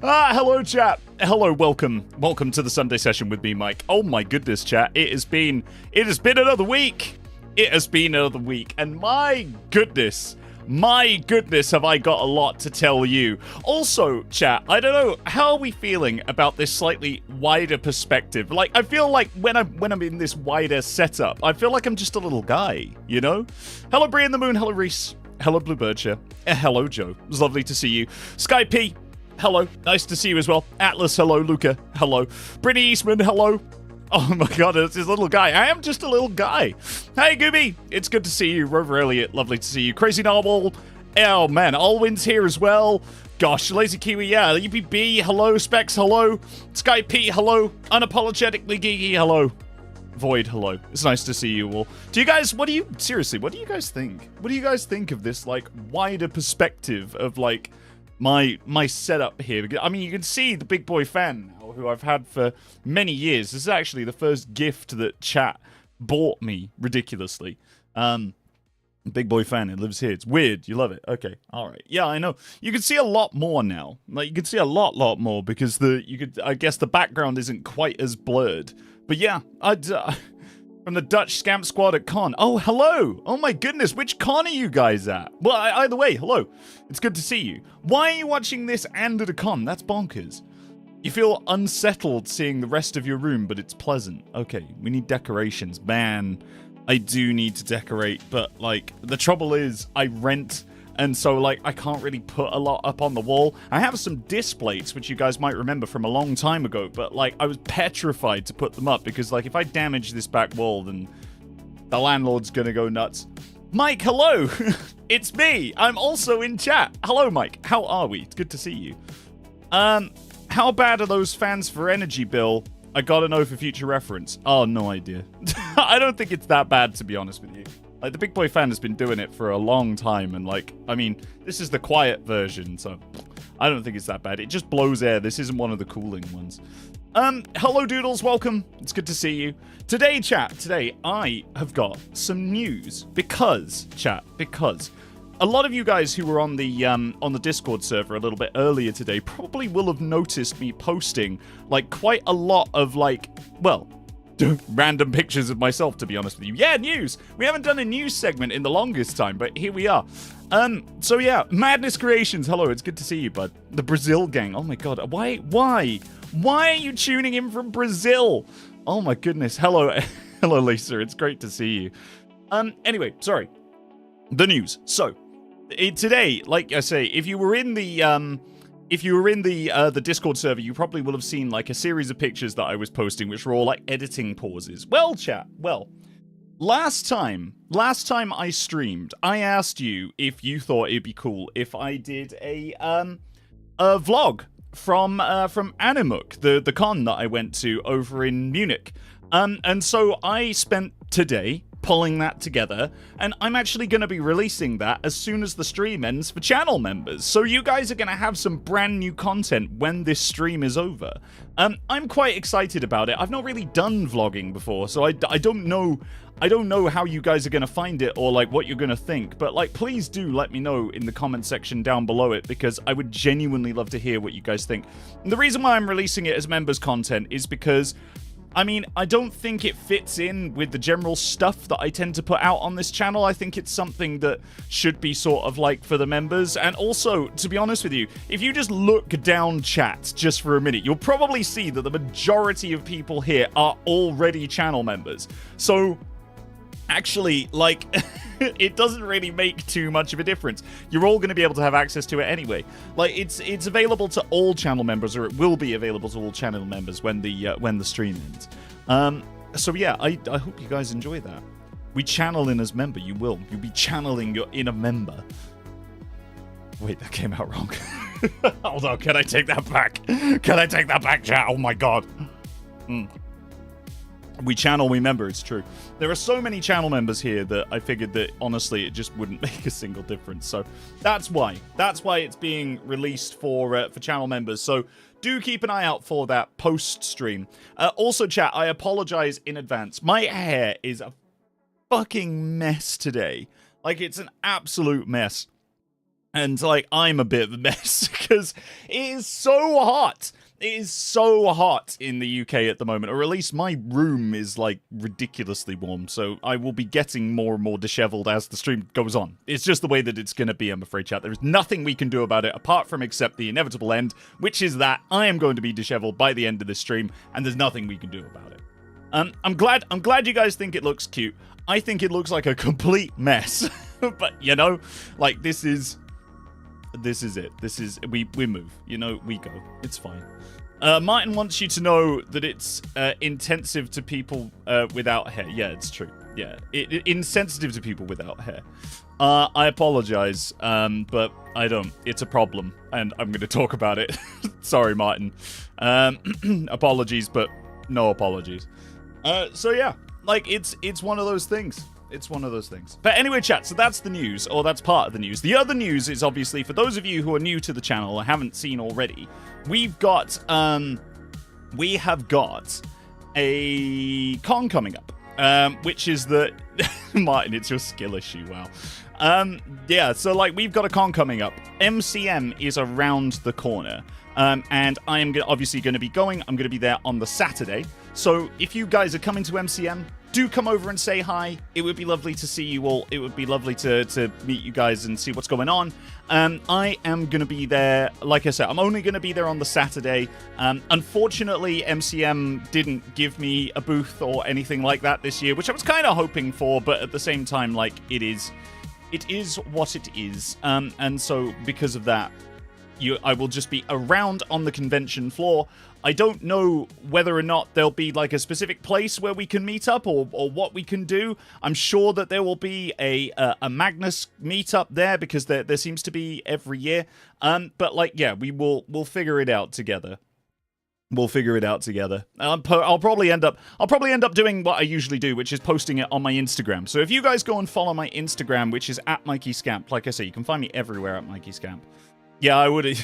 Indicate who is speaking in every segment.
Speaker 1: Hello, chat. Hello, welcome to the Sunday session with me, Mike. Oh my goodness, chat. It has been another week. It has been another week, and my goodness, have I got a lot to tell you. Also, chat, I don't know, how are we feeling about this slightly wider perspective? Like, I feel like when I'm in this wider setup, I feel like I'm just a little guy, you know? Hello, Brie in the Moon. Hello, Reese. Hello, Bluebirdshire. Hello, Joe. It was lovely to see you. Sky P. Hello. Nice to see you as well. Atlas. Hello. Luca. Hello. Brittany Eastman. Hello. Oh my god, it's this little guy. I am just a little guy. Hey, Gooby. It's good to see you. Rover Elliott. Lovely to see you. Crazy Narwhal. Oh, man. Alwyn's here as well. Gosh, Lazy Kiwi. Yeah. UPB. Hello. Specs. Hello. Sky P. Hello. Unapologetically Geeky. Hello. Void, hello. It's nice to see you all. Seriously, what do you guys think? What do you guys think of this, like, wider perspective of, like, my setup here? I mean, you can see the big boy fan now, who I've had for many years. This is actually the first gift that chat bought me, ridiculously. Big boy fan, it lives here. It's weird. You love it. Okay. All right. Yeah, I know. You can see a lot more now. Like, you can see a lot more because I guess the background isn't quite as blurred. But yeah, from the Dutch Scamp Squad at con. Oh, hello. Oh my goodness, which con are you guys at? Well, either way, hello. It's good to see you. Why are you watching this and at a con? That's bonkers. You feel unsettled seeing the rest of your room, but it's pleasant. Okay, we need decorations. Man, I do need to decorate, but, like, the trouble is I rent, and so, like, I can't really put a lot up on the wall. I have some disc plates, which you guys might remember from a long time ago, but, like, I was petrified to put them up because, like, if I damage this back wall, then the landlord's gonna go nuts. Mike, hello! It's me! I'm also in chat. Hello, Mike. How are we? It's good to see you. How bad are those fans for energy bill? I gotta know for future reference. Oh, no idea. I don't think it's that bad, to be honest with you. Like, the big boy fan has been doing it for a long time, and, like, I mean, this is the quiet version, so I don't think it's that bad. It just blows air. This isn't one of the cooling ones. Hello, Doodles. Welcome. It's good to see you. Today, chat, I have got some news. Because a lot of you guys who were on the Discord server a little bit earlier today probably will have noticed me posting, like, quite a lot of, like, well, random pictures of myself, to be honest with you. Yeah, news! We haven't done a news segment in the longest time, but here we are. So yeah, Madness Creations, hello, it's good to see you, bud. The Brazil gang, oh my god, why are you tuning in from Brazil? Oh my goodness, hello, hello Lisa, it's great to see you. Anyway, sorry, the news. So, today, like I say, if you were in the Discord server, you probably will have seen, like, a series of pictures that I was posting, which were all, like, editing pauses. Well, chat, last time I streamed, I asked you if you thought it'd be cool if I did a vlog from Animuk, the con that I went to over in Munich. And so I spent today pulling that together, and I'm actually going to be releasing that as soon as the stream ends for channel members. So you guys are going to have some brand new content when this stream is over. I'm quite excited about it. I've not really done vlogging before, so I don't know how you guys are going to find it or, like, what you're going to think, but, like, please do let me know in the comment section down below it, because I would genuinely love to hear what you guys think. And the reason why I'm releasing it as members content is because, I mean, I don't think it fits in with the general stuff that I tend to put out on this channel. I think it's something that should be sort of, like, for the members. And also, to be honest with you, if you just look down chat just for a minute, you'll probably see that the majority of people here are already channel members. So, actually, like, it doesn't really make too much of a difference. You're all going to be able to have access to it anyway. Like, it's available to all channel members, or it will be available to all channel members when the stream ends. So yeah, I hope you guys enjoy that. We channel in as member. You'll be channeling your inner member. Wait, that came out wrong. Hold on, can I take that back? Can I take that back, chat? Oh my god. We channel, we member, it's true. There are so many channel members here that I figured that, honestly, it just wouldn't make a single difference. So that's why. That's why it's being released for channel members. So do keep an eye out for that post-stream. Also, chat, I apologize in advance. My hair is a fucking mess today. Like, it's an absolute mess. And, like, I'm a bit of a mess because it is so hot. It is so hot in the UK at the moment, or at least my room is, like, ridiculously warm. So I will be getting more and more disheveled as the stream goes on. It's just the way that it's going to be, I'm afraid, chat. There is nothing we can do about it apart from accept the inevitable end, which is that I am going to be disheveled by the end of this stream, and there's nothing we can do about it. I'm glad you guys think it looks cute. I think it looks like a complete mess. But, you know, like, this is it. This is, we move. You know, we go. It's fine. Martin wants you to know that it's intensive to people without hair. Yeah, it's true. Yeah, insensitive to people without hair. I apologize, but I don't. It's a problem, and I'm going to talk about it. Sorry, Martin. Apologies, but no apologies. So yeah, like, it's one of those things. It's one of those things. But anyway, chat, so that's the news, or that's part of the news. The other news is, obviously, for those of you who are new to the channel or haven't seen already, we have got a con coming up, which is the... Martin, it's your skill issue, wow. Yeah, so, like, we've got a con coming up. MCM is around the corner. And I am obviously going to be going. I'm going to be there on the Saturday. So if you guys are coming to MCM, do come over and say hi. It would be lovely to see you all. It would be lovely to meet you guys and see what's going on. I am going to be there. Like I said, I'm only going to be there on the Saturday. Unfortunately, MCM didn't give me a booth or anything like that this year, which I was kind of hoping for. But at the same time, like, it is what it is. And so because of that, I will just be around on the convention floor. I don't know whether or not there'll be, like, a specific place where we can meet up or what we can do. I'm sure that there will be a Magnus meetup there because there seems to be every year. But, like, yeah, we'll figure it out together. We'll figure it out together. I'll probably end up doing what I usually do, which is posting it on my Instagram. So if you guys go and follow my Instagram, which is @MikeyScamp, like I say, you can find me everywhere at MikeyScamp. Yeah, I would.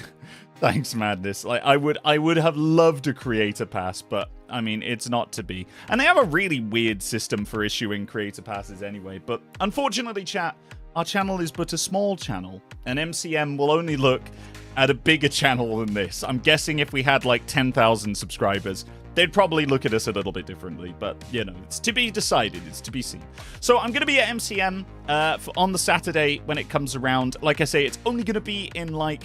Speaker 1: Thanks, Madness. Like, I would have loved a creator pass, but I mean, it's not to be. And they have a really weird system for issuing creator passes anyway. But unfortunately, chat, our channel is but a small channel, and MCM will only look at a bigger channel than this. I'm guessing if we had like 10,000 subscribers, they'd probably look at us a little bit differently, but, you know, it's to be decided. It's to be seen. So I'm going to be at MCM on the Saturday when it comes around. Like I say, it's only going to be in, like,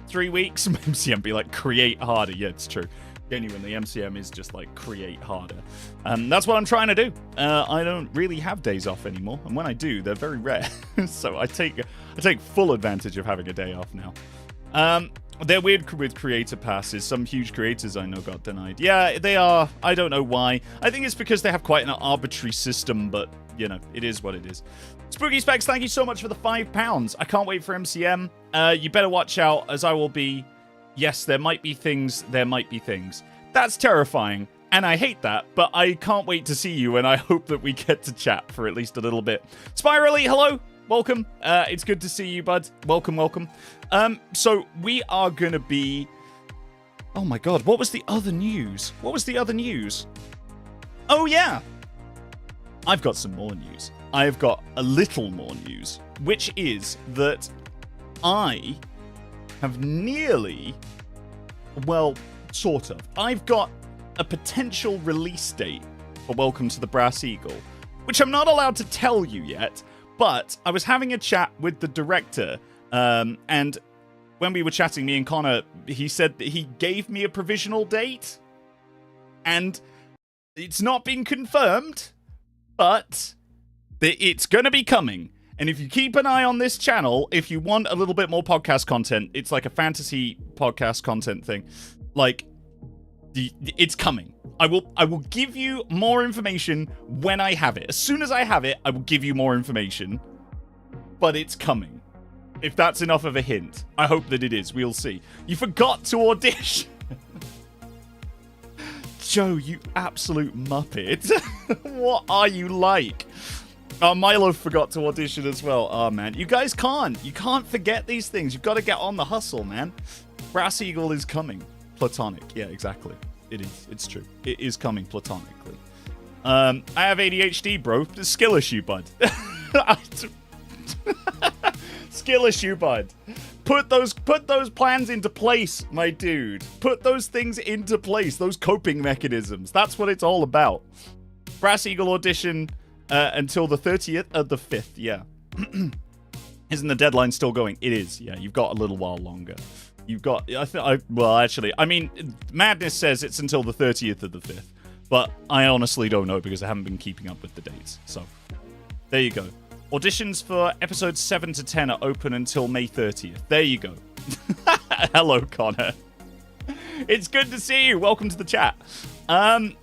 Speaker 1: 3 weeks. MCM be like, create harder. Yeah, it's true. Genuinely, MCM is just, like, create harder. That's what I'm trying to do. I don't really have days off anymore, and when I do, they're very rare. So I take full advantage of having a day off now. They're weird with creator passes. Some huge creators I know got denied. Yeah, they are. I don't know why. I think it's because they have quite an arbitrary system, but, you know, it is what it is. Spooky Specs, thank you so much for the £5. I can't wait for MCM. You better watch out, as I will be. Yes, there might be things. There might be things. That's terrifying, and I hate that, but I can't wait to see you, and I hope that we get to chat for at least a little bit. Spirally, hello. Welcome. It's good to see you, bud. Welcome, welcome. So we are going to be... Oh my god, what was the other news? What was the other news? Oh yeah! I've got some more news. I've got a little more news, which is that I have nearly... Well, sort of. I've got a potential release date for Welcome to the Brass Eagle, which I'm not allowed to tell you yet. But I was having a chat with the director, and when we were chatting, me and Connor, he said that he gave me a provisional date, and it's not been confirmed, but it's going to be coming. And if you keep an eye on this channel, if you want a little bit more podcast content, it's like a fantasy podcast content thing, like, it's coming. I will give you more information when I have it. As soon as I have it, I will give you more information. But it's coming. If that's enough of a hint. I hope that it is. We'll see. You forgot to audition. Joe, you absolute muppet. What are you like? Milo forgot to audition as well. Oh, man. You guys can't. You can't forget these things. You've got to get on the hustle, man. Brass Eagle is coming. Platonic. Yeah, exactly. It is. It's true. It is coming platonically. I have ADHD, bro. Skill issue, bud. Skill issue, bud. Put those plans into place, my dude. Put those things into place. Those coping mechanisms. That's what it's all about. Brass Eagle audition until the 30th of the 5th. Yeah. Isn't the deadline still going? It is. Yeah, you've got a little while longer. You've got... well, actually, I mean, Madness says it's until the 30th of the 5th. But I honestly don't know because I haven't been keeping up with the dates. So, there you go. Auditions for episodes 7 to 10 are open until May 30th. There you go. Hello, Connor. It's good to see you. Welcome to the chat.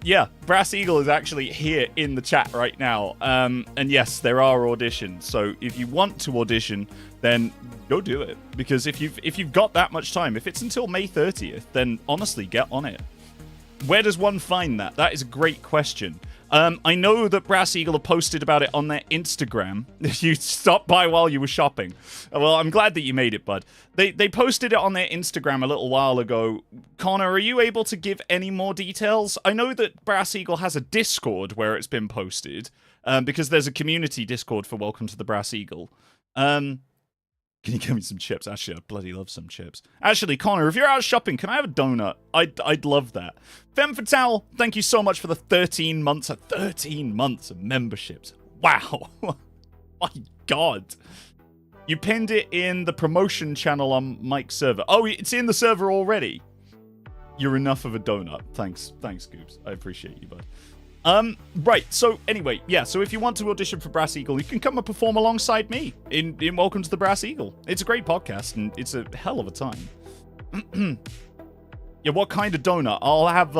Speaker 1: Yeah, Brass Eagle is actually here in the chat right now. And yes, there are auditions. So if you want to audition, then go do it. Because if you've got that much time, if it's until May 30th, then honestly, get on it. Where does one find that? That is a great question. I know that Brass Eagle have posted about it on their Instagram. You stopped by while you were shopping. Well, I'm glad that you made it, bud. They posted it on their Instagram a little while ago. Connor, are you able to give any more details? I know that Brass Eagle has a Discord where it's been posted, because there's a community Discord for Welcome to the Brass Eagle. Can you give me some chips? Actually, I bloody love some chips. Actually, Connor, if you're out shopping, can I have a donut? I'd love that. Femme Fatale, thank you so much for the 13 months. 13 months of memberships. Wow. My God. You pinned it in the promotion channel on Mike's server. Oh, it's in the server already. You're enough of a donut. Thanks, Goobs. I appreciate you, bud. Right, so anyway, yeah, so if you want to audition for Brass Eagle, you can come and perform alongside me in Welcome to the Brass Eagle. It's a great podcast, and it's a hell of a time. Yeah, what kind of donut? I'll have,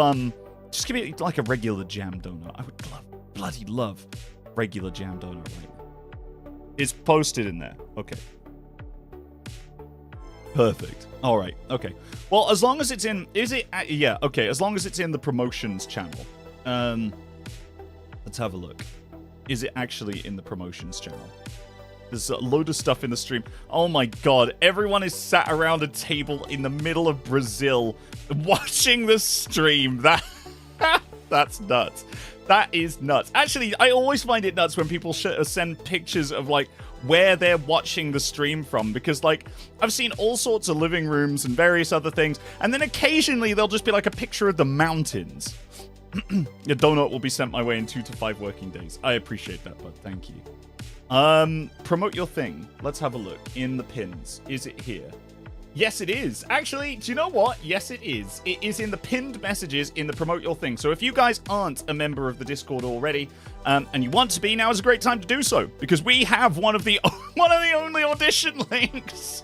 Speaker 1: just give me like a regular jam donut. I would bloody love regular jam donut right now. It's posted in there. Okay. Perfect. All right, okay. Well, as long as it's in, yeah, okay, as long as it's in the promotions channel. Let's have a look. Is it actually in the promotions channel? There's a load of stuff in the stream. Oh my God. Everyone is sat around a table in the middle of Brazil watching the stream. That's nuts. That is nuts. Actually, I always find it nuts when people send pictures of like where they're watching the stream from, because like I've seen all sorts of living rooms and various other things, and then occasionally there'll just be like a picture of the mountains. Your donut will be sent my way in 2 to 5 working days. I appreciate that, bud. Thank you. Promote your thing. Let's have a look. In the pins. Is it here? Yes, it is. Actually, do you know what? Yes, it is. It is in the pinned messages in the promote your thing. So if you guys aren't a member of the Discord already, and you want to be, now is a great time to do so, because we have one of the only audition links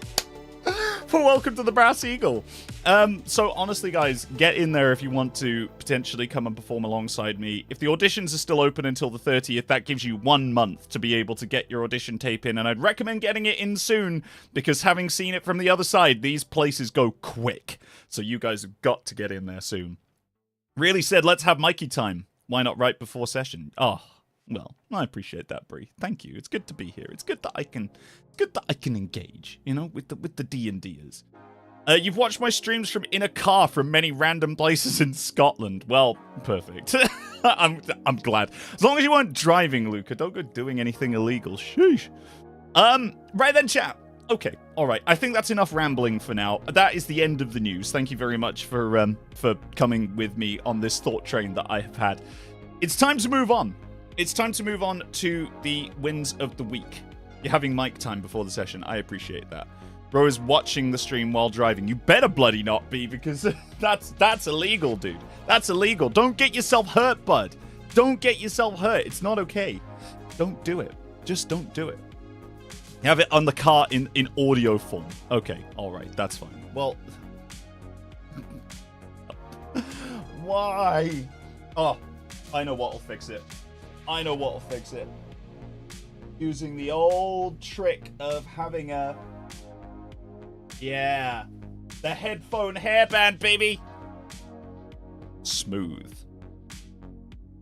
Speaker 1: for Welcome to the Brass Eagle. So honestly, guys, get in there if you want to potentially come and perform alongside me. If the auditions are still open until the 30th, that gives you 1 month to be able to get your audition tape in, and I'd recommend getting it in soon, because having seen it from the other side, these places go quick. So you guys have got to get in there soon. Really said, let's have Mikey time. Why not right before session? Oh, well, I appreciate that, Bree. Thank you. It's good to be here. It's good that I can engage, you know, with the D&Ders. You've watched my streams from in a car from many random places in Scotland. Well, perfect. I'm glad. As long as you weren't driving, Luca. Don't go doing anything illegal. Sheesh. Right then, chat. Okay, all right. I think that's enough rambling for now. That is the end of the news. Thank you very much for coming with me on this thought train that I have had. It's time to move on. It's time to move on to the wins of the week. You're having mic time before the session. I appreciate that. Bro is watching the stream while driving. You better bloody not be, because that's illegal, dude. That's illegal. Don't get yourself hurt, bud. Don't get yourself hurt. It's not okay. Don't do it. Just don't do it. You have it on the car in audio form. Okay, all right. That's fine. Well, why? Oh, I know what'll fix it. I know what'll fix it. Using the old trick of having a... Yeah. The headphone hairband, baby. Smooth.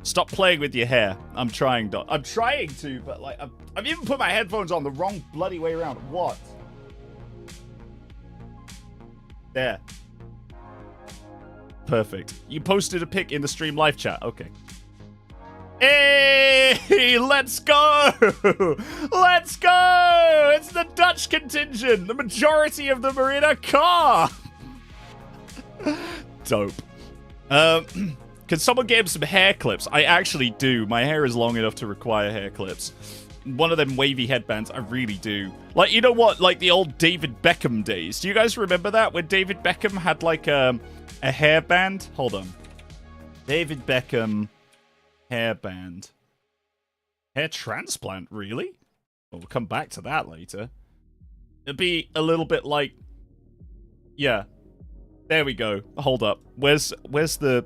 Speaker 1: Stop playing with your hair. I'm trying, Doc. I'm trying to, but like, I've even put my headphones on the wrong bloody way around. What? There. Perfect. You posted a pic in the stream live chat. Okay. Hey, let's go! Let's go! It's the Dutch contingent. The majority of them are in a car. Dope. Can someone get him some hair clips? I actually do. My hair is long enough to require hair clips. One of them wavy headbands, I really do. Like, you know what? Like the old David Beckham days. Do you guys remember that? When David Beckham had like a hairband? Hold on. David Beckham hairband. Hair transplant, really? Well, we'll come back to that later. It'd be a little bit like... Yeah. There we go. Hold up. Where's the...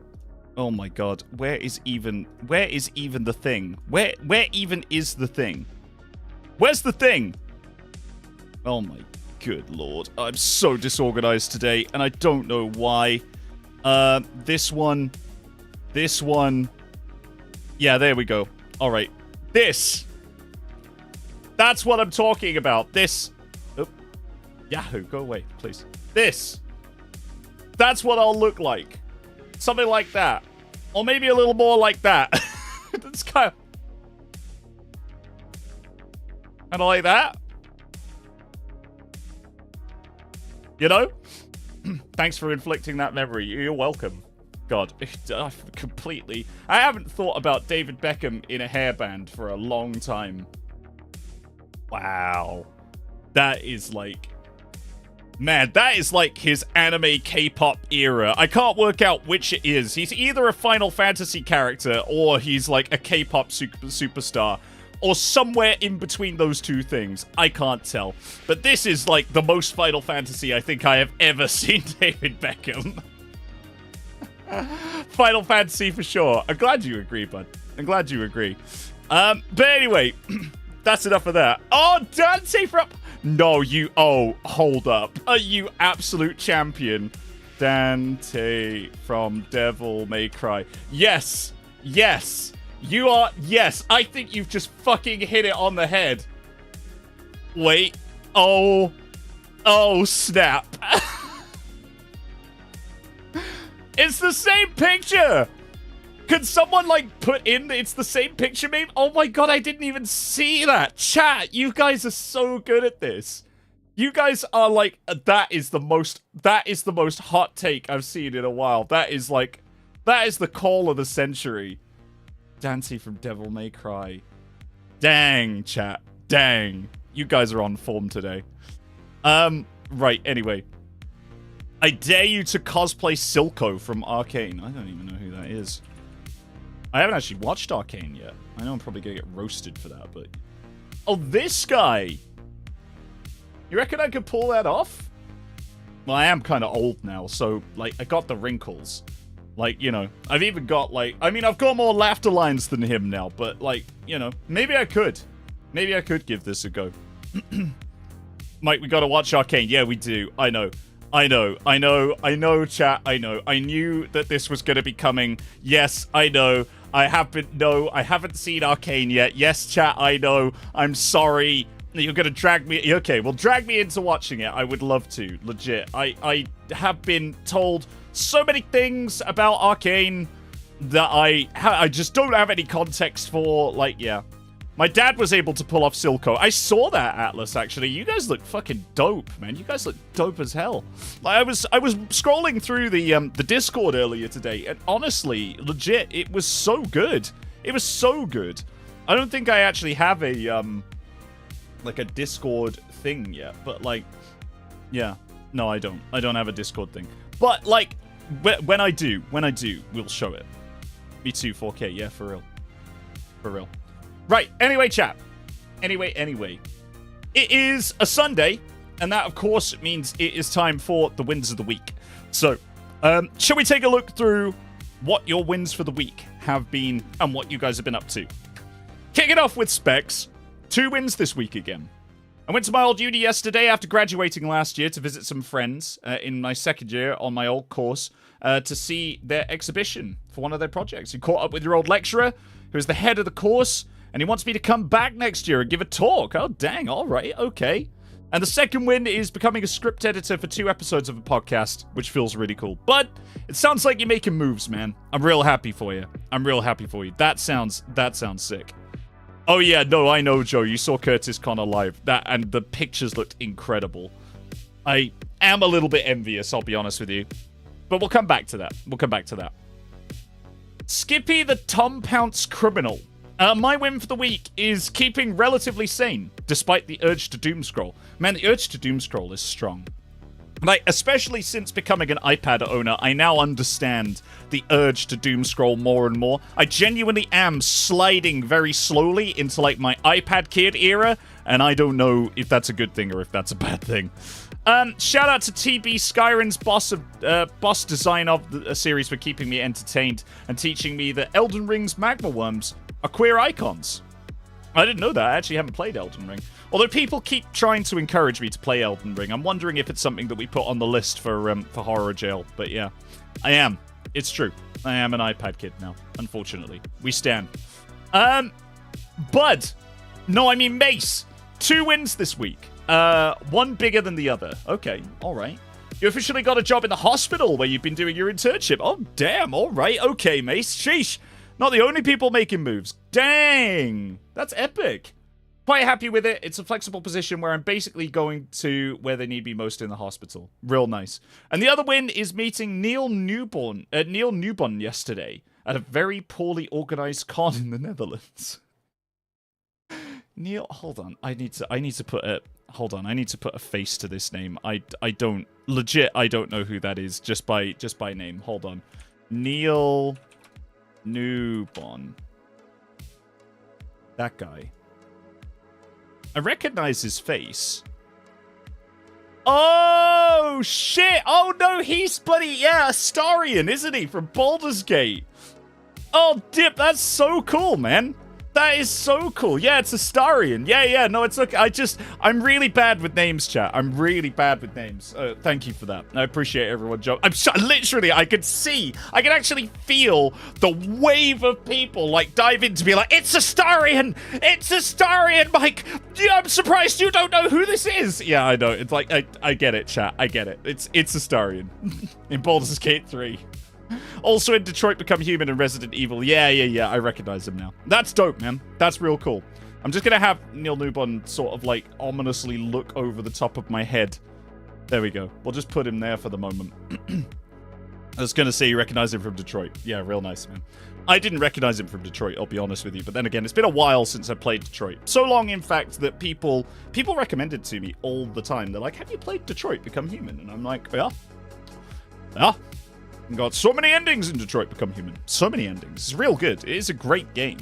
Speaker 1: Oh my god. Where is even the thing? Where even is the thing? Where's the thing? Oh my good lord. I'm so disorganized today, and I don't know why. This one. Yeah, there we go. Alright. This. That's what I'm talking about. This. Oh. Yahoo, go away, please. This. That's what I'll look like. Something like that. Or maybe a little more like that. It's kind of like that. You know? Thanks for inflicting that memory. You're welcome. God, I've completely... I haven't thought about David Beckham in a hairband for a long time. Wow. That is like... Man, that is like his anime K-pop era. I can't work out which it is. He's either a Final Fantasy character or he's like a K-pop superstar. Or somewhere in between those two things. I can't tell. But this is like the most Final Fantasy I think I have ever seen David Beckham. Final Fantasy for sure. I'm glad you agree, bud. I'm glad you agree. But anyway, that's enough of that. Oh, Dante from... No, you... Oh, hold up. Are you absolute champion? Dante from Devil May Cry. Yes. Yes. You are... Yes. I think you've just fucking hit it on the head. Wait. Oh. Oh, snap. It's the same picture! Could someone, like, put in it's the same picture meme? Oh my god, I didn't even see that! Chat, you guys are so good at this. You guys are, like, that is the most hot take I've seen in a while. That is, like, that is the call of the century. Dante from Devil May Cry. Dang, chat. Dang. You guys are on form today. Right, anyway. I dare you to cosplay Silco from Arcane. I don't even know who that is. I haven't actually watched Arcane yet. I know I'm probably going to get roasted for that, but... Oh, this guy! You reckon I could pull that off? Well, I am kind of old now, so, like, I got the wrinkles. Like, you know, I've even got, like... I mean, I've got more laughter lines than him now, but, like, you know, maybe I could. Maybe I could give this a go. Mike, we gotta watch Arcane. Yeah, we do. I know, chat, I know. I knew that this was going to be coming. Yes, I know. I haven't seen Arcane yet. Yes, chat, I know. I'm sorry. You're going to drag me... Okay, well, drag me into watching it. I would love to. Legit. I have been told so many things about Arcane that I just don't have any context for. Like, yeah. My dad was able to pull off Silco. I saw that, Atlas, actually. You guys look fucking dope, man. You guys look dope as hell. Like, I was scrolling through the Discord earlier today, and honestly, legit, it was so good. It was so good. I don't think I actually have a, like a Discord thing yet, but, like, yeah. No, I don't. I don't have a Discord thing. But, like, when I do, we'll show it. Me too, 4K. Yeah, for real. For real. Right, anyway, chat. Anyway. It is a Sunday, and that, of course, means it is time for the wins of the week. So, shall we take a look through what your wins for the week have been and what you guys have been up to? Kicking off with Specs. 2 wins this week again. I went to my old uni yesterday after graduating last year to visit some friends in my second year on my old course to see their exhibition for one of their projects. You caught up with your old lecturer, who is the head of the course, and he wants me to come back next year and give a talk. Oh, dang. All right. Okay. And the second win is becoming a script editor for 2 episodes of a podcast, which feels really cool. But it sounds like you're making moves, man. I'm real happy for you. I'm real happy for you. That sounds sick. Oh yeah, no, I know, Joe. You saw Curtis Connor live. And the pictures looked incredible. I am a little bit envious, I'll be honest with you. But we'll come back to that. Skippy the Tom Pounce criminal. My win for the week is keeping relatively sane, despite the urge to doomscroll. Man, the urge to doomscroll is strong. Like, especially since becoming an iPad owner, I now understand the urge to doomscroll more and more. I genuinely am sliding very slowly into, like, my iPad kid era, and I don't know if that's a good thing or if that's a bad thing. Shout out to TB Skyrim's boss design of the series for keeping me entertained and teaching me that Elden Ring's magma worms are queer icons. I didn't know that. I actually haven't played Elden Ring. Although people keep trying to encourage me to play Elden Ring. I'm wondering if it's something that we put on the list for Horror Jail. But yeah, I am. It's true. I am an iPad kid now, unfortunately. We stand. Bud. No, I mean Mace. 2 wins this week. One bigger than the other. Okay, all right. You officially got a job in the hospital where you've been doing your internship. Oh, damn. All right. Okay, Mace. Sheesh. Not the only people making moves. Dang. That's epic. Quite happy with it. It's a flexible position where I'm basically going to where they need me most in the hospital. Real nice. And the other win is meeting Neil Newborn yesterday at a very poorly organized con in the Netherlands. Neil, hold on. I need to put a face to this name. I don't know who that is just by name. Hold on. Neil Newborn. That guy. I recognize his face. Oh, shit. Oh, no, he's bloody, Astarion, isn't he? From Baldur's Gate. Oh, dip, that's so cool, man. That is so cool. Yeah, it's Astarion. Yeah, no, it's okay. I'm really bad with names, chat. I'm really bad with names. Thank you for that. I appreciate everyone. Literally, I could actually feel the wave of people, like, dive in to be like, it's Astarion! It's Astarion, Mike! Yeah, I'm surprised you don't know who this is! Yeah, I know. It's like, I get it, chat. I get it. It's Astarion. In Baldur's Gate 3. Also in Detroit Become Human and Resident Evil. Yeah. I recognize him now. That's dope, man. That's real cool. I'm just going to have Neil Newborn sort of like ominously look over the top of my head. There we go. We'll just put him there for the moment. I was going to say you recognize him from Detroit. Yeah, real nice, man. I didn't recognize him from Detroit, I'll be honest with you. But then again, it's been a while since I played Detroit. So long, in fact, that people recommend it to me all the time. They're like, have you played Detroit Become Human? And I'm like, yeah. Got so many endings in Detroit Become Human. So many endings. It's real good. It is a great game.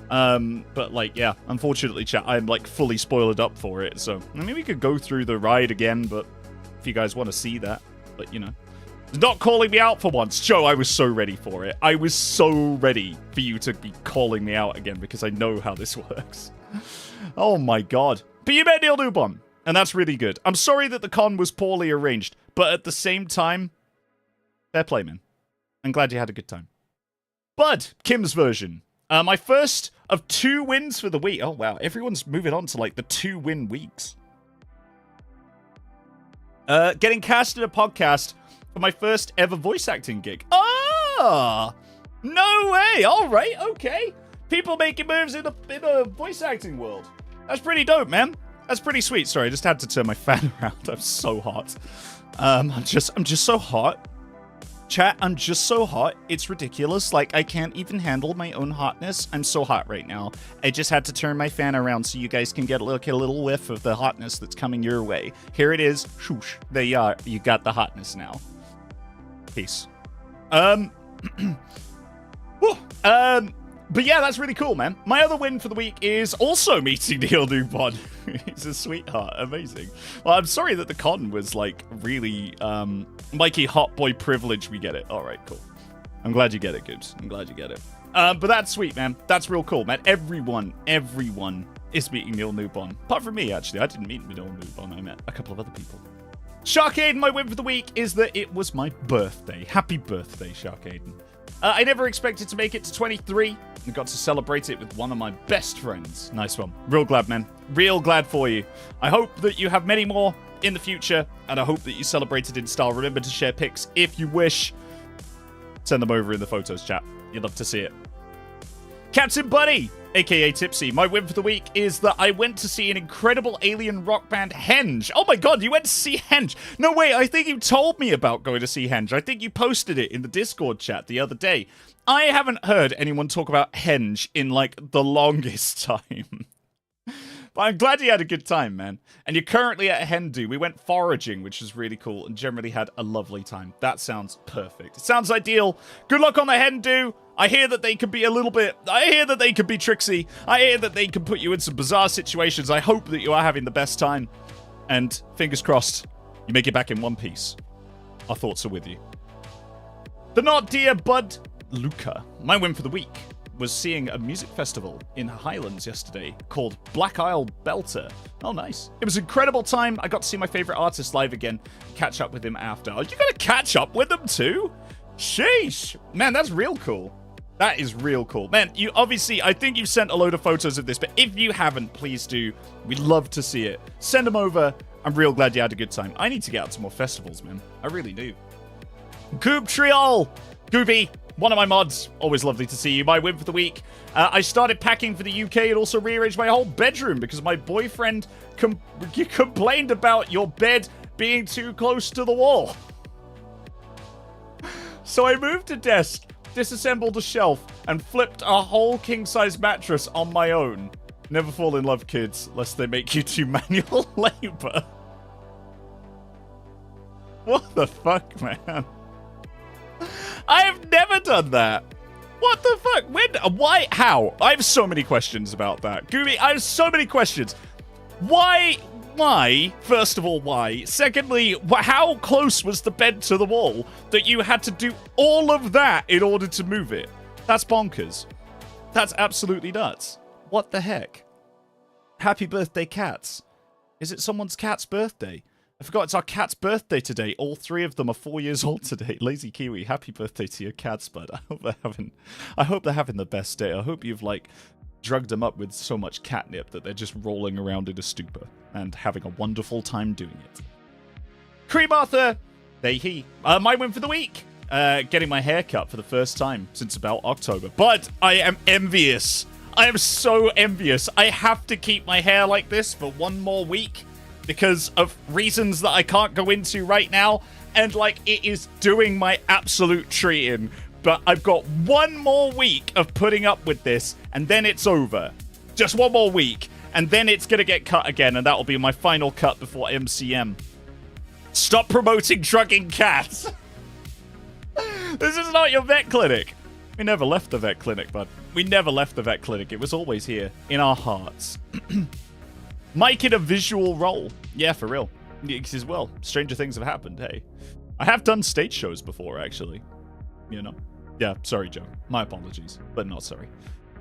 Speaker 1: But like, yeah, unfortunately, chat, I'm like fully spoiled up for it. So, I mean, we could go through the ride again, but if you guys want to see that, but you know, not calling me out for once. Joe, I was so ready for it. I was so ready for you to be calling me out again because I know how this works. Oh my god. But you met Neil Newborn, and that's really good. I'm sorry that the con was poorly arranged, but at the same time, fair play, man. I'm glad you had a good time. Bud, Kim's version. My first of 2 wins for the week. Oh, wow. Everyone's moving on to, like, the 2-win weeks. Getting cast in a podcast for my first ever voice acting gig. Ah! No way! All right, okay. People making moves in the voice acting world. That's pretty dope, man. That's pretty sweet. Sorry, I just had to turn my fan around. I'm so hot. I'm just so hot. Chat, I'm just so hot. It's ridiculous. Like, I can't even handle my own hotness. I'm so hot right now. I just had to turn my fan around so you guys can get a little whiff of the hotness that's coming your way. Here it is. Shoosh. There you are. You got the hotness now. Peace. But yeah, that's really cool, man. My other win for the week is also meeting Neil Newborn. He's a sweetheart. Amazing. Well, I'm sorry that the con was, like, really, Mikey hot boy privilege. We get it. All right, cool. I'm glad you get it, Goobs. I'm glad you get it. But that's sweet, man. That's real cool, man. Everyone is meeting Neil Newborn. Apart from me, actually. I didn't meet Neil Newborn. I met a couple of other people. Sharkaden, my win for the week is that it was my birthday. Happy birthday, Sharkaden. I never expected to make it to 23 and got to celebrate it with one of my best friends. Nice one. Real glad, man. Real glad for you. I hope that you have many more in the future, and I hope that you celebrated in style. Remember to share pics if you wish. Send them over in the photos chat. You'd love to see it. Captain Buddy, aka Tipsy, my win for the week is that I went to see an incredible alien rock band, Henge. Oh my god, you went to see Henge. No way, I think you told me about going to see Henge. I think you posted it in the Discord chat the other day. I haven't heard anyone talk about Henge in like the longest time. But I'm glad you had a good time, man. And you're currently at Hendu. We went foraging, which was really cool, and generally had a lovely time. That sounds perfect. It sounds ideal. Good luck on the Hendu. I hear that they can be I hear that they can be tricksy. I hear that they can put you in some bizarre situations. I hope that you are having the best time. And fingers crossed, you make it back in one piece. Our thoughts are with you. The not dear Bud Luca. My win for the week was seeing a music festival in Highlands yesterday called Black Isle Belter. Oh, nice. It was an incredible time. I got to see my favorite artist live again. Catch up with him after. Oh, you gotta catch up with them too? Sheesh. Man, that's real cool. That is real cool. Man, you obviously, I think you've sent a load of photos of this, but if you haven't, please do. We'd love to see it. Send them over. I'm real glad you had a good time. I need to get out to more festivals, man. I really do. Goob Triol. Gooby. One of my mods. Always lovely to see you. My win for the week. I started packing for the UK and also rearranged my whole bedroom because my boyfriend complained about your bed being too close to the wall. So I moved a desk, disassembled a shelf, and flipped a whole king-size mattress on my own. Never fall in love, kids, lest they make you do manual labor. What the fuck, man? I have never done that. What the fuck? When? Why? How? I have so many questions about that. Gooby, I have so many questions. Why? Why? First of all, why? Secondly, how close was the bed to the wall that you had to do all of that in order to move it? That's bonkers. That's absolutely nuts. What the heck? Happy birthday, cats. Is it someone's cat's birthday? I forgot it's our cat's birthday today. All three of them are 4 years old today. Lazy Kiwi, happy birthday to your cats, bud. I hope they're having the best day. I hope you've like drugged them up with so much catnip that they're just rolling around in a stupor and having a wonderful time doing it. Cream Arthur, he. My win for the week. Getting my hair cut for the first time since about October. But I am envious. I am so envious. I have to keep my hair like this for one more week. Because of reasons that I can't go into right now. And, like, it is doing my absolute tree in. But I've got one more week of putting up with this. And then it's over. Just one more week. And then it's going to get cut again. And that will be my final cut before MCM. Stop promoting drugging cats. This is not your vet clinic. We never left the vet clinic, bud. We never left the vet clinic. It was always here. In our hearts. Mike in a visual role. Yeah, for real. Because, well, stranger things have happened, hey. I have done stage shows before, actually. You know? Yeah, sorry, Joe. My apologies, but not sorry.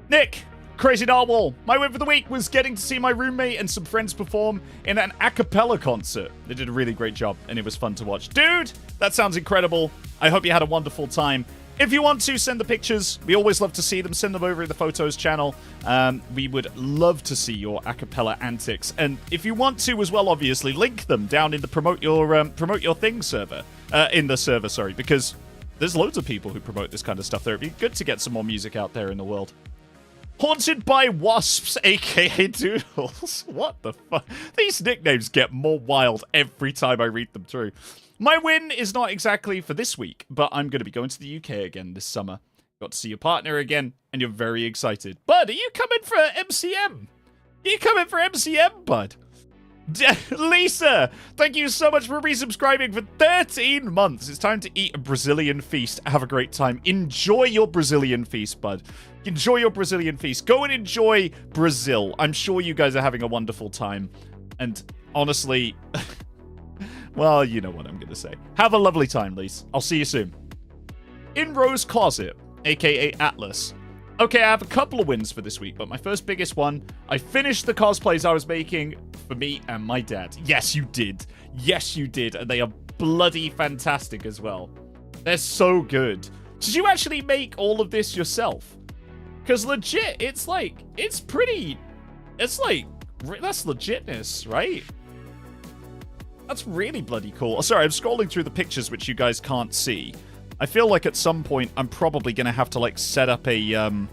Speaker 1: Nick, Crazy Narwhal. My win for the week was getting to see my roommate and some friends perform in an a cappella concert. They did a really great job, and it was fun to watch. Dude, that sounds incredible. I hope you had a wonderful time. If you want to, send the pictures. We always love to see them. Send them over in the photos channel. We would love to see your a cappella antics. And if you want to as well, obviously, link them down in the promote your thing server. In the server, sorry. Because there's loads of people who promote this kind of stuff there. It'd be good to get some more music out there in the world. Haunted by Wasps, a.k.a. Doodles. What the fuck? These nicknames get more wild every time I read them through. My win is not exactly for this week, but I'm going to be going to the UK again this summer. Got to see your partner again, and you're very excited. Bud, are you coming for MCM? Are you coming for MCM, bud? Lisa, thank you so much for resubscribing for 13 months. It's time to eat a Brazilian feast. Have a great time. Enjoy your Brazilian feast, bud. Enjoy your Brazilian feast. Go and enjoy Brazil. I'm sure you guys are having a wonderful time. And honestly... well, you know what I'm going to say. Have a lovely time, Lise. I'll see you soon. In Rose Closet, a.k.a. Atlas. Okay, I have a couple of wins for this week, but my first biggest one, I finished the cosplays I was making for me and my dad. Yes, you did. Yes, you did. And they are bloody fantastic as well. They're so good. Did you actually make all of this yourself? Because legit, it's like, it's pretty, it's like, that's legitness, right? That's really bloody cool. Sorry, I'm scrolling through the pictures which you guys can't see. I feel like at some point I'm probably going to have to like set up a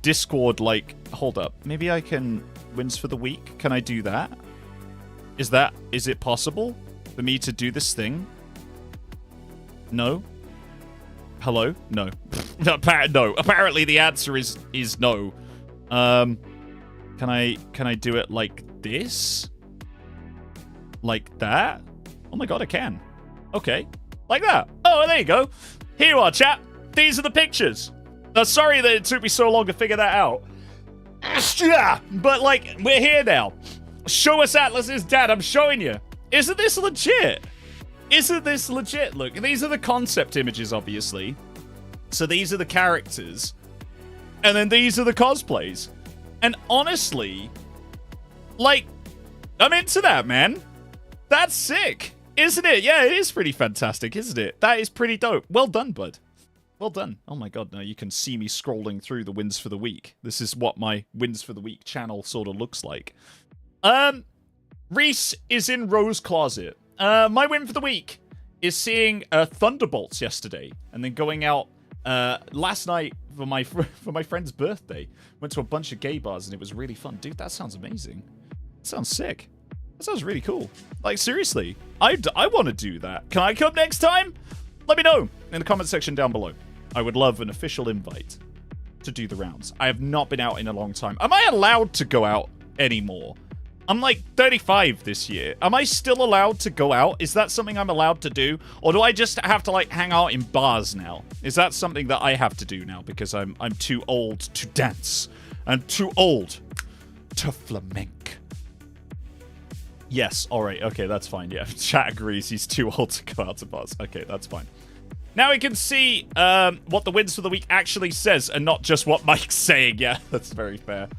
Speaker 1: Discord, like, hold up. Maybe I can, wins for the week. Can I do that? Is it possible for me to do this thing? No? Hello? No. No. Apparently the answer is no. Can I do it like this? Like that? Oh my god, I can. Okay. Like that. Oh, there you go. Here you are, chat. These are the pictures. Sorry that it took me so long to figure that out. But, like, we're here now. Show us Atlas's dad. I'm showing you. Isn't this legit? Isn't this legit? Look, these are the concept images, obviously. So these are the characters. And then these are the cosplays. And honestly, like, I'm into that, man. That's sick. Isn't it? Yeah, it is pretty fantastic, isn't it? That is pretty dope. Well done, bud. Well done. Oh my god, now you can see me scrolling through the wins for the week. This is what my wins for the week channel sort of looks like. Reese is in Ro's closet. My win for the week is seeing Thunderbolts yesterday and then going out last night for my friend's birthday. Went to a bunch of gay bars and it was really fun. Dude, that sounds amazing. That sounds sick. That sounds really cool. Like, seriously, I want to do that. Can I come next time? Let me know in the comment section down below. I would love an official invite to do the rounds. I have not been out in a long time. Am I allowed to go out anymore? I'm like 35 this year. Am I still allowed to go out? Is that something I'm allowed to do? Or do I just have to like hang out in bars now? Is that something that I have to do now because I'm too old to dance? I'm too old to flamenco. Yes, alright, okay, that's fine. Yeah, chat agrees he's too old to go out to bars. Okay, that's fine. Now we can see what the wins for the week actually says and not just what Mike's saying. Yeah, that's very fair.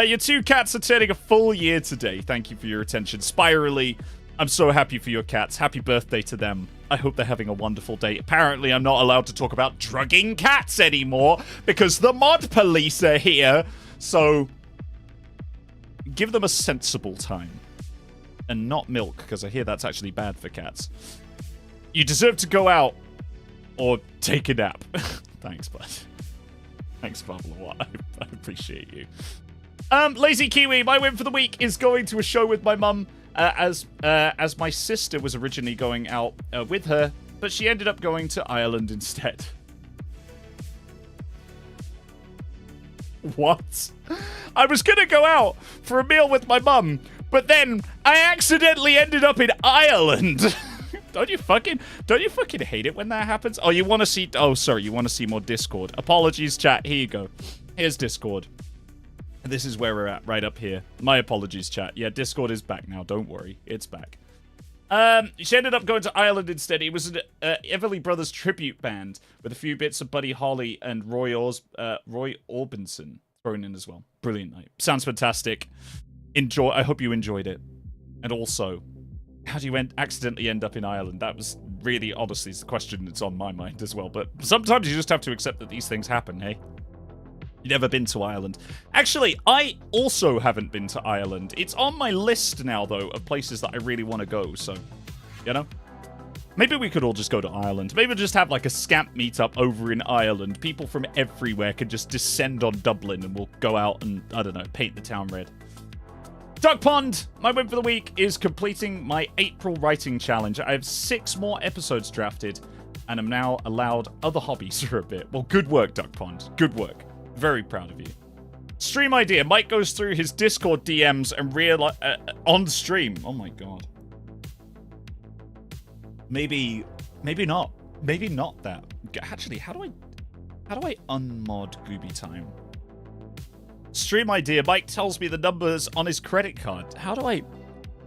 Speaker 1: Your two cats are turning a full year today. Thank you for your attention. Spirally, I'm so happy for your cats. Happy birthday to them. I hope they're having a wonderful day. Apparently, I'm not allowed to talk about drugging cats anymore because the mod police are here. So, give them a sensible time. And not milk, because I hear that's actually bad for cats. You deserve to go out or take a nap. Thanks, bud. Thanks, Pablo. I appreciate you. Lazy Kiwi, my win for the week is going to a show with my mum as my sister was originally going out with her, but she ended up going to Ireland instead. What? I was going to go out for a meal with my mum, but then I accidentally ended up in Ireland. Don't you fucking hate it when that happens? Oh, you want to see... Oh, sorry, you want to see more Discord. Apologies, chat. Here you go. Here's Discord. This is where we're at, right up here. My apologies, chat. Yeah, Discord is back now. Don't worry. It's back. She ended up going to Ireland instead. It was an Everly Brothers tribute band with a few bits of Buddy Holly and Roy Orbison thrown in as well. Brilliant night. Sounds fantastic. Enjoy. I hope you enjoyed it. And also, how do you accidentally end up in Ireland? That was really, honestly, the question that's on my mind as well. But sometimes you just have to accept that these things happen, hey? You've never been to Ireland. Actually, I also haven't been to Ireland. It's on my list now, though, of places that I really want to go. So, you know? Maybe we could all just go to Ireland. Maybe we'll just have like a scamp meetup over in Ireland. People from everywhere could just descend on Dublin and we'll go out and, I don't know, paint the town red. Duck Pond, my win for the week is completing my April writing challenge. I have 6 more episodes drafted, and I'm now allowed other hobbies for a bit. Well, good work, Duck Pond. Good work. Very proud of you. Stream idea. Mike goes through his Discord DMs and on stream. Oh my god. Maybe not. Maybe not that. Actually, how do I unmod Gooby Time? Stream idea. Mike tells me the numbers on his credit card. How do I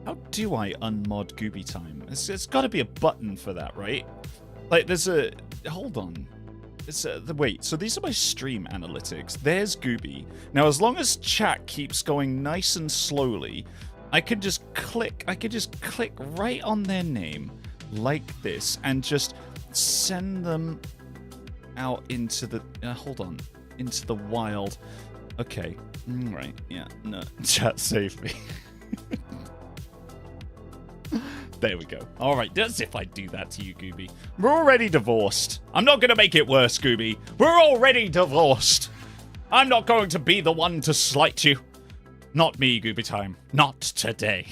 Speaker 1: unmod Gooby Time? It's got to be a button for that, right? Like, there's a... Hold on. Wait, so these are my stream analytics. There's Gooby. Now, as long as chat keeps going nice and slowly, I could just click right on their name like this and just send them out into the... hold on. Into the wild. Okay. Right. Yeah. No. Chat, save me. There we go. All right. As if I'd do that to you, Gooby. We're already divorced. I'm not going to make it worse, Gooby. We're already divorced. I'm not going to be the one to slight you. Not me, Gooby time. Not today.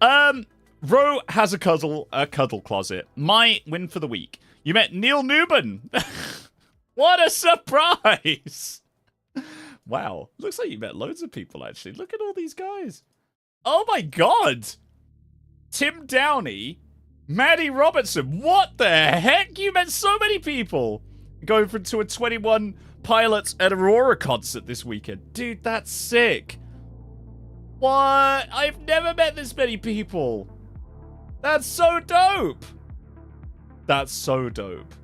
Speaker 1: Ro has a cuddle closet. My win for the week. You met Neil Newman. What a surprise. Wow. Looks like you met loads of people, actually. Look at all these guys. Oh my god. Tim Downey. Maddie Robertson. What the heck? You met so many people. Going to a 21 Pilots at Aurora concert this weekend. Dude, that's sick. What? I've never met this many people. That's so dope. That's so dope.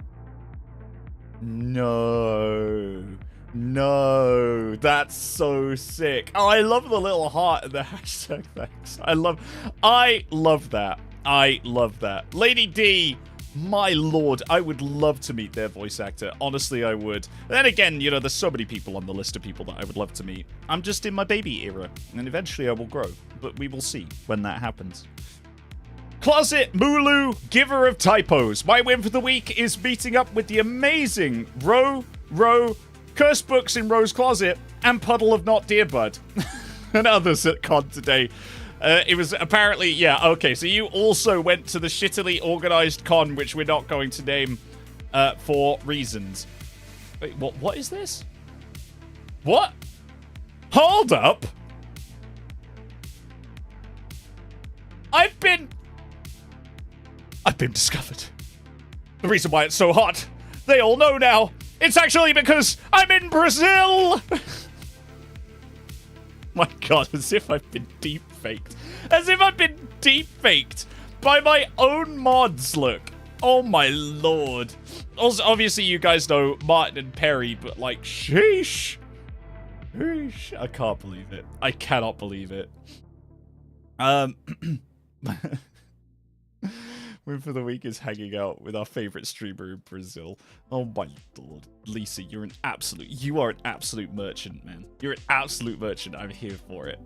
Speaker 1: No. No. That's so sick. Oh, I love the little heart and the hashtag thanks. I love that. I love that. Lady D, my lord, I would love to meet their voice actor. Honestly, I would. Then again, you know, there's so many people on the list of people that I would love to meet. I'm just in my baby era, and eventually I will grow. But we will see when that happens. Closet Mulu, giver of typos. My win for the week is meeting up with the amazing Ro, Curse Books in Ro's Closet, and Puddle of Not Dear Bud, and others at con today. It was apparently, yeah, okay, so you also went to the shittily organized con, which we're not going to name for reasons. Wait, what is this? What? Hold up! I've been discovered. The reason why it's so hot, they all know now. It's actually because I'm in Brazil! My god, as if I've been deep-faked. As if I've been deep-faked by my own mods, look. Oh my lord. Also, obviously you guys know Martin and Perry, but like, sheesh. Sheesh. I can't believe it. I cannot believe it. Win for the week is hanging out with our favorite streamer in Brazil. Oh my lord. Lisa, you are an absolute merchant, man. You're an absolute merchant. I'm here for it.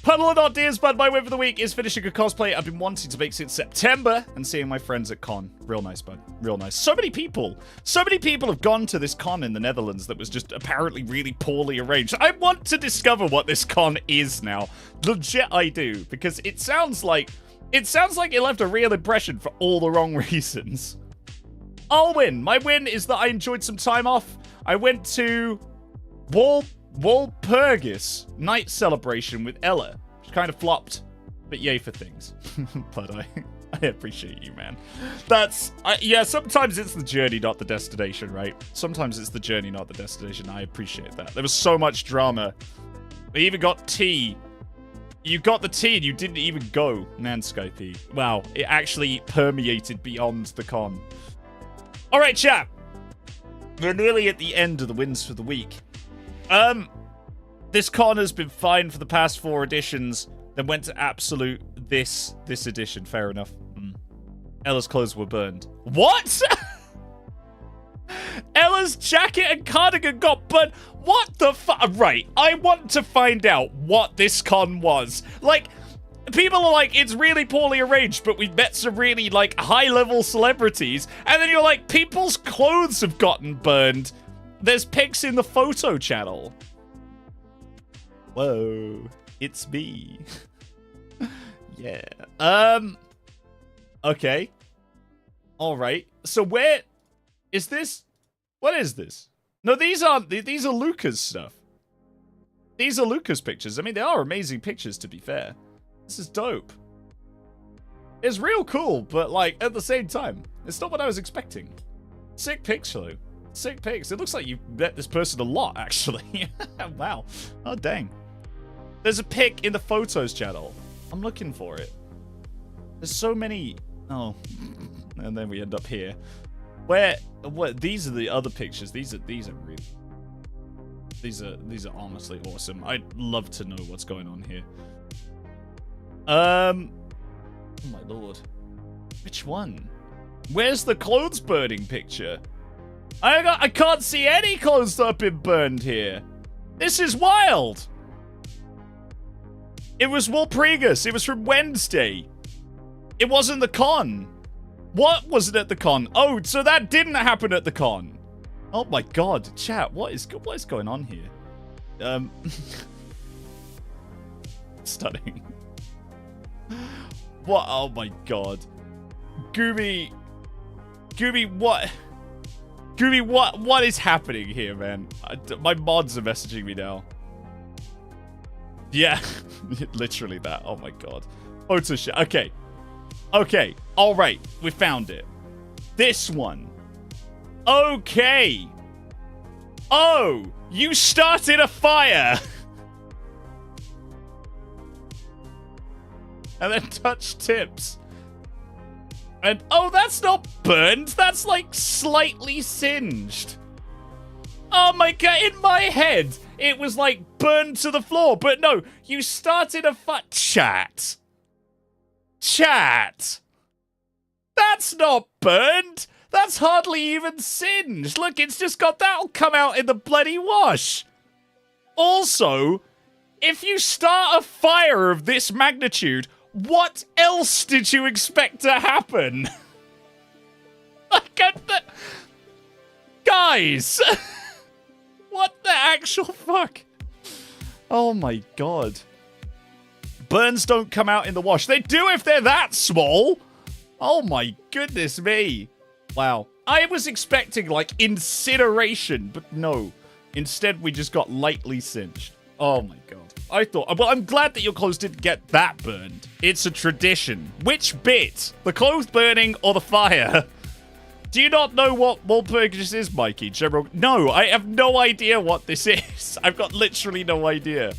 Speaker 1: Puddle of Ideas, but my win for the week is finishing a cosplay I've been wanting to make since September and seeing my friends at con. Real nice, bud. Real nice. So many people have gone to this con in the Netherlands that was just apparently really poorly arranged. I want to discover what this con is now. Legit, I do, because it sounds like it left a real impression for all the wrong reasons. I'll win. My win is that I enjoyed some time off. I went to Walpurgis night celebration with Ella, which kind of flopped, but yay for things. But I appreciate you, man. Yeah, sometimes it's the journey, not the destination, right? Sometimes it's the journey, not the destination. I appreciate that. There was so much drama. We even got tea. You got the tea and you didn't even go, Manscapey. Wow, it actually permeated beyond the con. All right, chat. We're nearly at the end of the wins for the week. This con has been fine for the past 4 editions, then went to absolute this edition. Fair enough. Ella's clothes were burned. What? Ella's jacket and cardigan got burned. What the fuck? Right, I want to find out what this con was. Like, people are like, it's really poorly arranged, but we've met some really, like, high-level celebrities. And then you're like, people's clothes have gotten burned. There's pics in the photo channel. Whoa, it's me. Yeah. Okay. All right. So where is this? What is this? No, these are Luca's stuff. These are Luca's pictures. I mean, they are amazing pictures, to be fair. This is dope. It's real cool, but, like, at the same time, it's not what I was expecting. Sick pics, though. Sick pics. It looks like you've met this person a lot, actually. Wow. Oh, dang. There's a pic in the photos channel. I'm looking for it. There's so many. Oh. And then we end up here. What? These are the other pictures. These are really. These are honestly awesome. I'd love to know what's going on here. Oh my lord. Which one? Where's the clothes burning picture? I can't see any clothes that have been burned here. This is wild. It was Walpurgis. It was from Wednesday. It wasn't the con. What was it at the con? Oh, so that didn't happen at the con. Oh my god, chat, what is going on here? Stunning. What? Oh my god. Gooby, what? Gooby, what is happening here, man? My mods are messaging me now. Yeah, literally that. Oh my god. Photo shit. Okay. Okay. All right. We found it. This one. Okay. Oh, you started a fire. And then touch tips. And, oh, that's not burned. That's, like, slightly singed. Oh, my God. In my head, it was, like, burned to the floor. But no, you started a Chat. Chat. That's not burned. That's hardly even singed. Look, it's just got... That'll come out in the bloody wash. Also, if you start a fire of this magnitude... What else did you expect to happen? Guys! What the actual fuck? Oh my god. Burns don't come out in the wash. They do if they're that small! Oh my goodness me. Wow. I was expecting, like, incineration, but no. Instead, we just got lightly singed. Oh my god. I thought... Well, I'm glad that your clothes didn't get that burned. It's a tradition. Which bit? The clothes burning or the fire? Do you not know what Walpurgis is, Mikey? General... No, I have no idea what this is. I've got literally no idea.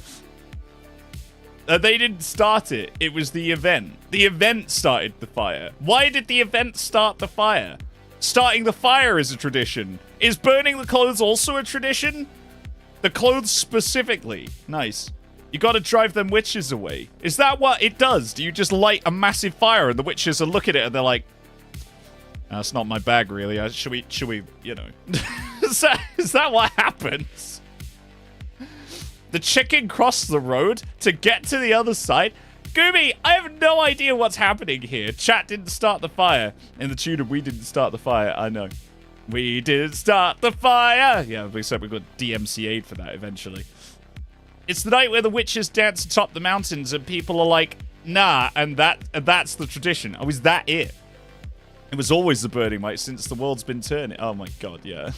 Speaker 1: They didn't start it. It was the event. The event started the fire. Why did the event start the fire? Starting the fire is a tradition. Is burning the clothes also a tradition? The clothes specifically. Nice. You gotta drive them witches away. Is that what it does? Do you just light a massive fire and the witches will look at it and they're like, that's not my bag, really. Should we, you know. Is that what happens? The chicken crossed the road to get to the other side? Gooby, I have no idea what's happening here. Chat didn't start the fire. In the tune of we didn't start the fire, I know. We didn't start the fire. Yeah, except we got DMCA'd for that eventually. It's the night where the witches dance atop the mountains and people are like, nah, and that's the tradition. Oh, is that it? It was always the burning light since the world's been turning. Oh my god, yeah.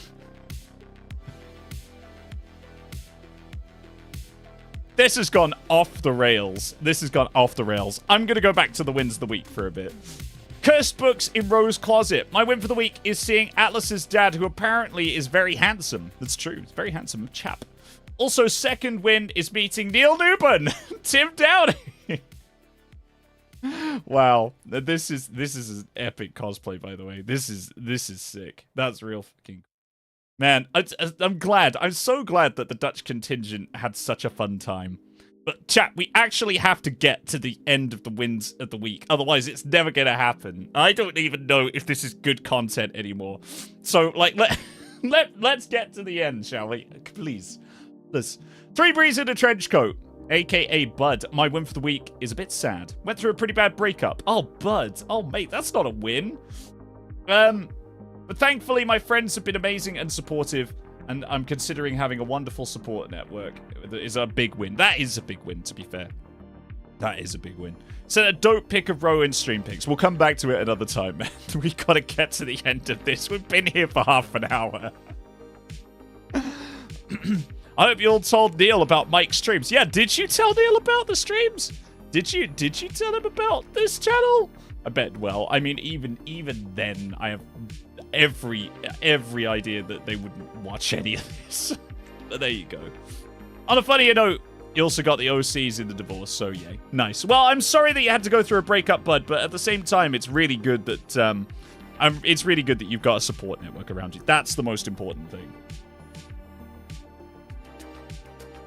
Speaker 1: This has gone off the rails. This has gone off the rails. I'm going to go back to the wins of the week for a bit. Cursed books in Rose's closet. My win for the week is seeing Atlas's dad, who apparently is very handsome. That's true. He's a very handsome chap. Also, second win is meeting Neil Newbern. Tim Downey. Wow. This is an epic cosplay, by the way. This is sick. That's real fucking... Man, I'm glad. I'm so glad that the Dutch contingent had such a fun time. But chat, we actually have to get to the end of the wins of the week. Otherwise, it's never going to happen. I don't even know if this is good content anymore. So, like, let's get to the end, shall we? Please. This 3 Breeze in a trench coat, aka Bud. My win for the week is a bit sad. Went through a pretty bad breakup. Oh, Bud. Oh, mate, that's not a win. But thankfully, my friends have been amazing and supportive, and I'm considering having a wonderful support network. That is a big win. That is a big win, to be fair. That is a big win. Sent a dope pic of Rowan stream pics. We'll come back to it another time, man. We gotta get to the end of this. We've been here for half an hour. I hope you all told Neil about Mike's streams. Yeah, did you tell Neil about the streams? Did you tell him about this channel? I bet, well, I mean, even then, I have every idea that they wouldn't watch any of this. But there you go. On a funnier note, you also got the OCs in the divorce, so yay. Nice. Well, I'm sorry that you had to go through a breakup, Bud, but at the same time, it's really good that it's really good that you've got a support network around you. That's the most important thing.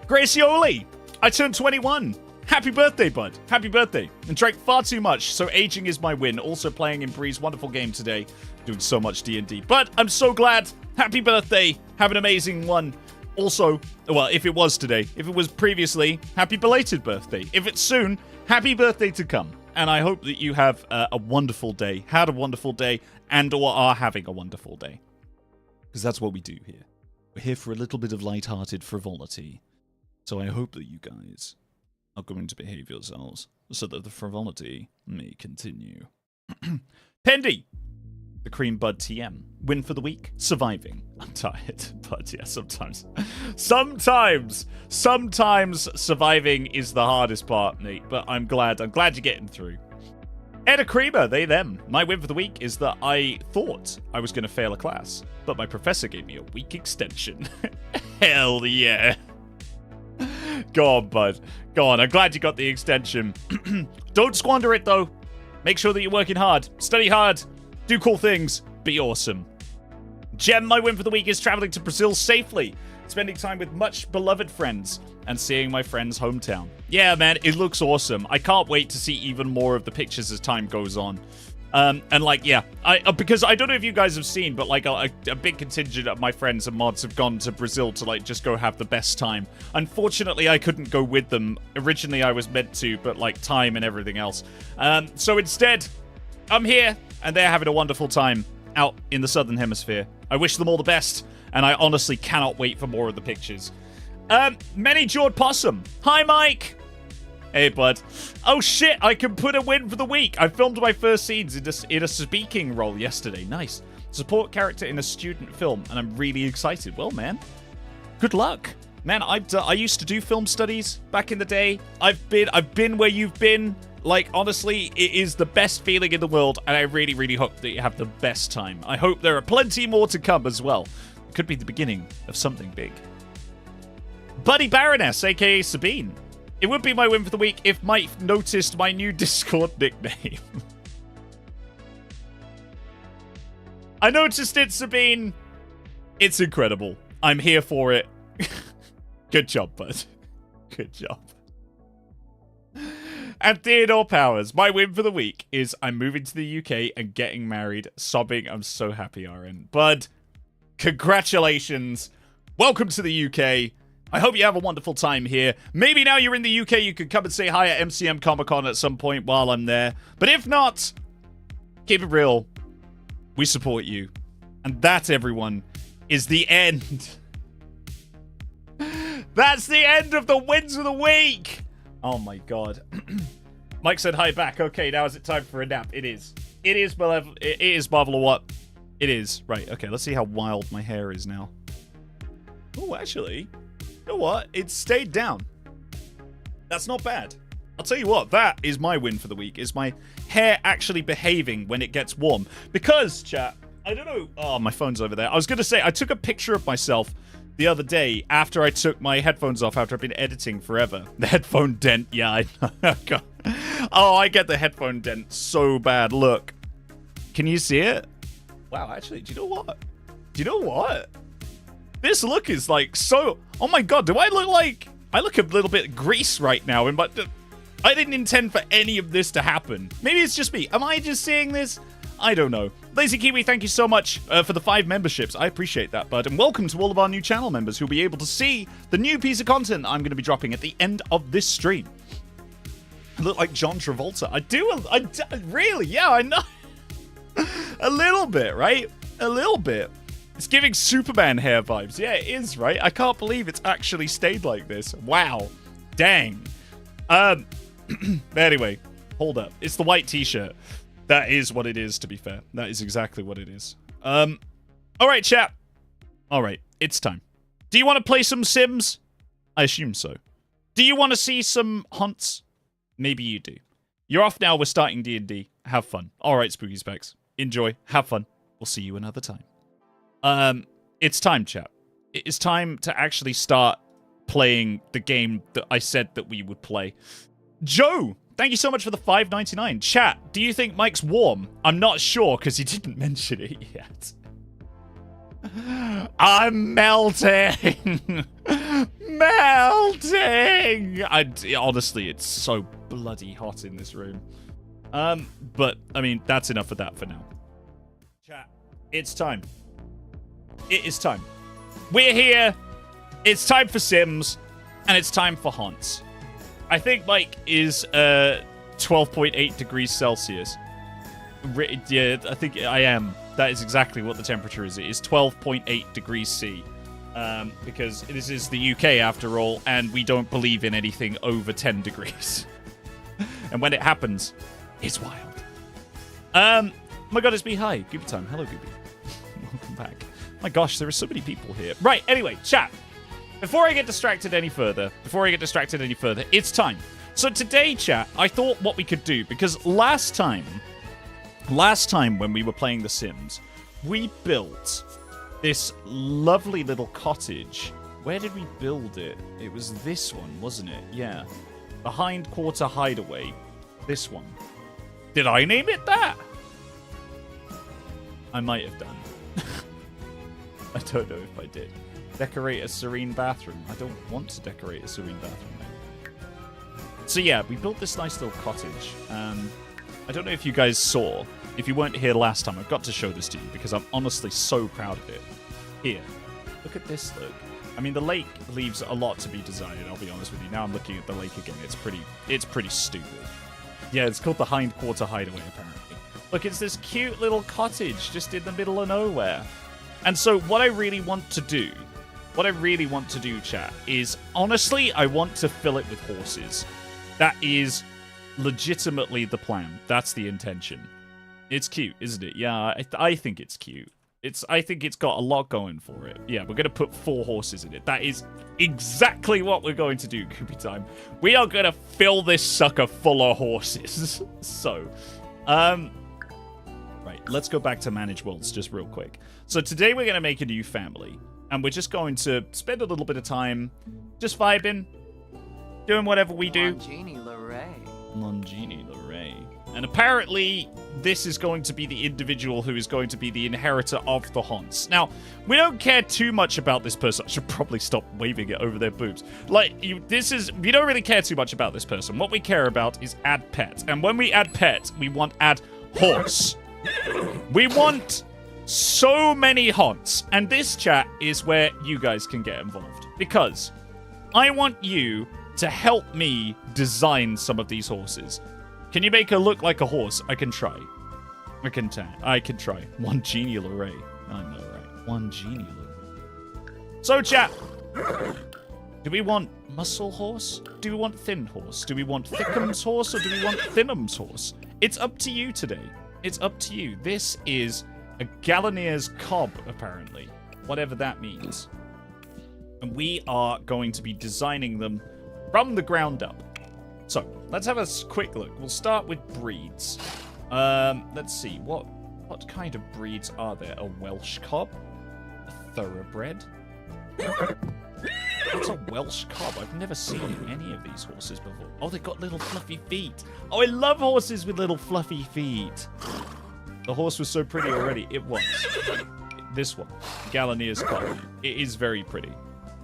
Speaker 1: Gracioli, I turned 21. Happy birthday, bud. Happy birthday. And drank far too much, so aging is my win. Also playing in Bree's wonderful game today. Doing so much D&D. But I'm so glad. Happy birthday. Have an amazing one. Also, well, if it was today, if it was previously, happy belated birthday. If it's soon, happy birthday to come. And I hope that you have a wonderful day, had a wonderful day, and or are having a wonderful day. Because that's what we do here. We're here for a little bit of light-hearted frivolity. So I hope that you guys are going to behave yourselves so that the frivolity may continue. Pendy! The Cream Bud TM. Win for the week? Surviving. I'm tired, but yeah, sometimes surviving is the hardest part, Nate, but I'm glad you're getting through. Edda Creamer, they, them. My win for the week is that I thought I was going to fail a class, but my professor gave me a week extension. Hell yeah. Go on, bud. Go on. I'm glad you got the extension. Don't squander it, though. Make sure that you're working hard. Study hard. Do cool things. Be awesome. Gem, my win for the week is traveling to Brazil safely, spending time with much beloved friends, and seeing my friend's hometown. Yeah, man, it looks awesome. I can't wait to see even more of the pictures as time goes on. And like, yeah, because I don't know if you guys have seen, but like a big contingent of my friends and mods have gone to Brazil to like just go have the best time. Unfortunately, I couldn't go with them. Originally, I was meant to, but like time and everything else. So instead, I'm here, and they're having a wonderful time out in the Southern Hemisphere. I wish them all the best, and I honestly cannot wait for more of the pictures. Many-jawed Possum. Hi, Mike. Hey, bud. Oh, shit, I can put a win for the week. I filmed my first scenes in a speaking role yesterday. Nice. Support character in a student film, and I'm really excited. Well, man, good luck. Man, I used to do film studies back in the day. I've been where you've been. Like, honestly, it is the best feeling in the world, and I really, really hope that you have the best time. I hope there are plenty more to come as well. It could be the beginning of something big. Buddy Baroness, a.k.a. Sabine. It would be my win for the week if Mike noticed my new Discord nickname. I noticed it, Sabine. It's incredible. I'm here for it. Good job, bud. Good job. And Theodore Powers, my win for the week is I'm moving to the UK and getting married. Sobbing, I'm so happy, RN. Bud, congratulations. Welcome to the UK. I hope you have a wonderful time here. Maybe now you're in the UK, you could come and say hi at MCM Comic Con at some point while I'm there. But if not, keep it real. We support you. And that, everyone, is the end. That's the end of the wins of the week. Oh my god. Mike said hi back. Okay, now is it time for a nap? It is. It is Marvel or what? It is. Right, okay, let's see how wild my hair is now. Oh, actually, you know what? It's stayed down. That's not bad. I'll tell you what, that is my win for the week, is my hair actually behaving when it gets warm. Because, chat, I don't know. Oh, my phone's over there. I was going to say, I took a picture of myself the other day after I took my headphones off after I've been editing forever. The headphone dent. Yeah, I know. God. Oh, I get the headphone dent so bad. Look. Can you see it? Wow, actually, do you know what? Do you know what? This look is like so... Oh my god, do I look like... I look a little bit grease right now, but I didn't intend for any of this to happen. Maybe it's just me. Am I just seeing this? I don't know. Lazy Kiwi, thank you so much for the 5 memberships. I appreciate that, bud. And welcome to all of our new channel members who'll be able to see the new piece of content I'm going to be dropping at the end of this stream. I look like John Travolta. I do, really? Yeah, I know. A little bit, right? A little bit. It's giving Superman hair vibes. Yeah, it is, right? I can't believe it's actually stayed like this. Wow. Dang. Anyway, hold up. It's the white t-shirt. That is what it is, to be fair. That is exactly what it is. All right, chat. All right, it's time. Do you want to play some Sims? I assume so. Do you want to see some hunts? Maybe you do. You're off now. We're starting D&D. Have fun. All right, Spooky Specs. Enjoy. Have fun. We'll see you another time. It's time, chat. It is time to actually start playing the game that I said that we would play. Joe, thank you so much for the $5.99. Chat, do you think Mike's warm? I'm not sure because he didn't mention it yet. I'm melting. melting. Honestly, it's so bloody hot in this room. But, I mean, that's enough of that for now. Chat, it's time. It is time. We're here. It's time for Sims, and it's time for haunts. I think Mike is 12.8 degrees Celsius. Yeah, I think I am. That is exactly what the temperature is. It is 12.8 degrees C. Because this is the UK after all, and we don't believe in anything over 10 degrees. And when it happens, it's wild. My god, it's me. Hi, Gooby time. Hello, Gooby. Welcome back. My gosh, there are so many people here. Right, anyway, chat. Before I get distracted any further, it's time. So today, chat, I thought what we could do, because last time when we were playing The Sims, we built this lovely little cottage. Where did we build it? It was this one, wasn't it? Yeah. The Hindquarter Hideaway. This one. Did I name it that? I might have done. I don't know if I did. Decorate a serene bathroom. I don't want to decorate a serene bathroom now. So yeah, we built this nice little cottage. I don't know if you guys saw. If you weren't here last time, I've got to show this to you because I'm honestly so proud of it. Here. Look at this, look. I mean, the lake leaves a lot to be desired, I'll be honest with you. Now I'm looking at the lake again. It's pretty stupid. Yeah, it's called the Hindquarter Hideaway, apparently. Look, it's this cute little cottage just in the middle of nowhere. And so what I really want to do, chat, is honestly, I want to fill it with horses. That is legitimately the plan. That's the intention. It's cute, isn't it? Yeah, I think it's cute. I think it's got a lot going for it. Yeah, we're going to put 4 horses in it. That is exactly what we're going to do, Goopy Time. We are going to fill this sucker full of horses. So, right, let's go back to Manage Worlds just real quick. So today we're going to make a new family. And we're just going to spend a little bit of time just vibing, doing whatever we do.
Speaker 2: Longini
Speaker 1: Lorray. And apparently, this is going to be the individual who is going to be the inheritor of the haunts. Now, we don't care too much about this person. I should probably stop waving it over their boobs. We don't really care too much about this person. What we care about is add pet. And when we add pet, we want add horse. We want so many haunts. And this chat is where you guys can get involved. Because I want you to help me design some of these horses. Can you make her look like a horse? I can try. I can try. One genial array. I know, right? One genial array. So, chat. Do we want muscle horse? Do we want thin horse? Do we want thickums horse or do we want thinums horse? It's up to you today. It's up to you. This is a Gallonier's cob, apparently. Whatever that means. And we are going to be designing them from the ground up. So, let's have a quick look. We'll start with breeds. Let's see. What kind of breeds are there? A Welsh cob? A thoroughbred? What's a Welsh cob? I've never seen any of these horses before. Oh, they've got little fluffy feet. Oh, I love horses with little fluffy feet. The horse was so pretty already. It was. This one. Gallonier's cob. It is very pretty.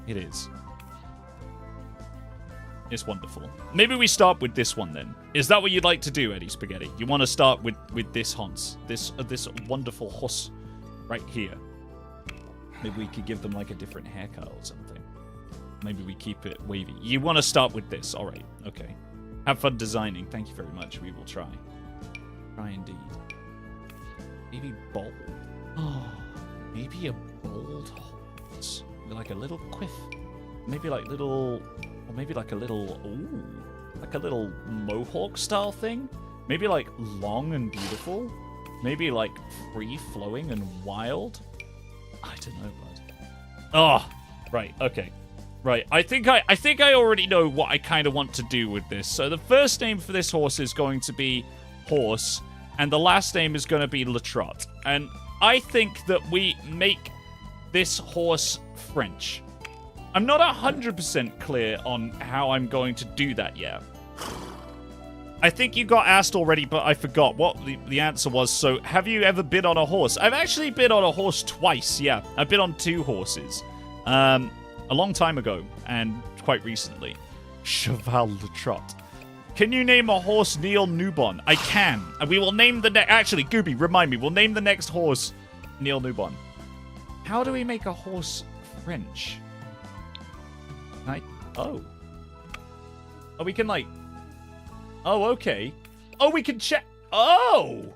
Speaker 1: It is. It's wonderful. Maybe we start with this one then. Is that what you'd like to do, Eddie Spaghetti? You want to start with this Hans, this wonderful horse right here. Maybe we could give them like a different haircut or something. Maybe we keep it wavy. You want to start with this? All right. Okay. Have fun designing. Thank you very much. We will try. Try indeed. Maybe bold. Oh, maybe a bold horse. Like a little quiff. Maybe like little. Or maybe like a little, like a little mohawk style thing. Maybe like long and beautiful. Maybe like free flowing and wild. I don't know, bud. Oh, right, okay. Right, I think I already know what I kind of want to do with this. So the first name for this horse is going to be Horse, and the last name is going to be Latrot. And I think that we make this horse French. I'm not 100% clear on how I'm going to do that yet. I think you got asked already, but I forgot what the answer was. So, have you ever been on a horse? I've actually been on a horse twice, yeah. I've been on 2 horses. a long time ago and quite recently. Cheval de Trot. Can you name a horse Neil Newbon? I can. And we will name the next... Actually, Gooby, remind me. We'll name the next horse Neil Newbon. How do we make a horse French? Oh. Oh, we can, like... Oh, okay. Oh, we can check... Oh!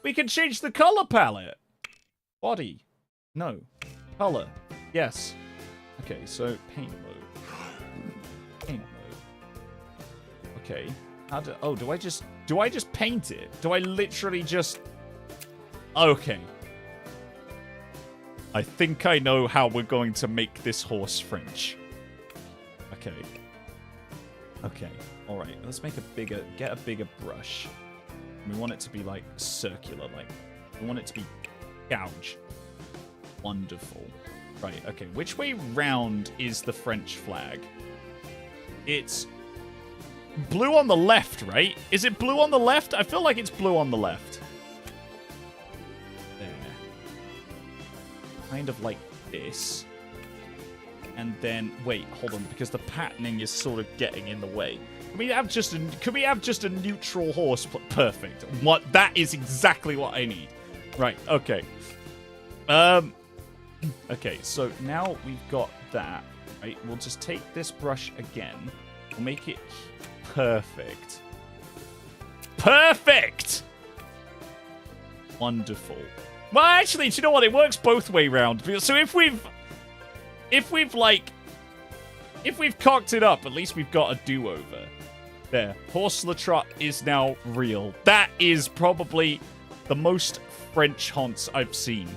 Speaker 1: We can change the color palette. Body. No. Color. Yes. Okay, so paint mode. Paint mode. Okay. How do... Oh, do I just paint it? Do I literally just... Okay. I think I know how we're going to make this horse French. Okay. Okay. All right. Let's make get a bigger brush. We want it to be like circular, like we want it to be gouge. Wonderful. Right. Okay. Which way round is the French flag? It's blue on the left, right? Is it blue on the left? I feel like it's blue on the left. There. Kind of like this. And then, wait, hold on, because the patterning is sort of getting in the way. Can we have just a neutral horse? Perfect. What? That is exactly what I need. Right. Okay. Okay. So now we've got that. Right. We'll just take this brush again. We'll make it perfect. Perfect. Wonderful. Well, actually, do you know what? It works both way round. So if we've cocked it up, at least we've got a do-over. There. Horse Le Trot is now real. That is probably the most French Hans I've seen.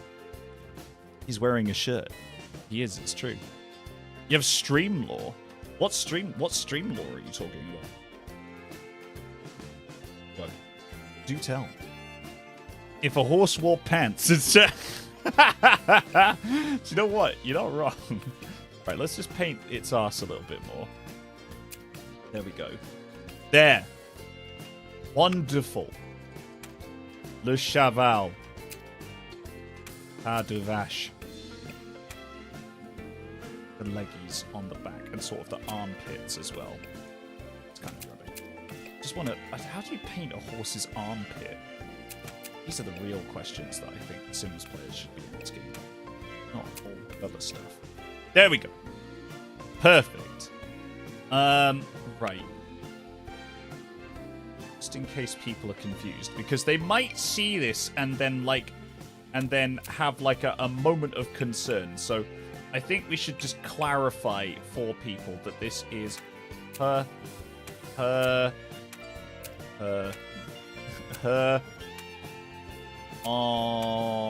Speaker 1: He's wearing a shirt. He is, it's true. You have stream law. What stream law are you talking about? Go. Do tell. If a horse wore pants, it's... Do you know what? You're not wrong. Right, let's just paint its ass a little bit more. There we go. There. Wonderful. Le cheval. Pas de vache. The leggies on the back and sort of the armpits as well. It's kind of rubbish. Just want to... How do you paint a horse's armpit? These are the real questions that I think Sims players should be able to get. Not all other stuff. There we go. Perfect. Right. Just in case people are confused, because they might see this and then have like a moment of concern. So I think we should just clarify for people that this is her arms.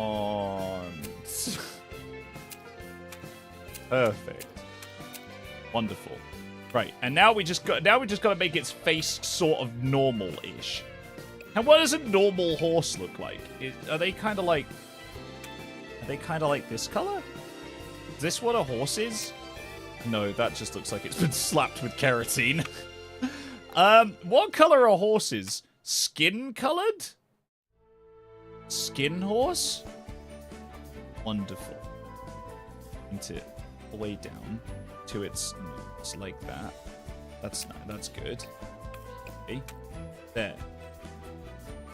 Speaker 1: Perfect. Wonderful. Right, and now we just got to make its face sort of normal-ish. And what does a normal horse look like? Are they kind of like this color? Is this what a horse is? No, that just looks like it's been slapped with kerosene. What color are horses? Skin colored? Skin horse? Wonderful. Paint it all the way down to its nose like that. That's nice. That's good. Okay. There.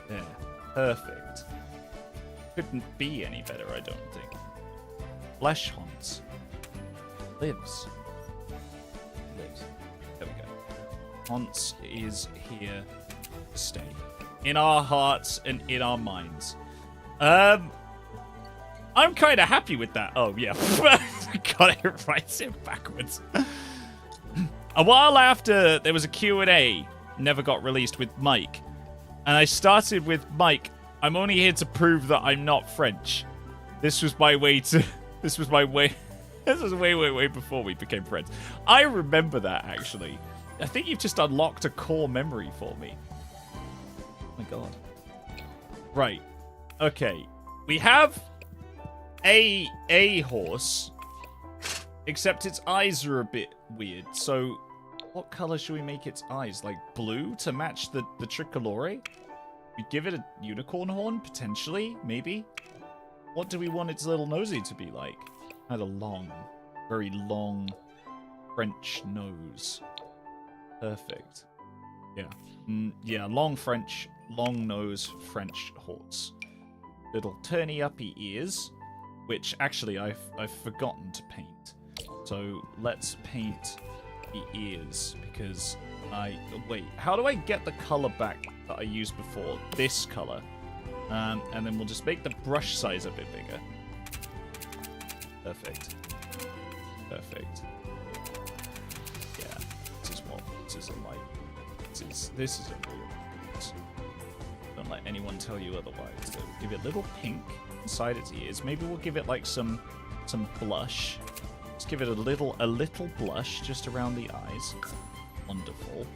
Speaker 1: There. Perfect. Couldn't be any better, I don't think. Flesh haunts. Lives. Lives. There we go. Haunts is here to stay. In our hearts and in our minds. I'm kind of happy with that. Oh, yeah. Got it right in backwards. A while after, there was a Q&A, never got released, with Mike. And I started with Mike, I'm only here to prove that I'm not French. This was my way to... This was way before we became friends. I remember that, actually. I think you've just unlocked a core memory for me. Oh my god. Right. Okay. We have a horse, except its eyes are a bit weird. So, what color should we make its eyes? Like blue to match the tricolore? We give it a unicorn horn, potentially, maybe. What do we want its little nosy to be like? Kind of long. very long French nose. Perfect. Yeah. Yeah, long nose French horse. Little turny-uppy ears, which actually I've forgotten to paint. So let's paint the ears, because wait, how do I get the color back that I used before? This color. And then we'll just make the brush size a bit bigger. Perfect. Perfect. Yeah, this is a light. This is a real. Don't let anyone tell you otherwise. So give it a little pink inside its ears. Maybe we'll give it like some blush. Let's give it a little blush just around the eyes. Wonderful.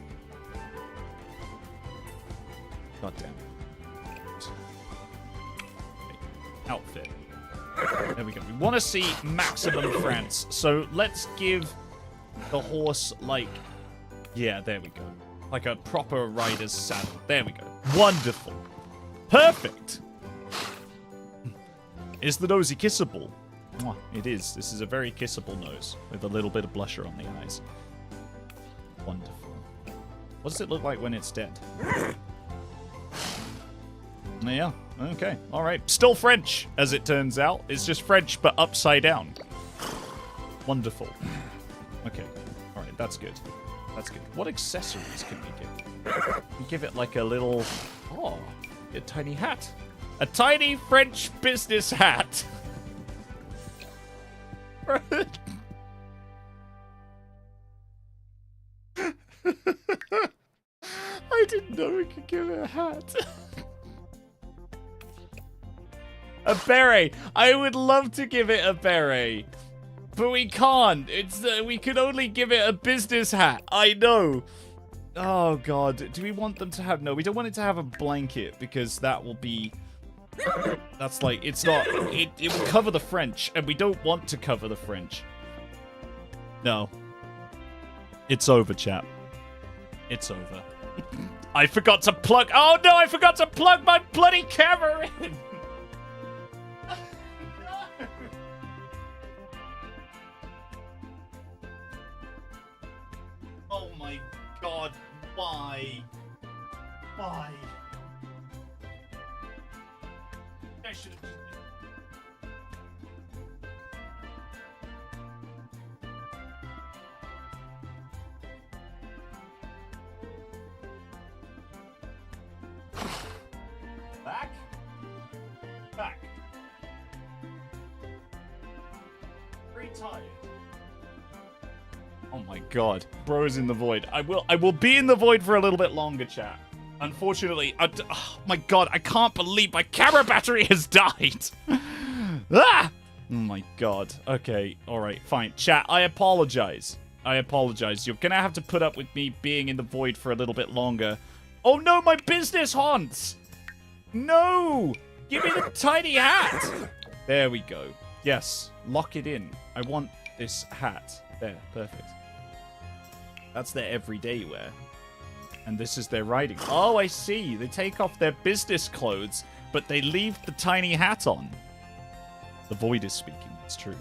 Speaker 1: God damn it. Okay. Outfit. There we go. We want to see maximum France. So let's give the horse like, yeah, there we go. Like a proper rider's saddle. There we go. Wonderful. Perfect. Is the nosy kissable? Mwah, it is. This is a very kissable nose with a little bit of blusher on the eyes. Wonderful. What does it look like when it's dead? Yeah. Okay. All right. Still French, as it turns out. It's just French, but upside down. Wonderful. Okay. All right. That's good. That's good. What accessories can we give? We give it like a little... Oh, a tiny hat. A tiny French business hat. I didn't know we could give it a hat. A beret. I would love to give it a beret. But we can't. It's we could only give it a business hat. I know. Oh, God. Do we want them to have... No, we don't want it to have a blanket, because that will be... That's like... It's not... It will cover the French, and we don't want to cover the French. No. It's over, chap. It's over. I forgot to plug... Oh, no! I forgot to plug my bloody camera in! Oh my God, why? Why? I should have... Back? Back. Very tired. Oh my God, bro is in the void. I will be in the void for a little bit longer, chat. Unfortunately, oh my God, I can't believe my camera battery has died. Ah! Oh my God. Okay, all right, fine. Chat, I apologize. I apologize. You're gonna have to put up with me being in the void for a little bit longer. Oh no, my business haunts! No! Give me the tiny hat! There we go. Yes, lock it in. I want this hat. There, perfect. That's their everyday wear. And this is their riding. Oh, I see. They take off their business clothes, but they leave the tiny hat on. The void is speaking. It's true.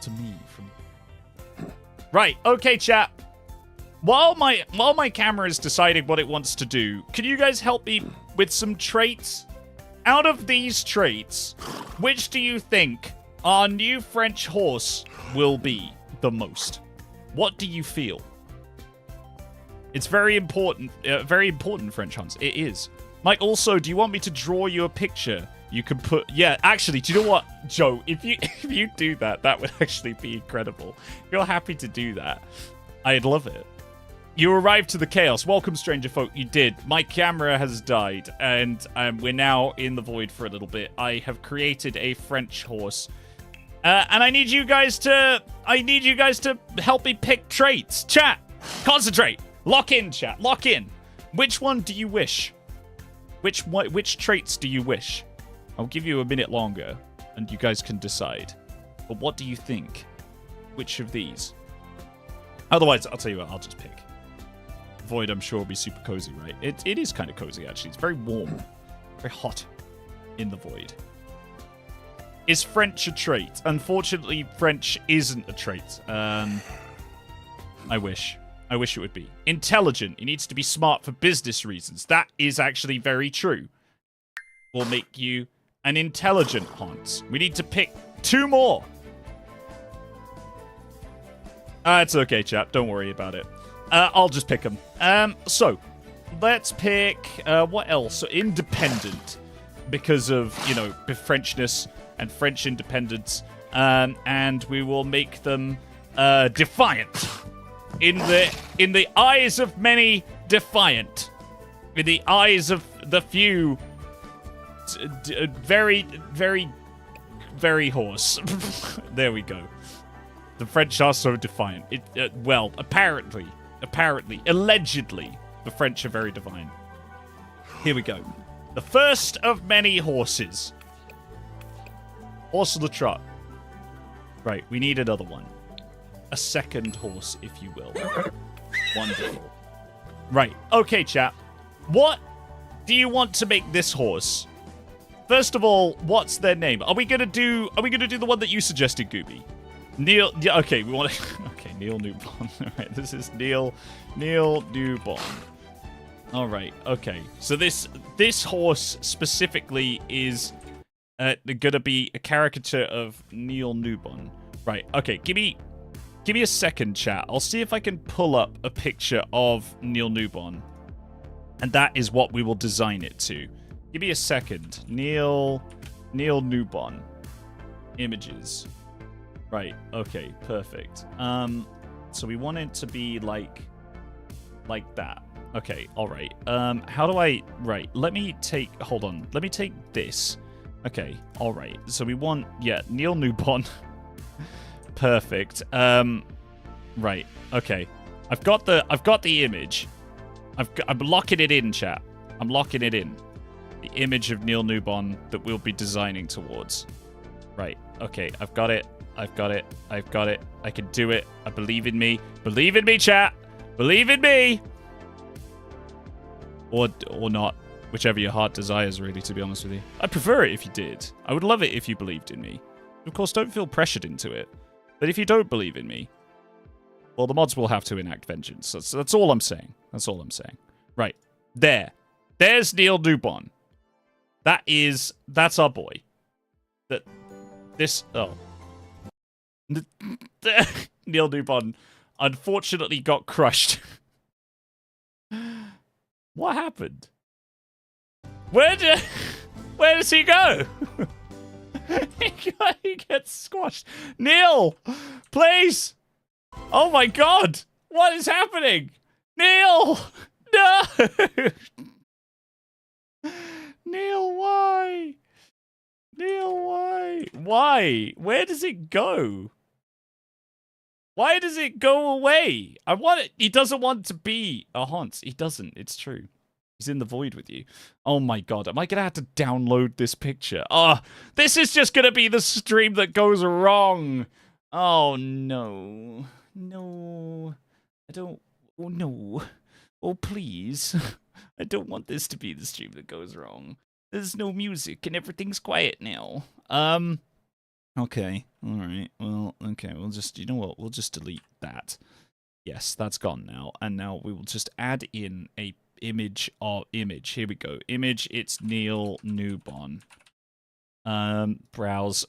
Speaker 1: To me from... Right. Okay, chat. While my camera is deciding what it wants to do, can you guys help me with some traits? Out of these traits, which do you think our new French horse will be the most? What do you feel? It's very important French hunts. It is. Mike, also, do you want me to draw you a picture? You can put... Yeah, actually, do you know what, Joe? If you do that, that would actually be incredible. If you're happy to do that, I'd love it. You arrived to the chaos. Welcome, stranger folk. You did. My camera has died, and we're now in the void for a little bit. I have created a French horse. And I need you guys to help me pick traits. Chat, concentrate. Lock in, chat. Lock in. Which one do you wish? Which traits do you wish? I'll give you a minute longer, and you guys can decide. But what do you think? Which of these? Otherwise, I'll tell you what. I'll just pick. Void, I'm sure, will be super cozy, right? It is kind of cozy, actually. It's very warm. Very hot in the void. Is French a trait? Unfortunately, French isn't a trait. I wish. I wish it would be. Intelligent. He needs to be smart for business reasons. That is actually very true. Will make you an intelligent Hans. We need to pick 2 more. It's okay, chap. Don't worry about it. I'll just pick them. So, let's pick... what else? So, independent. Because of, you know, Frenchness and French independence. And we will make them defiant. In the eyes of many, defiant. In the eyes of the few, very, very, very hoarse. There we go. The French are so defiant. Well, apparently, allegedly, the French are very defiant. Here we go. The first of many horses. Horse of the trot. Right, we need another one. A second horse, if you will. Wonderful. Right, okay, chap. What do you want to make this horse? First of all, what's their name? Are we gonna do the one that you suggested, Gooby? Neil, yeah, okay, we want to, okay, Neil Newborn. All right, this is Neil Newborn. All right, okay. So this horse specifically is gonna be a caricature of Neil Newborn. Right, okay, give me a second, chat. I'll see if I can pull up a picture of Neil Newborn. And that is what we will design it to. Give me a second. Neil Newborn. Images. Right, okay, perfect. So we want it to be like that. Okay, alright. How do I... Right, let me take... Hold on. Let me take this. Okay, alright. So we want... Yeah, Neil Newborn. Perfect. Right, okay. I've got the image. I'm locking it in, chat. I'm locking it in. The image of Neil Newborn that we'll be designing towards. Right, okay, I've got it. I've got it. I can do it. I believe in me. Believe in me, chat. Believe in me. Or not. Whichever your heart desires, really, to be honest with you. I'd prefer it if you did. I would love it if you believed in me. Of course, don't feel pressured into it. But if you don't believe in me, well, the mods will have to enact vengeance. That's all I'm saying. That's all I'm saying. Right. There. There's Neil Newborn. That's our boy. Oh. Neil Newborn unfortunately got crushed. What happened? Where does he go? He gets squashed. Neil, please. Oh my God. What is happening? Neil, no. Neil, why? Neil, why? Why? Where does it go? Why does it go away? I want it. He doesn't want to be a Hans. He doesn't. It's true. He's in the void with you. Oh my God. Am I going to have to download this picture? Oh, this is just going to be the stream that goes wrong. Oh no. No. I don't. Oh no. Oh please. I don't want this to be the stream that goes wrong. There's no music and everything's quiet now. Okay. All right. Well, okay. We'll just, you know what? We'll just delete that. Yes, that's gone now. And now we will just add in a image. Here we go. Image. It's Neil Newborn. Browse.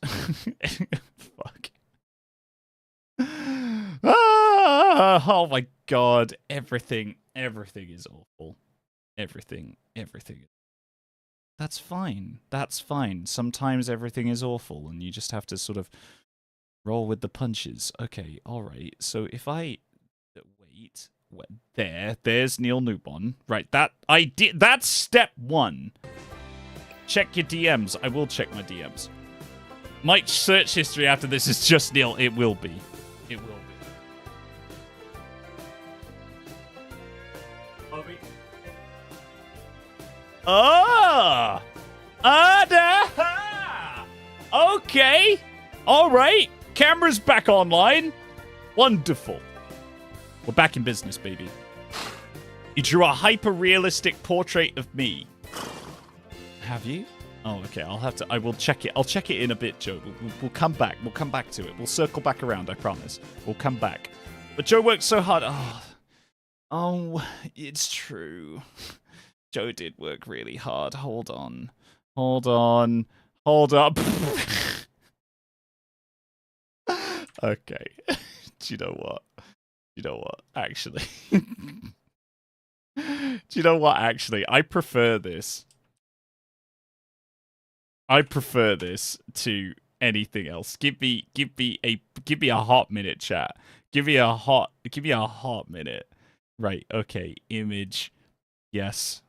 Speaker 1: Fuck. Oh my God. Everything is awful. Everything. That's fine. That's fine. Sometimes everything is awful and you just have to sort of roll with the punches. Okay, alright. So if I... Wait. There's Neil Newborn. Right, that's step 1. Check your DMs. I will check my DMs. My search history after this is just Neil. It will be. It will be. Okay. All right. Camera's back online. Wonderful. We're back in business, baby. You drew a hyper-realistic portrait of me. Have you? Oh, okay. I will check it. I'll check it in a bit, Joe. We'll come back. We'll come back to it. We'll circle back around, I promise. We'll come back. But Joe worked so hard. Oh, it's true. Joe did work really hard. Hold on. Hold up. Okay. Do you know what? Actually. I prefer this. To anything else. Give me a hot minute, chat. Give me a hot minute. Right, okay. Image. Yes.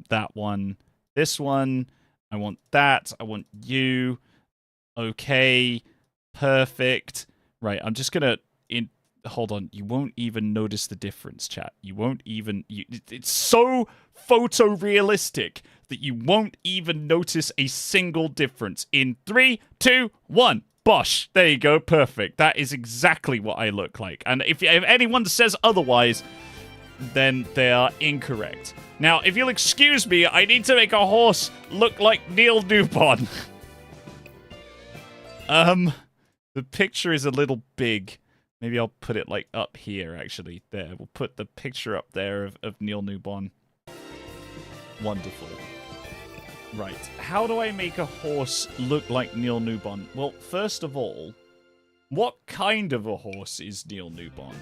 Speaker 1: That one. This one. I want that. I want you. Okay. Perfect. Right, I'm just gonna hold on. You won't even notice the difference, chat. You won't even it's so photorealistic that you won't even notice a single difference. In 3, 2, 1. Bosh. There you go. Perfect. That is exactly what I look like. And if anyone says otherwise, then they are incorrect. Now, if you'll excuse me, I need to make a horse look like Neil Newbon. The picture is a little big. Maybe I'll put it like up here, actually. There. We'll put the picture up there of Neil Newbon. Wonderful. Right. How do I make a horse look like Neil Newbon? Well, first of all, what kind of a horse is Neil Newbon?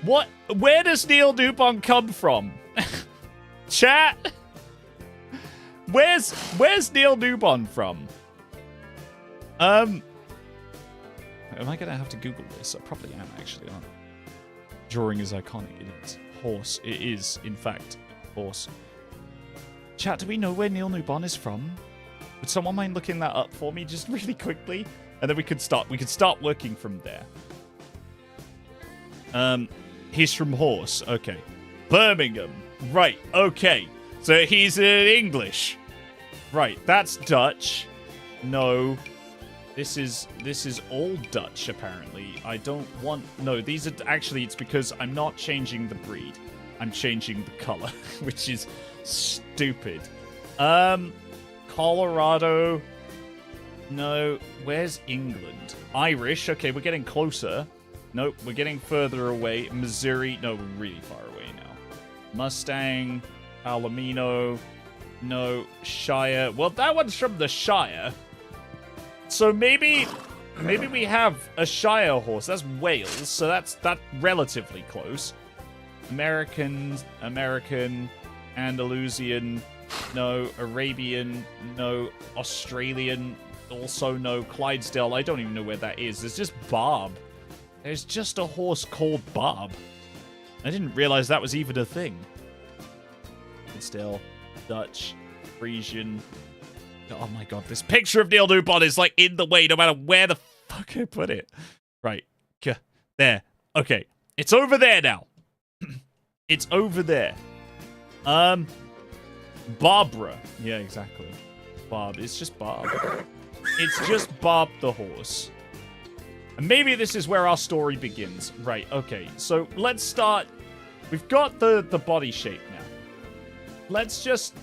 Speaker 1: Where does Neil Newbon come from? Chat? Where's Neil Newbon from? Am I gonna have to Google this? I probably am, actually, aren't I? Drawing is iconic. It's horse. It is, in fact, horse. Chat, do we know where Neil Newbon is from? Would someone mind looking that up for me just really quickly? And then we could start working from there. He's from Horse. Okay. Birmingham. Right. Okay. So he's in English. Right. That's Dutch. No. This is all Dutch, apparently. I don't want... No, these are... Actually, it's because I'm not changing the breed. I'm changing the color, which is stupid. Colorado. No. Where's England? Irish. Okay, we're getting closer. Nope, we're getting further away. Missouri. No, we're really far away now. Mustang. Palomino. No. Shire. Well, that one's from the Shire. So maybe we have a Shire horse. That's Wales, so that's relatively close. American, Andalusian, no. Arabian, no. Australian, also no. Clydesdale, I don't even know where that is. There's just Bob. There's just a horse called Bob. I didn't realize that was even a thing. Still, Dutch, Frisian. Oh my god, this picture of Neil Newbon is like in the way no matter where the fuck I put it. Right. There. Okay. It's over there now. It's over there. Barbara. Yeah, exactly. Bob. It's just Bob. It's just Bob the horse. And maybe this is where our story begins. Right, okay. So let's start. We've got the body shape now. Let's just...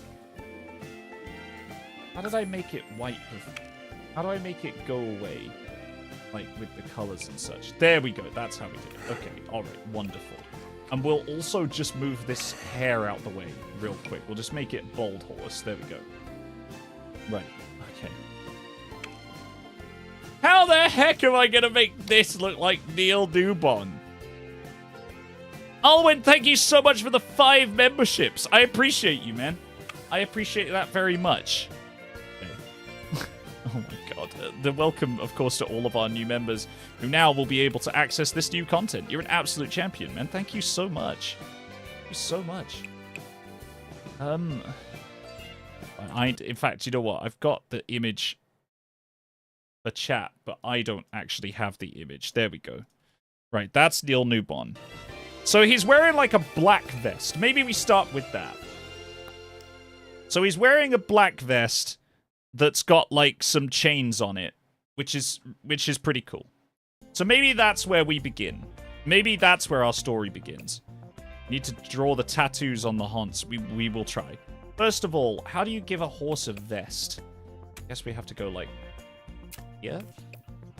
Speaker 1: How did I make it white? How do I make it go away? Like, with the colors and such. There we go. That's how we do it. Okay, alright. Wonderful. And we'll also just move this hair out the way real quick. We'll just make it bald horse. There we go. Right. Okay. How the heck am I going to make this look like Neil Newbon? Alwyn, thank you so much for the 5 memberships. I appreciate you, man. I appreciate that very much. Oh my god. The welcome, of course, to all of our new members who now will be able to access this new content. You're an absolute champion, man. Thank you so much. Thank you so much. In fact, you know what? I've got the image for chat, but I don't actually have the image. There we go. Right, that's Neil Newbon. So he's wearing like a black vest. Maybe we start with that. So he's wearing a black vest that's got like some chains on it, which is pretty cool. So maybe that's where we begin. Maybe that's where our story begins. Need to draw the tattoos on the haunts. We will try. First of all, how do you give a horse a vest? I guess we have to go like here.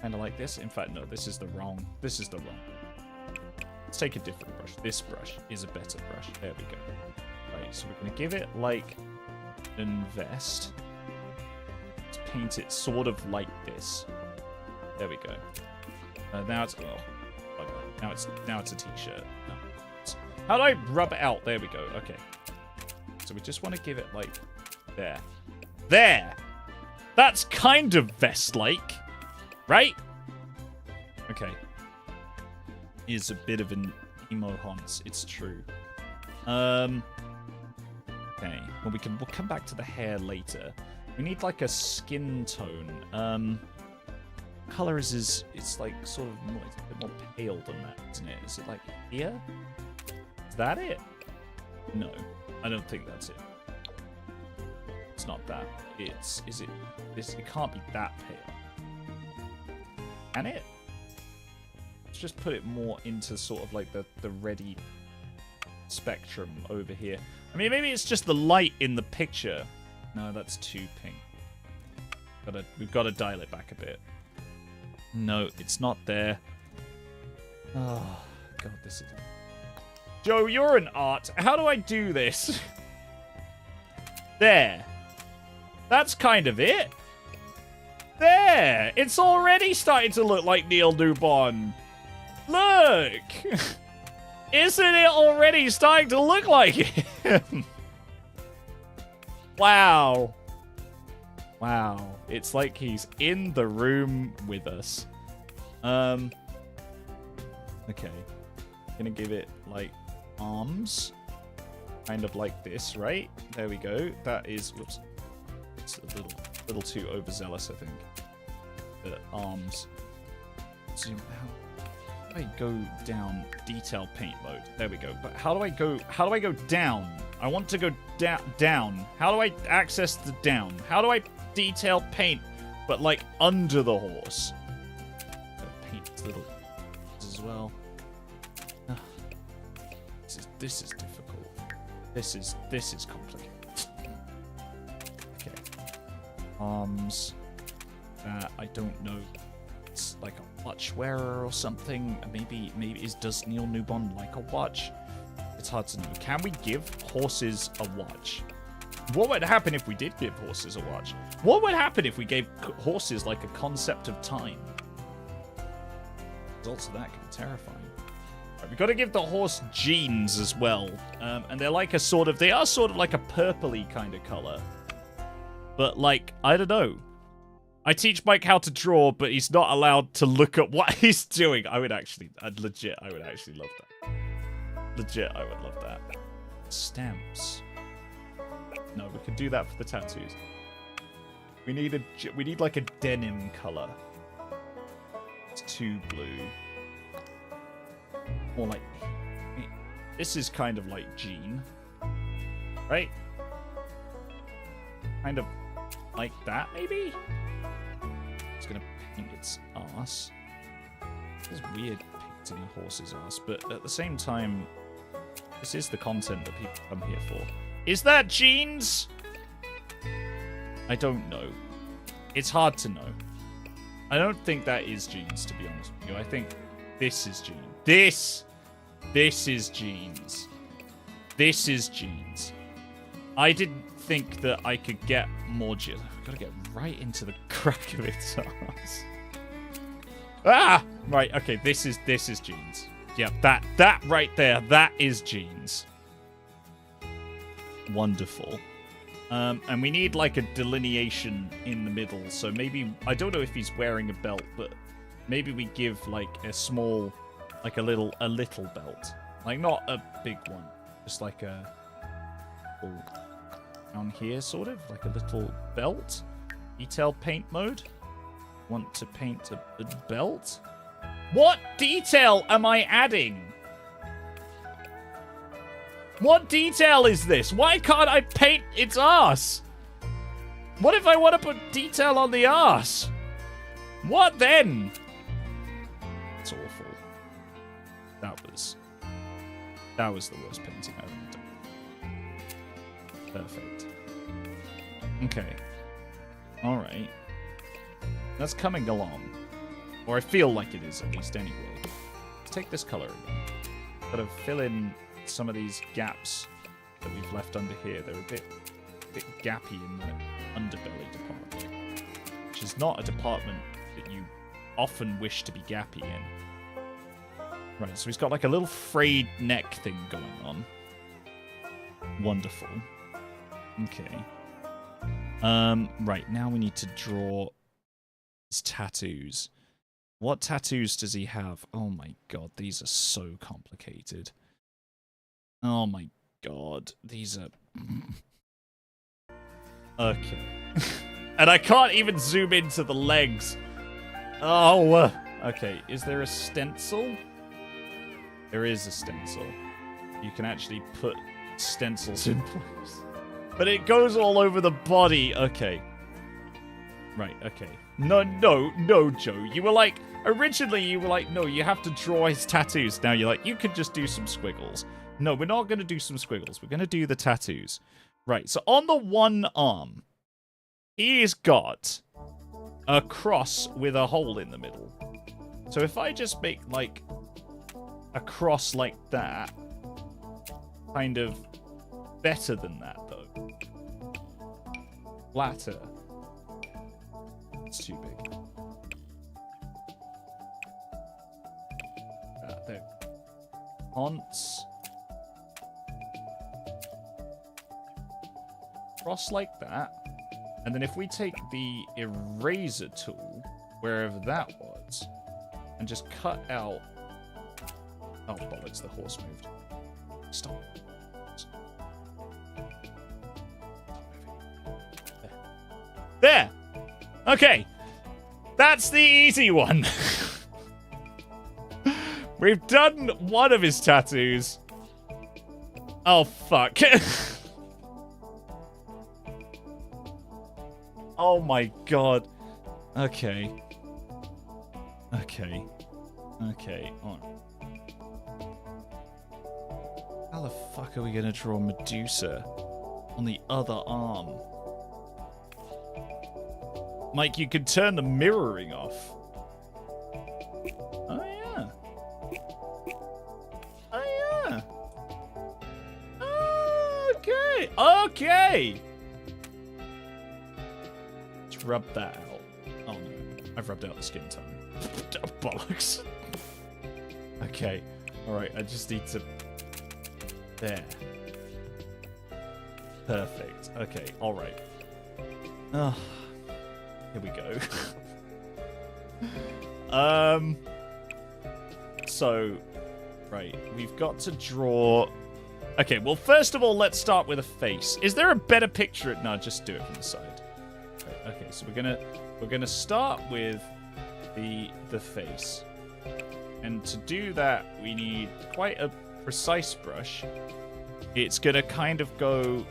Speaker 1: Kind of like this. In fact, no, this is the wrong. Let's take a different brush. This brush is a better brush. There we go. Right, so we're going to give it like an vest. Let's paint it sort of like this. There we go. Now it's now it's a t-shirt. No. How do I rub it out? There we go. Okay. So we just want to give it like there. There. That's kind of vest-like, right? Okay. Is a bit of an emo Hans. It's true. Okay. Well, we'll come back to the hair later. We need like a skin tone. Color is it's like sort of more, it's a bit more pale than that, isn't it? Is it like here? Is that it? No, I don't think that's it. It's not that. Is it? It can't be that pale. Can it? Let's just put it more into sort of like the ready spectrum over here. I mean, maybe it's just the light in the picture. No, that's too pink. We've got to dial it back a bit. No, it's not there. Oh, God, this is... Joe, you're an art. How do I do this? There. That's kind of it. There. It's already starting to look like Neil Newbon. Look. Isn't it already starting to look like him? Wow. Wow. It's like he's in the room with us. Okay. Gonna give it, like, arms. Kind of like this, right? There we go. That is... Whoops. It's a little too overzealous, I think. The arms. Zoom out. How do I go down detail paint mode? There we go. But how do I go down? I want to go down. How do I access the down? How do I detail paint, but like under the horse? Gotta paint its little as well. This is difficult. This is complicated. Okay. Arms. I don't know. It's like a watch wearer or something. Maybe does Neil Newbon like a watch? It's hard to know. Can we give horses a watch? What would happen if we did give horses a watch? What would happen if we gave horses like a concept of time? Results of that can be terrifying. Right, we've got to give the horse jeans as well, and they are sort of like a purpley kind of color. But like, I don't know. I teach Mike how to draw, but he's not allowed to look at what he's doing. I would actually love that. Legit, I would love that. Stamps. No, we can do that for the tattoos. We need like a denim color. It's too blue. Or like, this is kind of like jean, right? Kind of like that, maybe. It's gonna paint its ass. It's weird painting a horse's ass, but at the same time, this is the content that people come here for. Is that jeans? I don't know. It's hard to know. I don't think that is jeans, to be honest with you. I think this is jeans. This is jeans. This is jeans. I didn't think that I could get more jeans. I've got to get right into the crack of its ass. Ah! Right, okay, this is jeans. Yeah, that right there, that is jeans. Wonderful. And we need like a delineation in the middle. So maybe, I don't know if he's wearing a belt, but maybe we give like a small, like a little belt. Like not a big one, just like a down here sort of, like a little belt. Detail paint mode. Want to paint a belt? What detail am I adding? What detail is this? Why can't I paint its ass? What if I want to put detail on the ass? What then? It's awful. That was the worst painting I've ever done. Perfect. Okay. Alright. That's coming along. Or I feel like it is, at least, anyway. Let's take this color again. Gotta fill in some of these gaps that we've left under here. They're a bit gappy in the underbelly department, which is not a department that you often wish to be gappy in. Right, so he's got like a little frayed neck thing going on. Wonderful. Okay. Right, now we need to draw his tattoos. What tattoos does he have? Oh my god, these are so complicated. Oh my god, these are... Okay. And I can't even zoom into the legs. Oh, okay. Is there a stencil? There is a stencil. You can actually put stencils in place. But it goes all over the body. Okay. Right, okay. No, Joe. You were like, originally you were like, no, you have to draw his tattoos. Now you're like, you could just do some squiggles. No, we're not going to do some squiggles. We're going to do the tattoos. Right, so on the one arm, he's got a cross with a hole in the middle. So if I just make, like, a cross like that, kind of better than that, though. Flatter. It's too big. There. Haunts. Cross like that. And then if we take the eraser tool, wherever that was, and just cut out... Oh, bollocks, the horse moved. Stop. There! Okay. That's the easy one. We've done one of his tattoos. Oh, fuck. Oh my god. Okay. Okay. Okay. On. How the fuck are we gonna draw Medusa on the other arm? Mike, you could turn the mirroring off. Oh yeah. Oh yeah. Okay. Okay. Let's rub that out. Oh no. I've rubbed out the skin tone. Bollocks. Okay. Alright, I just need to... There. Perfect. Okay, alright. Oh, here we go. So, right, we've got to draw... Okay, well, first of all, let's start with a face. Is there a better picture? No, just do it from the side. Right, okay, so we're gonna start with the face. And to do that, we need quite a precise brush. It's gonna kind of go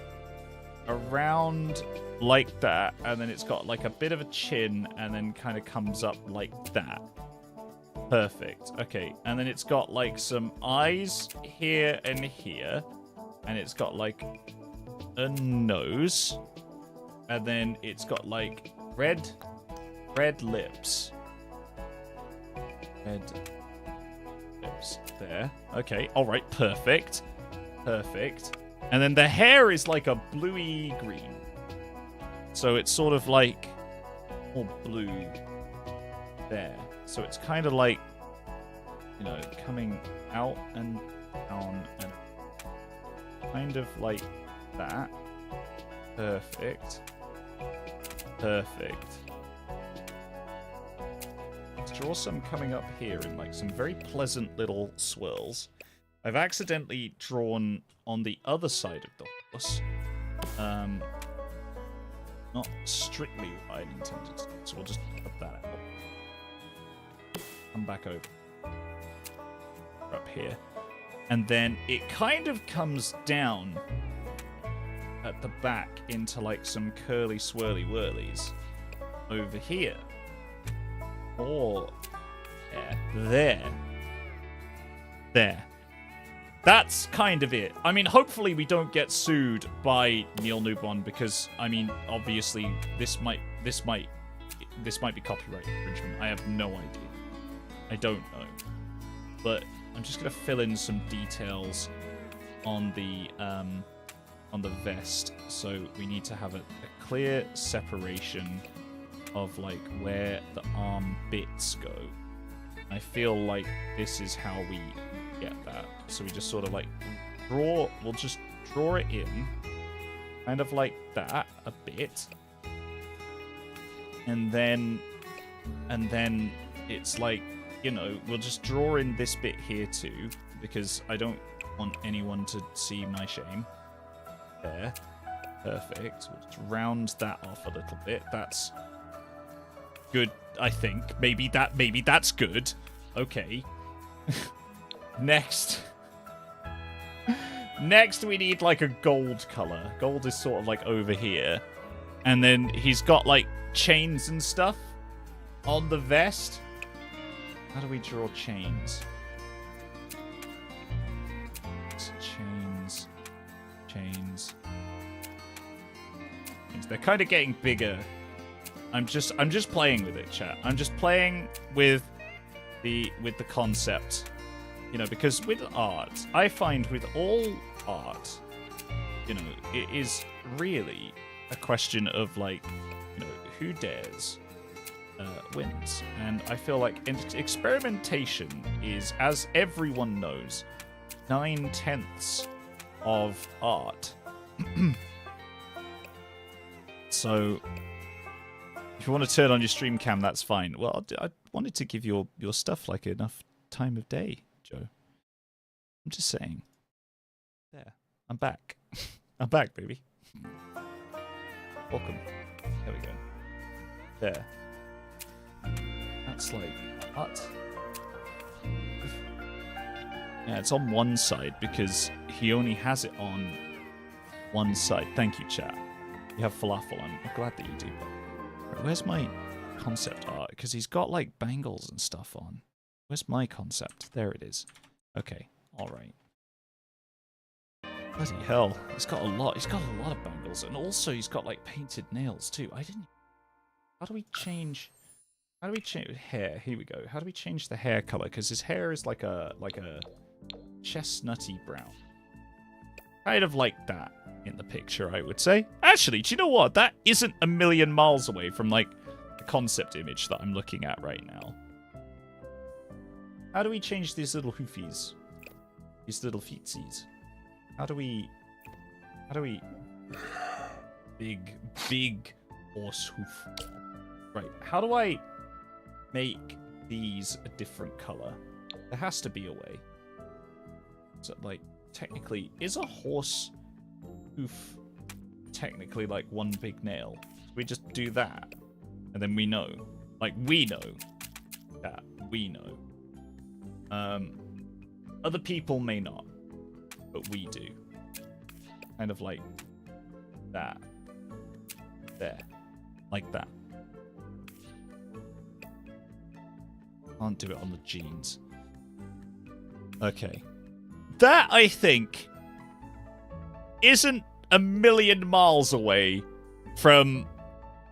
Speaker 1: around like that, and then it's got like a bit of a chin, and then kind of comes up like that. Perfect. Okay, and then it's got like some eyes here and here, and it's got like a nose, and then it's got like red lips. Red lips there. Okay, all right, perfect. Perfect. And then the hair is like a bluey green. So it's sort of like more blue there. So it's kind of like, you know, coming out and down and kind of like that. Perfect. Perfect. Let's draw some coming up here in like some very pleasant little swirls. I've accidentally drawn on the other side of the horse. Not strictly what I intended to do, so we'll just cut that out. Come back over. Up here. And then it kind of comes down at the back into like some curly swirly whirlies over here. Or there. There. that's kind of it. I mean, hopefully we don't get sued by Neil Newbon because, I mean, obviously this might be copyright infringement. I have no idea. I don't know. But I'm just gonna fill in some details on the vest. So we need to have a clear separation of like where the arm bits go. I feel like this is how we get that. So we just sort of like we'll just draw it in kind of like that a bit. And then it's like, you know, we'll just draw in this bit here too, because I don't want anyone to see my shame. There. Perfect. We'll just round that off a little bit. That's good, I think. Maybe that's good. Okay. Next we need like a gold color. Gold is sort of like over here. And then he's got like chains and stuff on the vest. How do we draw chains? Chains. They're kind of getting bigger. I'm just playing with it, chat. I'm just playing with the concept. You know, because with art, I find with all art, you know, it is really a question of like, you know, who dares wins. And I feel like experimentation is, as everyone knows, 9/10 of art. So if you want to turn on your stream cam, that's fine. Well, I wanted to give your stuff like enough time of day, Joe. I'm just saying. There. I'm back. I'm back, baby. Welcome. There we go. There. That's like, what? Yeah, it's on one side because he only has it on one side. Thank you, chat. You have falafel. I'm glad that you do. Right, where's my concept art? Because he's got like bangles and stuff on. Where's my concept? There it is. Okay. All right. Bloody hell. He's got a lot. He's got a lot of bangles. And also he's got like painted nails too. How do we change hair? Here we go. How do we change the hair color? Because his hair is like a chestnutty brown. Kind of like that in the picture, I would say. Actually, do you know what? That isn't a million miles away from like the concept image that I'm looking at right now. How do we change these little hoofies? These little feetsies? How do we... Big horse hoof. Right, how do I make these a different color? There has to be a way. So, like, technically, is a horse hoof technically like one big nail? So we just do that, and then we know. Like, we know that. We know. Other people may not, but we do. Kind of like that. There. Like that. Can't do it on the jeans. Okay. That, I think, isn't a million miles away from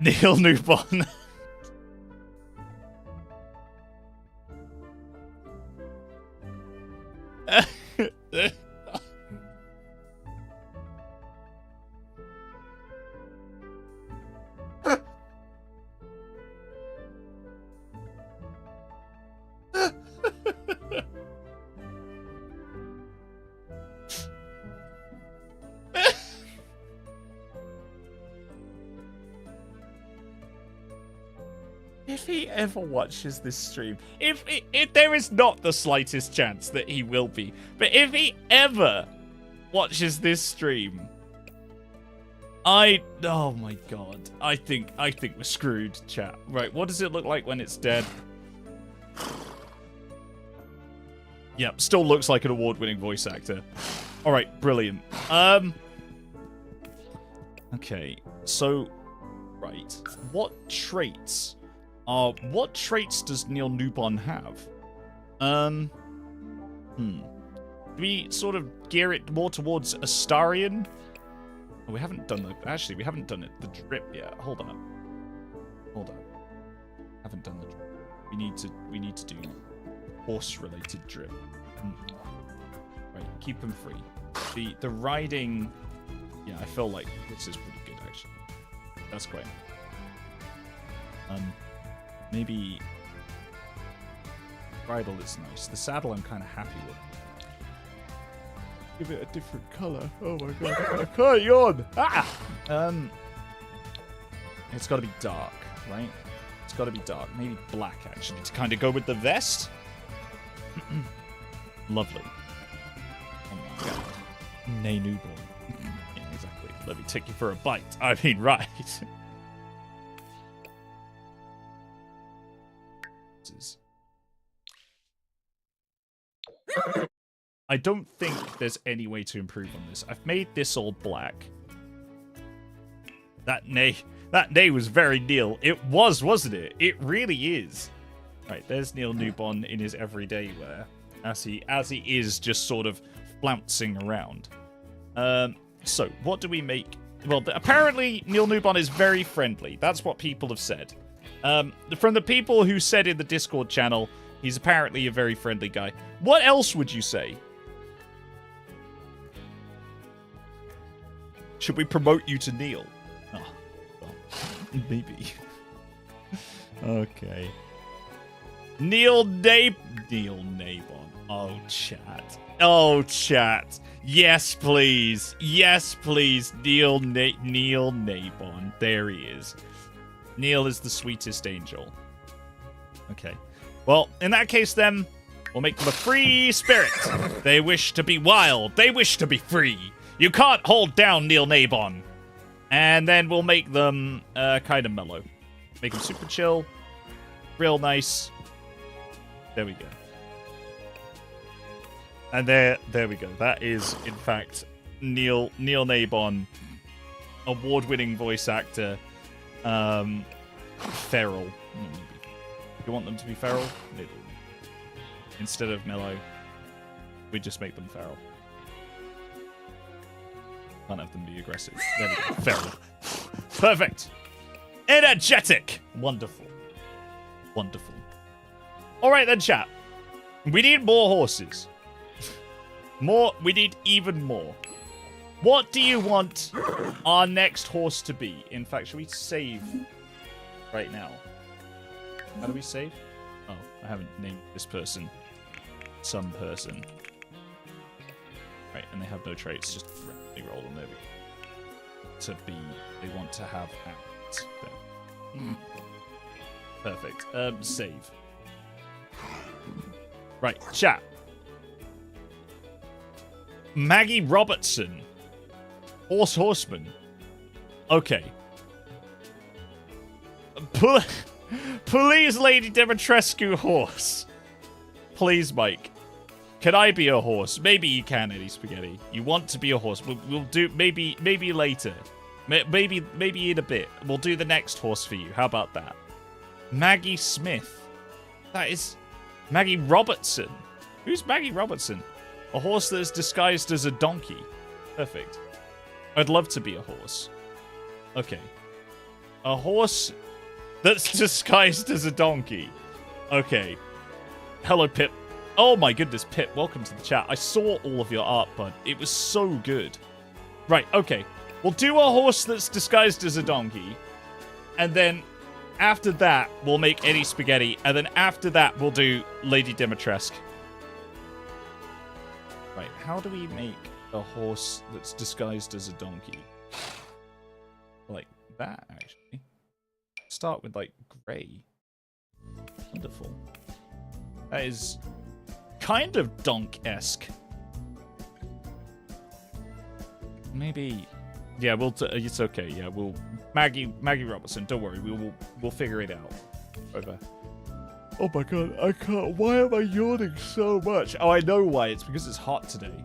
Speaker 1: Neil Newbon. If he ever watches this stream, if there is not the slightest chance that he will be, but if he ever watches this stream, oh my god, I think we're screwed, chat. Right, what does it look like when it's dead? Yep, still looks like an award-winning voice actor. All right, brilliant. Okay, so right, what traits does Neil Newbon have? Do we sort of gear it more towards Astarian? Oh, we haven't done the... Actually, we haven't done the drip yet. Hold up. Haven't done the drip. We need to do horse-related drip. Right, keep them free. The riding... Yeah, I feel like this is pretty good, actually. That's great. Maybe... Bridle is nice. The saddle I'm kind of happy with. Give it a different color. Oh my god. I can't yawn! Ah! It's got to be dark, right? It's got to be dark. Maybe black, actually, to kind of go with the vest. Lovely. Oh my god. Nay, newborn. Yeah, exactly. Let me take you for a bite. I mean, right. I don't think there's any way to improve on this. I've made this all black. That nay was very Neil. It was, wasn't it? It really is. Right, there's Neil Newbon in his everyday wear, as he is just sort of flouncing around. So what do we make? Well, apparently Neil Newbon is very friendly. That's what people have said. From the people who said in the Discord channel, he's apparently a very friendly guy. What else would you say? Should we promote you to Neil? Oh, well, maybe. Okay. Neil Nabon. Oh, chat. Oh, chat. Yes, please. Yes, please. Neil Nabon. There he is. Neil is the sweetest angel. Okay. Well, in that case, then, we'll make them a free spirit. They wish to be wild. They wish to be free. You can't hold down Neil Nabon. And then we'll make them kind of mellow. Make them super chill. Real nice. There we go. And there we go. That is, in fact, Neil Nabon, award-winning voice actor, feral. Maybe. You want them to be feral? Maybe. Instead of mellow, we just make them feral. Can't have them be aggressive. There we go. Feral. Perfect. Energetic. Wonderful. Wonderful. All right then, chat. We need more horses. More. We need even more. What do you want our next horse to be? In fact, should we save right now? How do we save? Oh, I haven't named this person. Some person. Right, and they have no traits. Just randomly roll them. There we go. To be, they want to have act. Perfect. Save. Right, chat. Maggie Robertson. Horseman. Okay. Please, Lady Dimitrescu, horse. Please, Mike. Can I be a horse? Maybe you can, Eddie Spaghetti. You want to be a horse? We'll do maybe later. Maybe in a bit. We'll do the next horse for you. How about that? Maggie Smith. That is Maggie Robertson. Who's Maggie Robertson? A horse that is disguised as a donkey. Perfect. I'd love to be a horse. Okay. A horse that's disguised as a donkey. Okay. Hello, Pip. Oh my goodness, Pip. Welcome to the chat. I saw all of your art, bud. It was so good. Right, okay. We'll do a horse that's disguised as a donkey. And then after that, we'll make Eddie Spaghetti. And then after that, we'll do Lady Dimitrescu. Right, how do we make a horse that's disguised as a donkey? Like that, actually. Start with, like, grey. Wonderful. That is kind of donk-esque. Maybe... Yeah, it's okay. Yeah, we'll... Maggie Robertson, don't worry. We'll figure it out. Over. Oh my god, I can't... Why am I yawning so much? Oh, I know why. It's because it's hot today.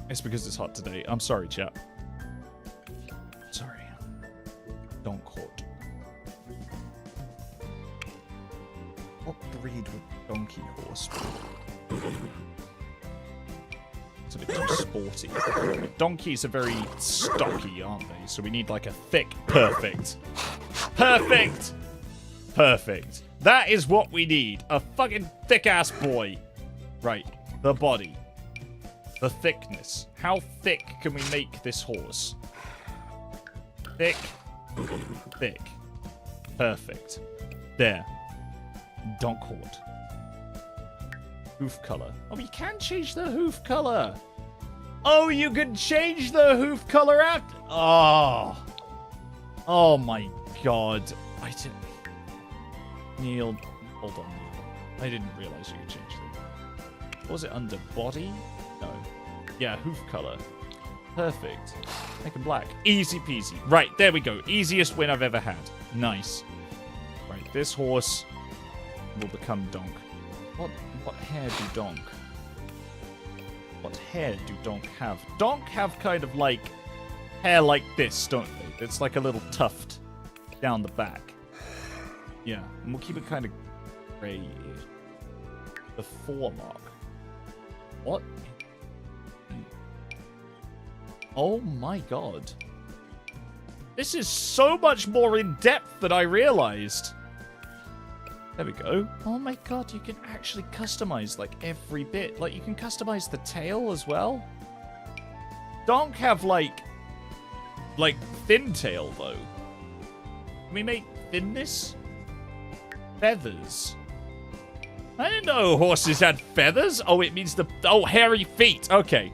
Speaker 1: It's because it's hot today. I'm sorry, chat. Sorry. Donk hot. What breed would donkey horse be? It's a bit too sporty. Donkeys are very stocky, aren't they? So we need like a thick... Perfect. Perfect! Perfect. That is what we need. A fucking thick-ass boy. Right. The body. The thickness. How thick can we make this horse? Thick. Thick. Perfect. There. Donk horde. Hoof color. Oh, you can change the hoof color. Oh, you can change the hoof color after. Oh. Oh my god. I didn't. Neil. Hold on. I didn't realize you could change it. What was it under body? No. Yeah, hoof color. Perfect. Make him black. Easy peasy. Right, there we go. Easiest win I've ever had. Nice. Right, this horse will become Donk. What hair do Donk? What hair do Donk have? Donk have kind of like hair like this, don't they? It's like a little tuft down the back. Yeah, and we'll keep it kind of grey. The foremark. What? Oh my god. This is so much more in depth than I realized. There we go. Oh my god, you can actually customize like every bit. Like you can customize the tail as well. Donk have like thin tail though. Can we make thinness? Feathers. I didn't know horses had feathers. Oh, it means hairy feet. Okay.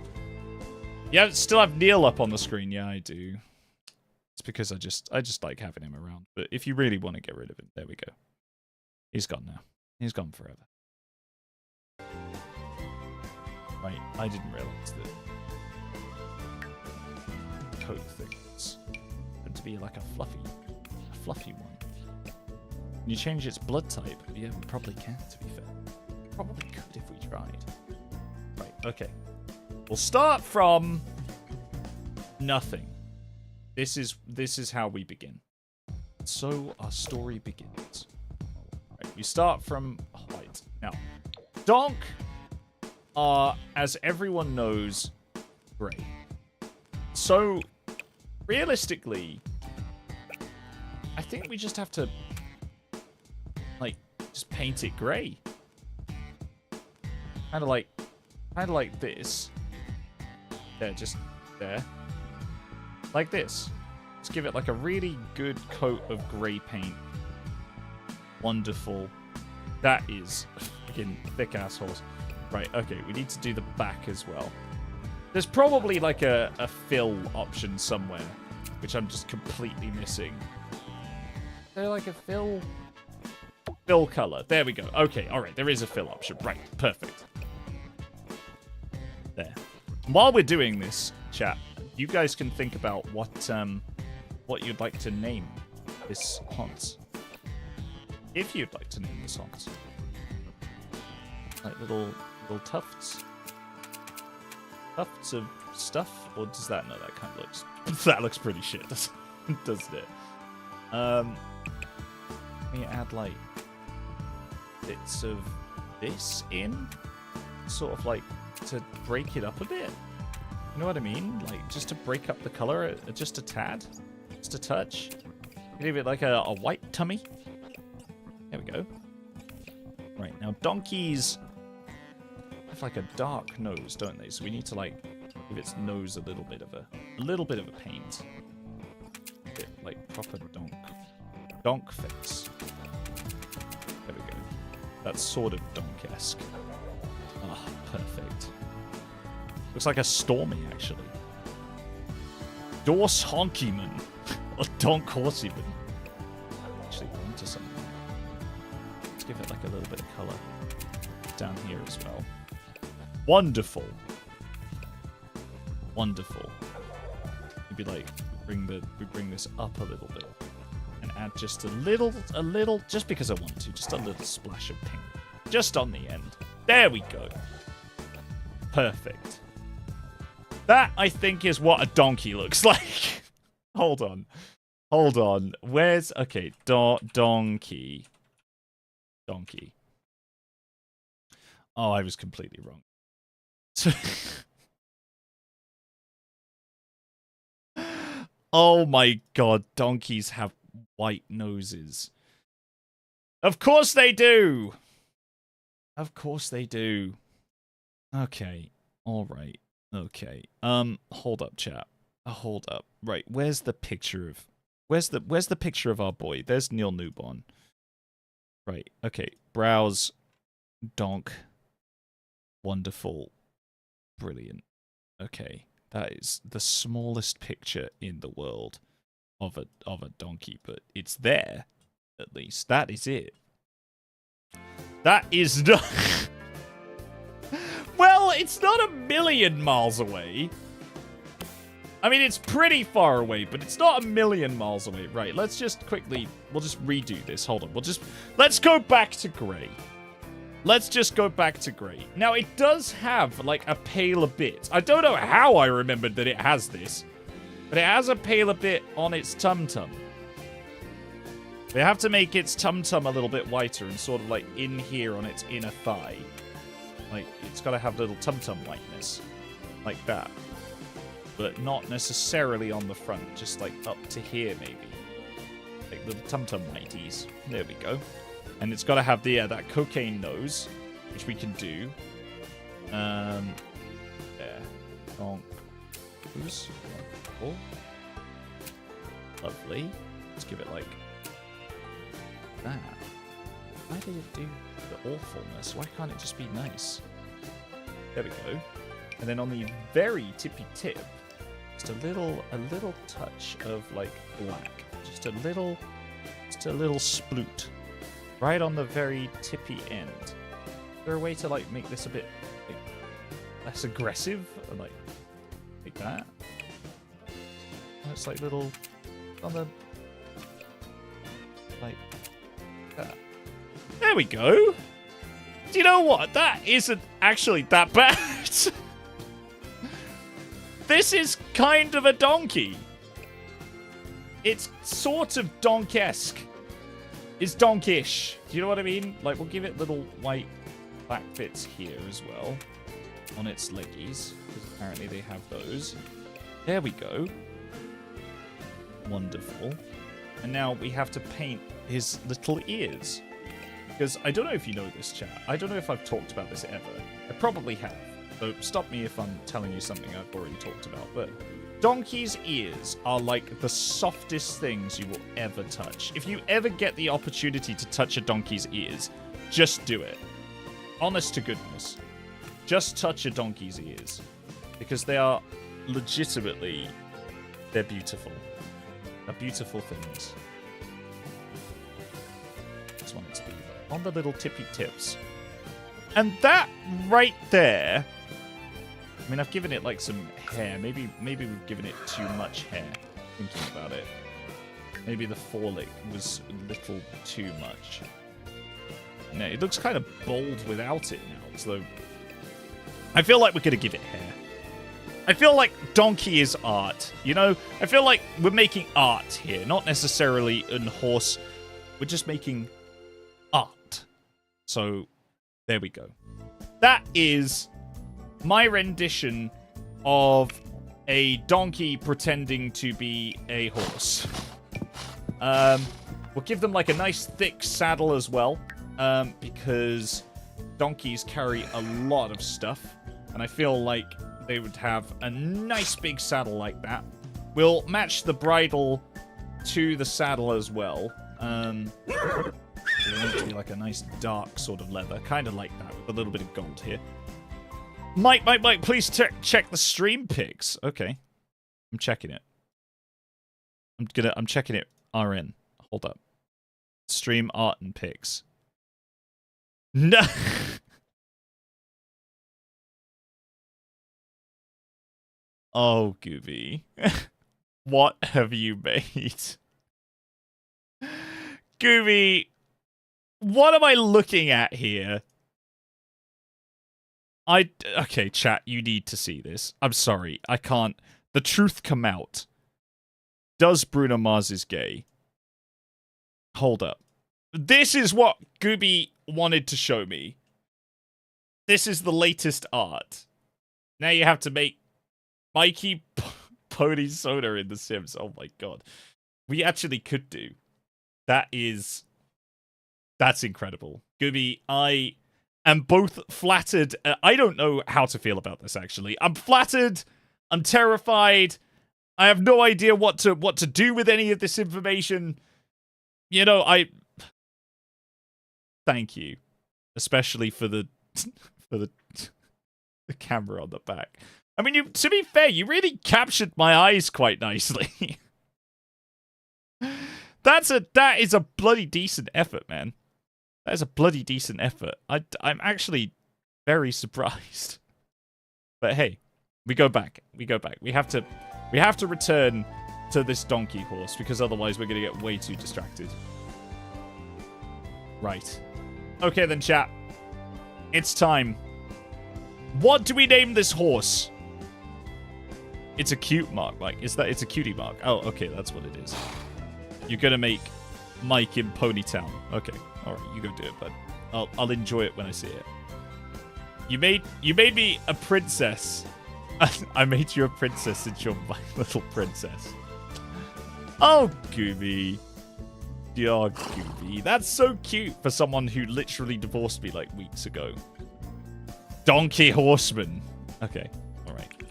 Speaker 1: Yeah, still have Neil up on the screen. Yeah, I do. It's because I just like having him around. But if you really want to get rid of him, there we go. He's gone now. He's gone forever. Right, I didn't realize that coat things meant to be like a fluffy one. Can you change its blood type? Yeah, we probably can, to be fair. Probably could if we tried. Right, okay. We'll start from nothing. This is how we begin. So our story begins. Right, we start from white. Now, Donk are, as everyone knows, grey. So, realistically, I think we just have to, just paint it grey. Kind of like this. There, just there. Like this. Just give it like a really good coat of grey paint. Wonderful. That is fucking thick assholes. Right, okay, we need to do the back as well. There's probably like a fill option somewhere, which I'm just completely missing. Is there like a fill color? There we go. Okay, alright, there is a fill option. Right, perfect. There. While we're doing this, chat, you guys can think about what you'd like to name this haunt. If you'd like to name this haunt. Like little tufts. Tufts of stuff? Or does that... No, that kind of looks... that looks pretty shit, doesn't it? Can we add, like, bits of this in? Sort of, like, to break it up a bit? You know what I mean? Like, just to break up the color just a tad? Just a touch? Give it, like, a white tummy? There we go. Right, now donkeys have like a dark nose, don't they? So we need to like give its nose a little bit of a paint. A bit like proper donk face. There we go. That's sort of donk-esque. Ah, perfect. Looks like a Stormy actually. Dorse Honkyman. Or Donk Horseman. Actually onto something. Let's give it like a little bit of colour down here as well. Wonderful. Wonderful. Maybe like we bring this up a little bit and add just a little, just because I want to, just a little splash of pink, just on the end. There we go. Perfect. That I think is what a donkey looks like. Hold on. Where's okay? Donkey. Oh, I was completely wrong. Oh my god, donkeys have white noses. Of course they do! Of course they do. Okay. Alright. Okay. Hold up, chat. Hold up. Right, where's the picture of... Where's the picture of our boy? There's Neil Newborn. Right, okay. Browse. Donk. Wonderful. Brilliant. Okay. That is the smallest picture in the world of a donkey, but it's there, at least. That is it. That is not... Well, it's not a million miles away. I mean, it's pretty far away, but it's not a million miles away. Right, let's just quickly... We'll just redo this. Hold on. Let's go back to grey. Let's just go back to grey. Now, it does have, like, a paler bit. I don't know how I remembered that it has this, but it has a paler bit on its tum-tum. They have to make its tum-tum a little bit whiter and sort of, like, in here on its inner thigh. Like, it's got to have little tum-tum whiteness. Like that. But not necessarily on the front. Just, like, up to here, maybe. Like, little tum-tum whiteys. There we go. And it's got to have the that cocaine nose, which we can do. There. Donk. Who's wonderful. Lovely. Let's give it like that. Why did it do the awfulness? Why can't it just be nice? There we go. And then on the very tippy tip, just a little touch of like black. Just a little sploot. Right on the very tippy end. Is there a way to like make this a bit like, less aggressive? Or, like that? And it's like little on the like that. There we go. Do you know what? That isn't actually that bad. This is kind of a donkey. It's sort of donk-esque. It's donkish. Do you know what I mean? Like, we'll give it little white black bits here as well. On its leggies. Because apparently they have those. There we go. Wonderful. And now we have to paint his little ears. Because I don't know if you know this, chat. I don't know if I've talked about this ever. I probably have. So stop me if I'm telling you something I've already talked about. But donkey's ears are like the softest things you will ever touch. If you ever get the opportunity to touch a donkey's ears, just do it. Honest to goodness. Just touch a donkey's ears. Because they are legitimately... They're beautiful. They're beautiful things. Just want it to be on the little tippy tips. And that right there... I mean, I've given it, like, some hair. Maybe we've given it too much hair, thinking about it. Maybe the foreleg was a little too much. No, it looks kind of bold without it now, so... I feel like we're going to give it hair. I feel like donkey is art, you know? I feel like we're making art here, not necessarily in horse. We're just making art. So, there we go. That is... my rendition of a donkey pretending to be a horse. We'll give them like a nice thick saddle as well, because donkeys carry a lot of stuff, and I feel like they would have a nice big saddle like that. We'll match the bridle to the saddle as well. It wants to be like a nice dark sort of leather, kind of like that, with a little bit of gold here. Mike, please check the stream pics. Okay. I'm checking it. I'm checking it RN. Hold up. Stream art and pics. No. Oh, Gooby. What have you made? Gooby, what am I looking at here? Okay, chat, you need to see this. I'm sorry, I can't. The truth come out. Does Bruno Mars is gay? Hold up. This is what Gooby wanted to show me. This is the latest art. Now you have to make Mikey pony soda in The Sims. Oh my god. We actually could do. That's incredible. Gooby, I am both flattered. I don't know how to feel about this, actually. I'm flattered. I'm terrified. I have no idea what to do with any of this information. You know, thank you. Especially for the the camera on the back. I mean, to be fair, you really captured my eyes quite nicely. That is a bloody decent effort, man. That is a bloody decent effort. I'm actually very surprised. But hey, we go back. We have to return to this donkey horse because otherwise we're gonna get way too distracted. Right. Okay then, chat. It's time. What do we name this horse? It's a cute mark, Mike. It's a cutie mark. Oh, okay, that's what it is. You're gonna make Mike in Ponytown. Okay, all right, you go do it, bud. I'll enjoy it when I see it. You made me a princess. I made you a princess since you're my little princess. Oh, Gooby. Oh, Gooby. That's so cute for someone who literally divorced me like weeks ago. Donkey Horseman. Okay, all right.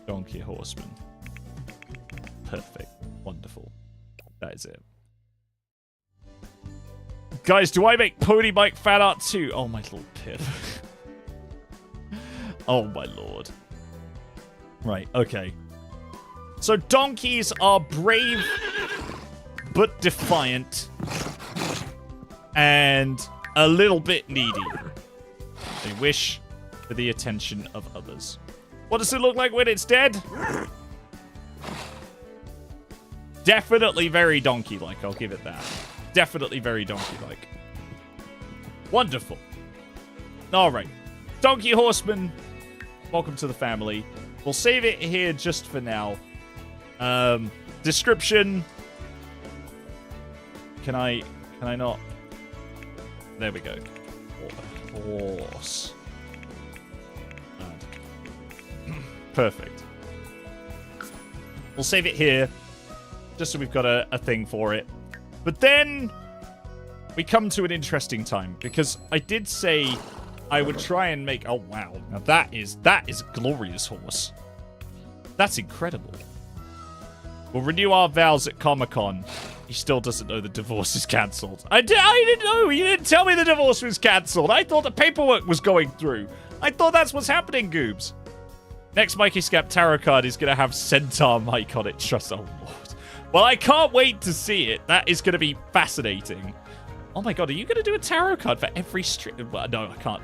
Speaker 1: Donkey Horseman. Perfect. Wonderful. That is it. Guys, do I make Pony Mike fan art too? Oh, my little Pip. Oh, my lord. Right, okay. So donkeys are brave, but defiant. And a little bit needy. They wish for the attention of others. What does it look like when it's dead? Definitely very donkey-like, I'll give it that. Definitely very donkey-like. Wonderful. Alright. Donkey Horseman, welcome to the family. We'll save it here just for now. Description. Can I not? There we go. Horse. Perfect. We'll save it here, just so we've got a thing for it. But then we come to an interesting time, because I did say I would try and make... Oh, wow. Now that is a glorious horse. That's incredible. We'll renew our vows at Comic-Con. He still doesn't know the divorce is cancelled. I didn't know. You didn't tell me the divorce was cancelled. I thought the paperwork was going through. I thought that's what's happening, Goobs. Next Mikey Scap tarot card is going to have Centaur Mike on it. Trust, oh lord. Well, I can't wait to see it. That is going to be fascinating. Oh my god, are you going to do a tarot card for every stream? Well, no, I can't.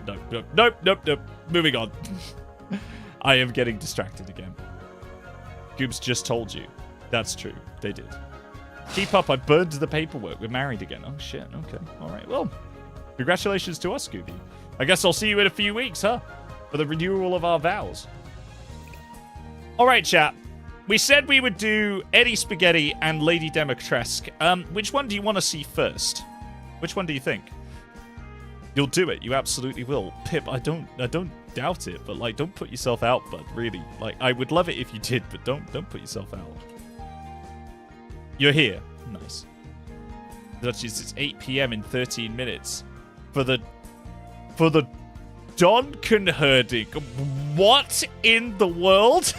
Speaker 1: Nope. Moving on. I am getting distracted again. Goobs just told you. That's true. They did. Keep up. I burned the paperwork. We're married again. Oh, shit. Okay. All right. Well, congratulations to us, Scooby. I guess I'll see you in a few weeks, huh? For the renewal of our vows. All right, chat. We said we would do Eddie Spaghetti and Lady Demetresque. Which one do you want to see first? Which one do you think? You'll do it. You absolutely will. Pip, I don't doubt it, but like, don't put yourself out, bud. Really. Like, I would love it if you did, but don't put yourself out. You're here. Nice. Duchess, it's 8 p.m. in 13 minutes. For the Donkin herding. What in the world?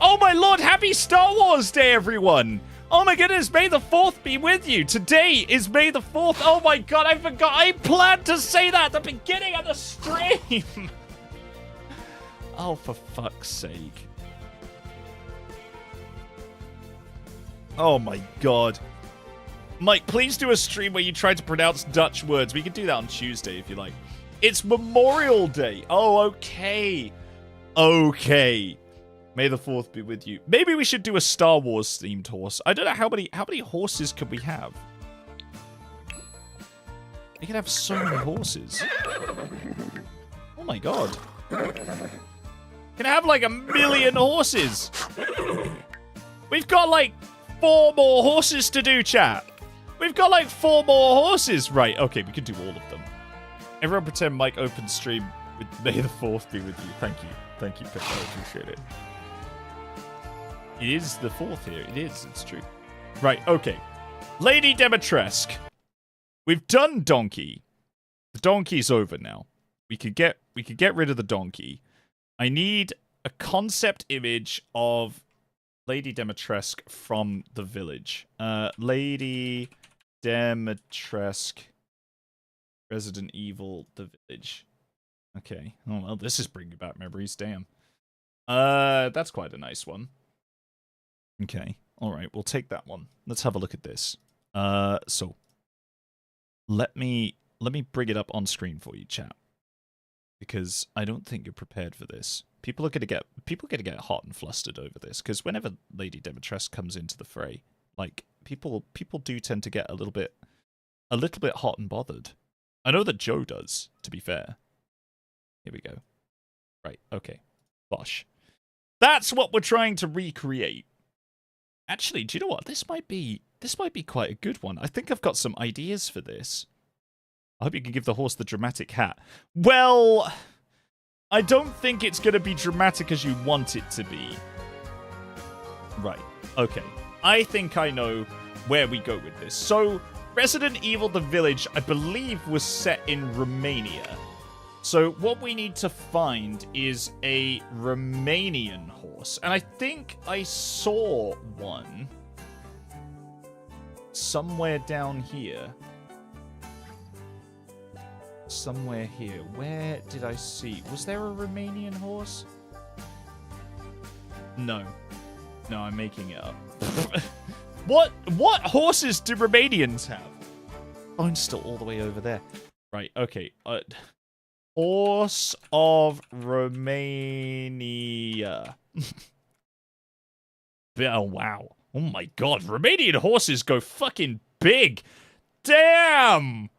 Speaker 1: Oh my lord, happy Star Wars Day, everyone! Oh my goodness, May the 4th be with you. Today is May the 4th. Oh my god, I forgot. I planned to say that at the beginning of the stream. Oh, for fuck's sake. Oh my god. Mike, please do a stream where you try to pronounce Dutch words. We can do that on Tuesday if you like. It's Memorial Day. Oh, okay. Okay. May the 4th be with you. Maybe we should do a Star Wars themed horse. I don't know how many horses could we have? We can have so many horses. Oh my god. Can I have like 1 million horses? We've got like 4 more horses to do, chat. We've got like 4 more horses. Right, okay, we can do all of them. Everyone pretend Mike opened stream with May the 4th be with you. Thank you. Thank you, Pip. I appreciate it. It is the 4th here. It is. It's true. Right. Okay. Lady Demetresque. We've done donkey. The donkey's over now. We could get rid of the donkey. I need a concept image of Lady Demetresque from the village. Lady Demetresque, Resident Evil, the village. Okay. Oh well, this is bringing back memories. Damn. That's quite a nice one. Okay. All right. We'll take that one. Let's have a look at this. So let me bring it up on screen for you, chat, because I don't think you're prepared for this. People are gonna get hot and flustered over this, because whenever Lady Demetresque comes into the fray, like people do tend to get a little bit hot and bothered. I know that Joe does, to be fair. Here we go. Right. Okay. Bosh. That's what we're trying to recreate. Actually, do you know what? This might be quite a good one. I think I've got some ideas for this. I hope you can give the horse the dramatic hat. Well, I don't think it's going to be dramatic as you want it to be. Right. Okay. I think I know where we go with this. So, Resident Evil the Village, I believe, was set in Romania. So, what we need to find is a Romanian horse. And I think I saw one somewhere down here. Somewhere here. Where did I see? Was there a Romanian horse? No. No, I'm making it up. What horses do Romanians have? Phone's still all the way over there. Right, okay. Horse of Romania. Oh, wow. Oh my god. Romanian horses go fucking big. Damn!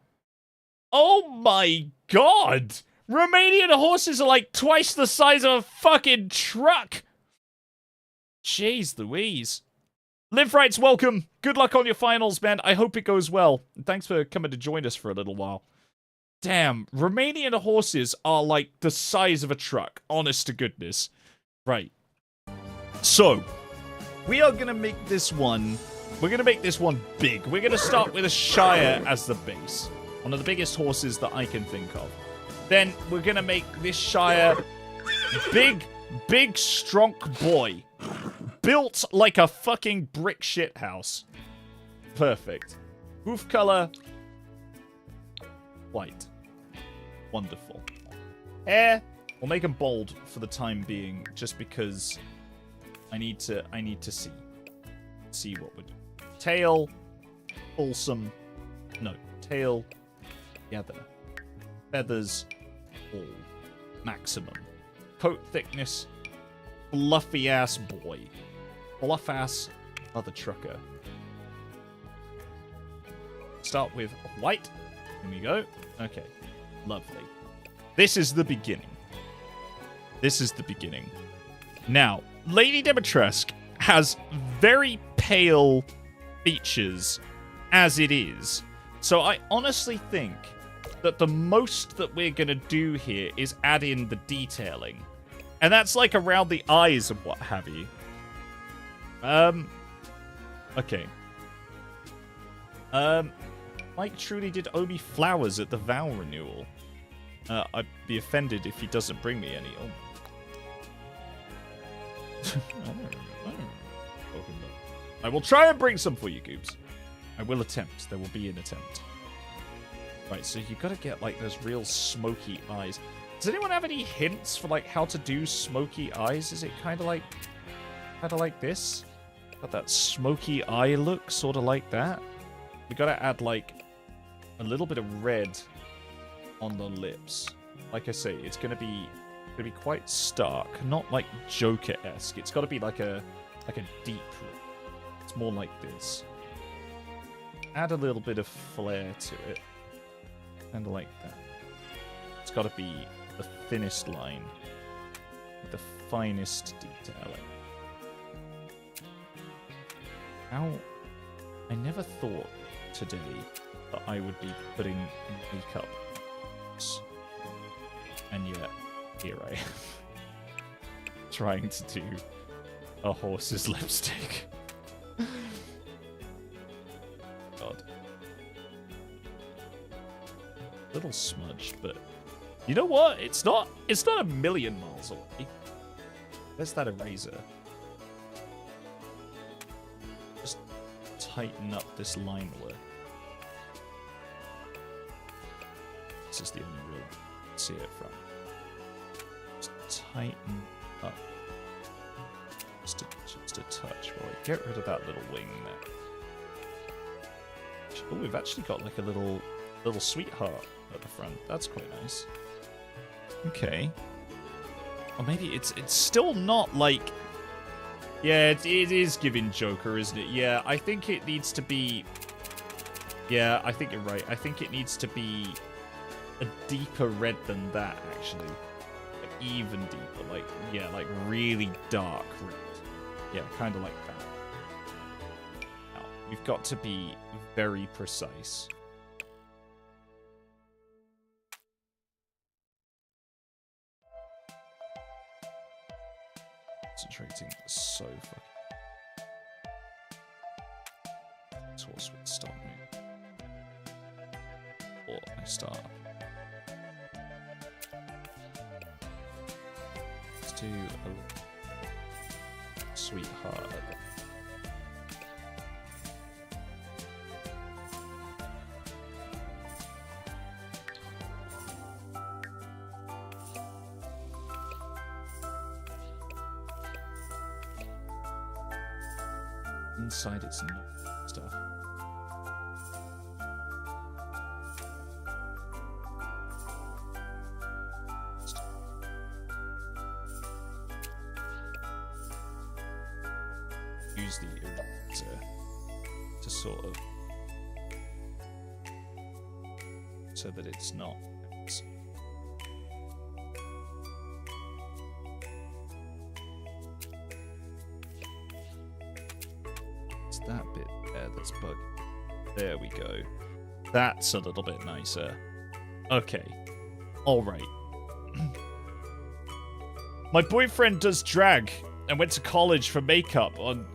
Speaker 1: Oh my god! Romanian horses are like twice the size of a fucking truck! Jeez Louise. Live Rights, welcome. Good luck on your finals, man. I hope it goes well. Thanks for coming to join us for a little while. Damn, Romanian horses are like the size of a truck. Honest to goodness. Right. So, we are going to make this one... We're going to make this one big. We're going to start with a Shire as the base. One of the biggest horses that I can think of. Then, we're going to make this Shire big, strong boy. Built like a fucking brick shit house. Perfect. Hoof color... white. Wonderful. Hair, we'll make him bald for the time being, just because I need to see what we're doing. Tail, wholesome. No, tail, together. Feathers, all. Maximum. Coat thickness, fluffy ass boy. Fluff ass mother trucker. Start with white. Here we go. Okay. Lovely. This is the beginning. This is the beginning. Now, Lady Demetresque has very pale features as it is. So I honestly think that the most that we're going to do here is add in the detailing. And that's like around the eyes and what have you. Okay. Mike truly did owe me flowers at the vow renewal. I'd be offended if he doesn't bring me any. Oh. I don't remember. I will try and bring some for you, Goobs. I will attempt. There will be an attempt. Right, so you gotta get like those real smoky eyes. Does anyone have any hints for like how to do smoky eyes? Is it kind of like this? Got that smoky eye look, sort of like that. We gotta add like a little bit of red on the lips. Like I say, it's gonna be quite stark, not like Joker-esque. It's gotta be like a deep red. It's more like this. Add a little bit of flair to it. Kind of like that. It's gotta be the thinnest line. With the finest detailing. How... I never thought today that I would be putting makeup. And yet, here I am. Trying to do a horse's lipstick. God. Little smudged, but you know what? It's not a million miles away. Where's that eraser? Just tighten up this line work. This is the only real see it from. Just tighten up. Just a touch. Boy. Get rid of that little wing there. Oh, we've actually got like a little sweetheart at the front. That's quite nice. Okay. Or maybe it's still not like... Yeah, it is giving Joker, isn't it? Yeah, I think it needs to be... Yeah, I think you're right. I think it needs to be a deeper red than that, actually. Like, even deeper. Like, yeah, like really dark red. Yeah, kind of like that. Now, we've got to be very precise. Concentrating so fucking. This horse would start moving. Or I start. Let's do a sweetheart. Inside it's not stuff. Use the eraser to sort of so that it's not. That bit there that's bug. There we go. That's a little bit nicer. Okay. Alright. My boyfriend does drag and went to college for makeup on...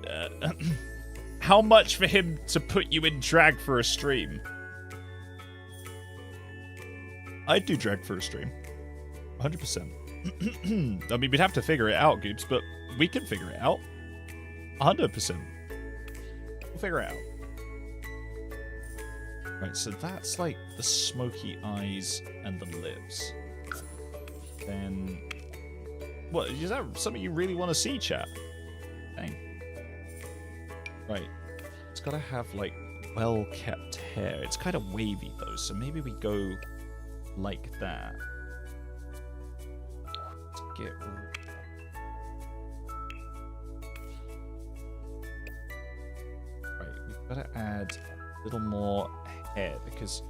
Speaker 1: how much for him to put you in drag for a stream? I'd do drag for a stream. 100%. I mean, we'd have to figure it out, Goobs, but we can figure it out. 100%. Figure it out. Right, so that's like the smoky eyes and the lips. Then, what, is that something you really want to see, chat? Dang. Right, it's got to have like well-kept hair. It's kind of wavy though, so maybe we go like that. Let's get. Gotta add a little more hair because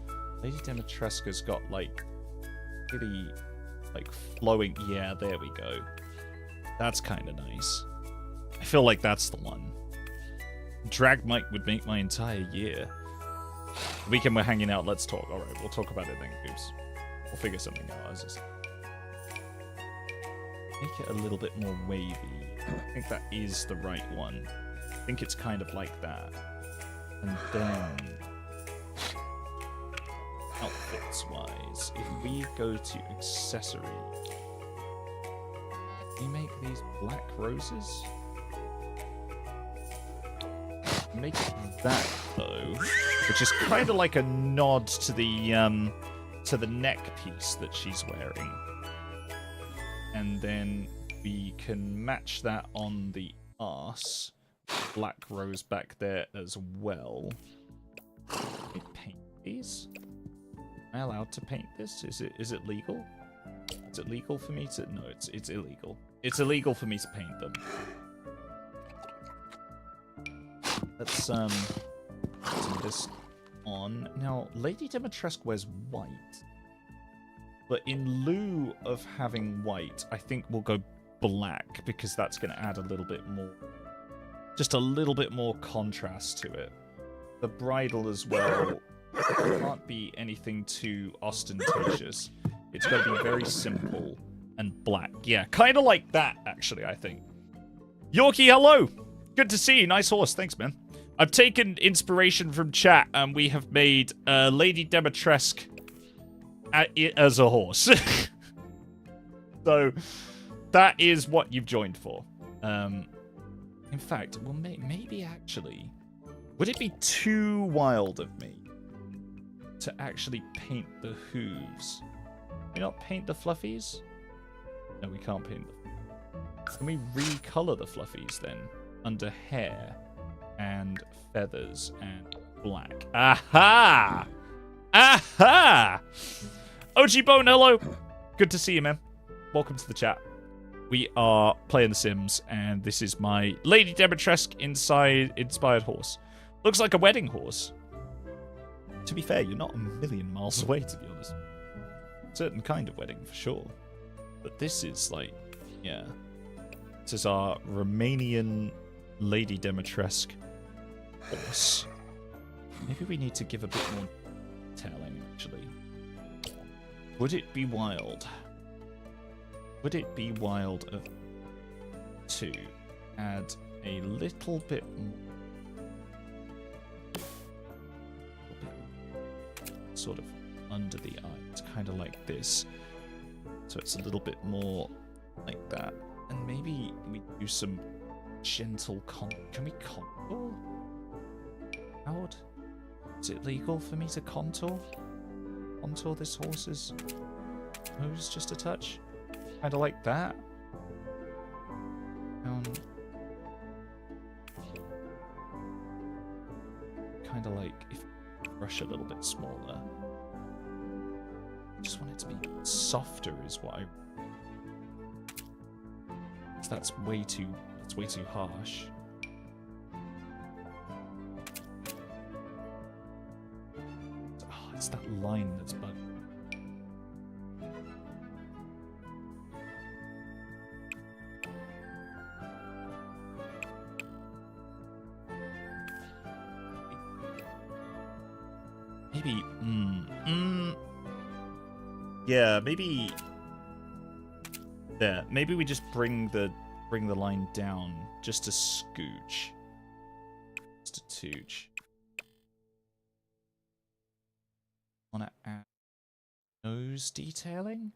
Speaker 1: Lady Dimitrescu's got like really like flowing. Yeah, there we go. That's kind of nice. I feel like that's the one. Drag mic would make my entire year. The weekend we're hanging out, let's talk. Alright, we'll talk about it then, Goose. We'll figure something out. Make it a little bit more wavy. I think that is the right one. I think it's kind of like that. And then, outfits-wise, if we go to accessory, we make these black roses. Make that though, which is kind of like a nod to the neck piece that she's wearing, and then we can match that on the arse. Black rose back there as well. Can we paint these? Am I allowed to paint this? Is it legal? Is it legal for me to? No, it's illegal. It's illegal for me to paint them. Let's turn this on. Now, Lady Dimitrescu wears white, but in lieu of having white, I think we'll go black because that's going to add a little bit more. Just a little bit more contrast to it. The bridle as well can't be anything too ostentatious. It's got to be very simple and black. Yeah, kind of like that, actually, I think. Yorkie, hello. Good to see you. Nice horse. Thanks, man. I've taken inspiration from chat, and we have made Lady Demetresque as a horse. So that is what you've joined for. In fact, well, maybe actually, would it be too wild of me to actually paint the hooves? Can we not paint the fluffies? No, we can't paint them. Can we recolor the fluffies then? Under hair and feathers and black. Aha! Aha! OG Bone, hello. Good to see you, man. Welcome to the chat. We are playing The Sims, and this is my Lady Demetresque inspired horse. Looks like a wedding horse. To be fair, you're not a million miles away, to be honest. Certain kind of wedding, for sure. But this is like, yeah. This is our Romanian Lady Demetresque horse. Maybe we need to give a bit more detailing, actually. Would it be wild? Would it be wild to add a little bit more, sort of under the eyes, kind of like this, so it's a little bit more like that, and maybe we do some gentle Can we contour? Howard, is it legal for me to contour this horse's nose just a touch? Kind of like that. Kind of like if brush a little bit smaller. I just want it to be softer, is what I. That's way too harsh. Oh, it's that line that's bugging. Maybe, yeah, maybe there. Maybe we just bring the line down just a scooch, just a tooch. Want to add nose detailing,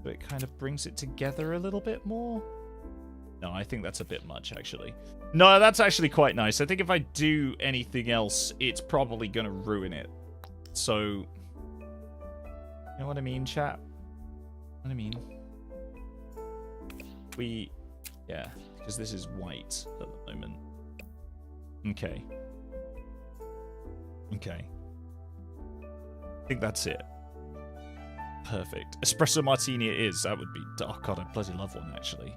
Speaker 1: so it kind of brings it together a little bit more. No, I think that's a bit much, actually. No, that's actually quite nice. I think if I do anything else, it's probably gonna ruin it. So, you know what I mean, chat? What I mean? Yeah, because this is white at the moment. Okay. Okay. I think that's it. Perfect. Espresso martini it is. That would be... Oh, God, I'd bloody love one, actually.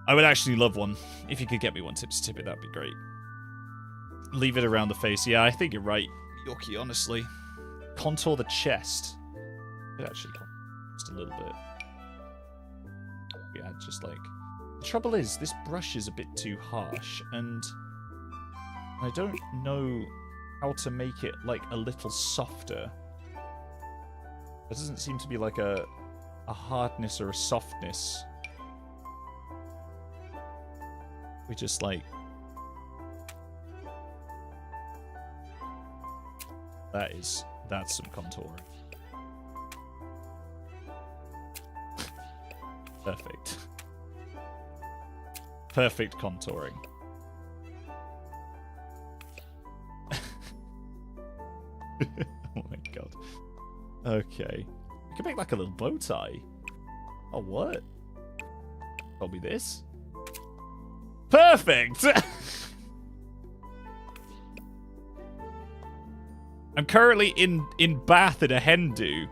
Speaker 1: I would actually love one. If you could get me one tips tip it, that'd be great. Leave it around the face. Yeah, I think you're right, Yorkie, honestly. Contour the chest. Could actually contour just a little bit. Yeah, just like... The trouble is, this brush is a bit too harsh, and I don't know how to make it, like, a little softer. There doesn't seem to be, like, a hardness or a softness. We just, like... That's some contouring. Perfect. Perfect contouring. Oh my god. Okay. You can make like a little bow tie. Oh, what? Told me this? Perfect! I'm currently in Bath in a hen do.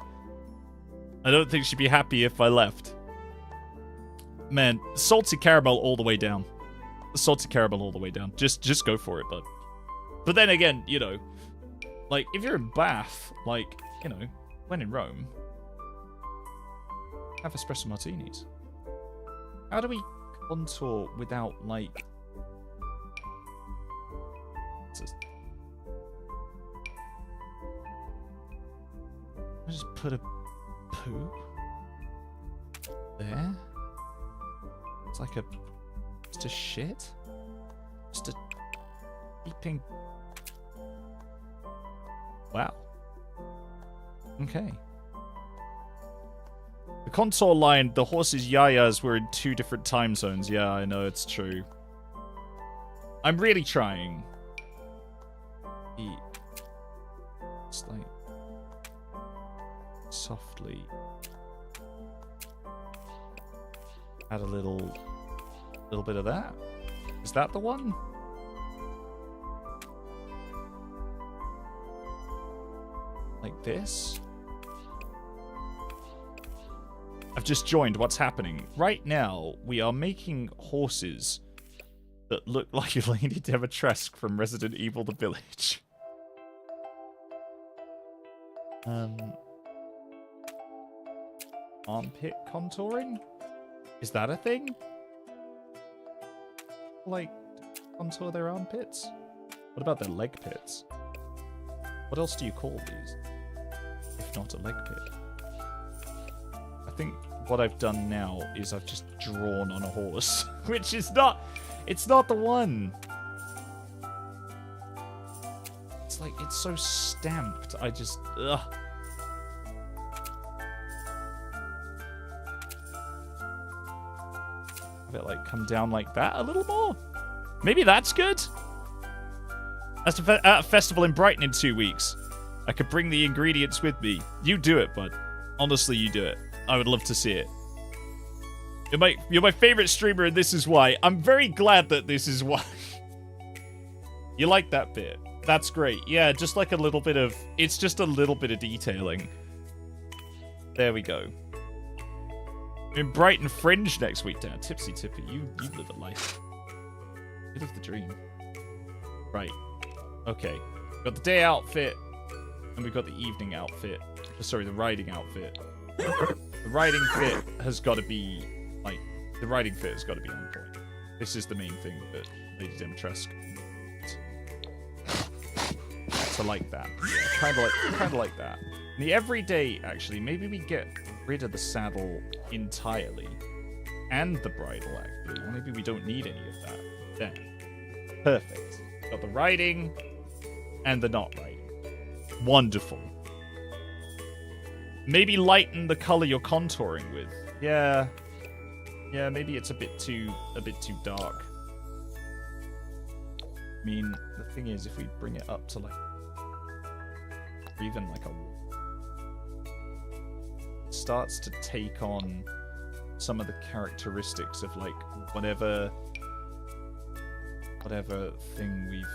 Speaker 1: I don't think she'd be happy if I left. Man, salty caramel all the way down. Salty caramel all the way down. Just go for it, bud. But then again, you know, like, if you're in Bath, like, you know, when in Rome, have espresso martinis. How do we contour without, like... I just put a poo there. It's like a Just a shit? Just a beeping. Wow. Okay. The contour line, the horse's yayas were in 2 different time zones. Yeah, I know, it's true. I'm really trying. It's like softly add a little bit of that. Is that the one? Like this? I've just joined. What's happening? Right now, we are making horses that look like Lady Dimitrescu from Resident Evil The Village. Armpit contouring? Is that a thing? Like, contour their armpits? What about their leg pits? What else do you call these? If not a leg pit. I think what I've done now is I've just drawn on a horse, which is not... It's not the one. It's like, it's so stamped. I just... Ugh. Have it, like, come down like that a little more? Maybe that's good? That's at a festival in Brighton in 2 weeks. I could bring the ingredients with me. You do it, bud. Honestly, you do it. I would love to see it. You're my favorite streamer, and this is why. I'm very glad that this is why. You like that bit? That's great. Yeah, just like a little bit of... It's just a little bit of detailing. There we go. In Brighton Fringe next week, Dad. Tipsy Tippy, you live a life. You live the dream. Right. Okay. We've got the day outfit, and we've got the evening outfit. Sorry, the riding outfit. The riding fit has got to be, like, the riding fit has got to be on point. This is the main thing that Lady Dimitrescu to like that. Yeah, kind of like that. In the everyday, actually, maybe we get rid of the saddle entirely. And the bridle, actually. Or maybe we don't need any of that. Then. Perfect. Got the riding and the not riding. Wonderful. Maybe lighten the color you're contouring with. Yeah. Yeah, maybe it's a bit too dark. I mean, the thing is, if we bring it up to like, even like it starts to take on some of the characteristics of like whatever thing we've.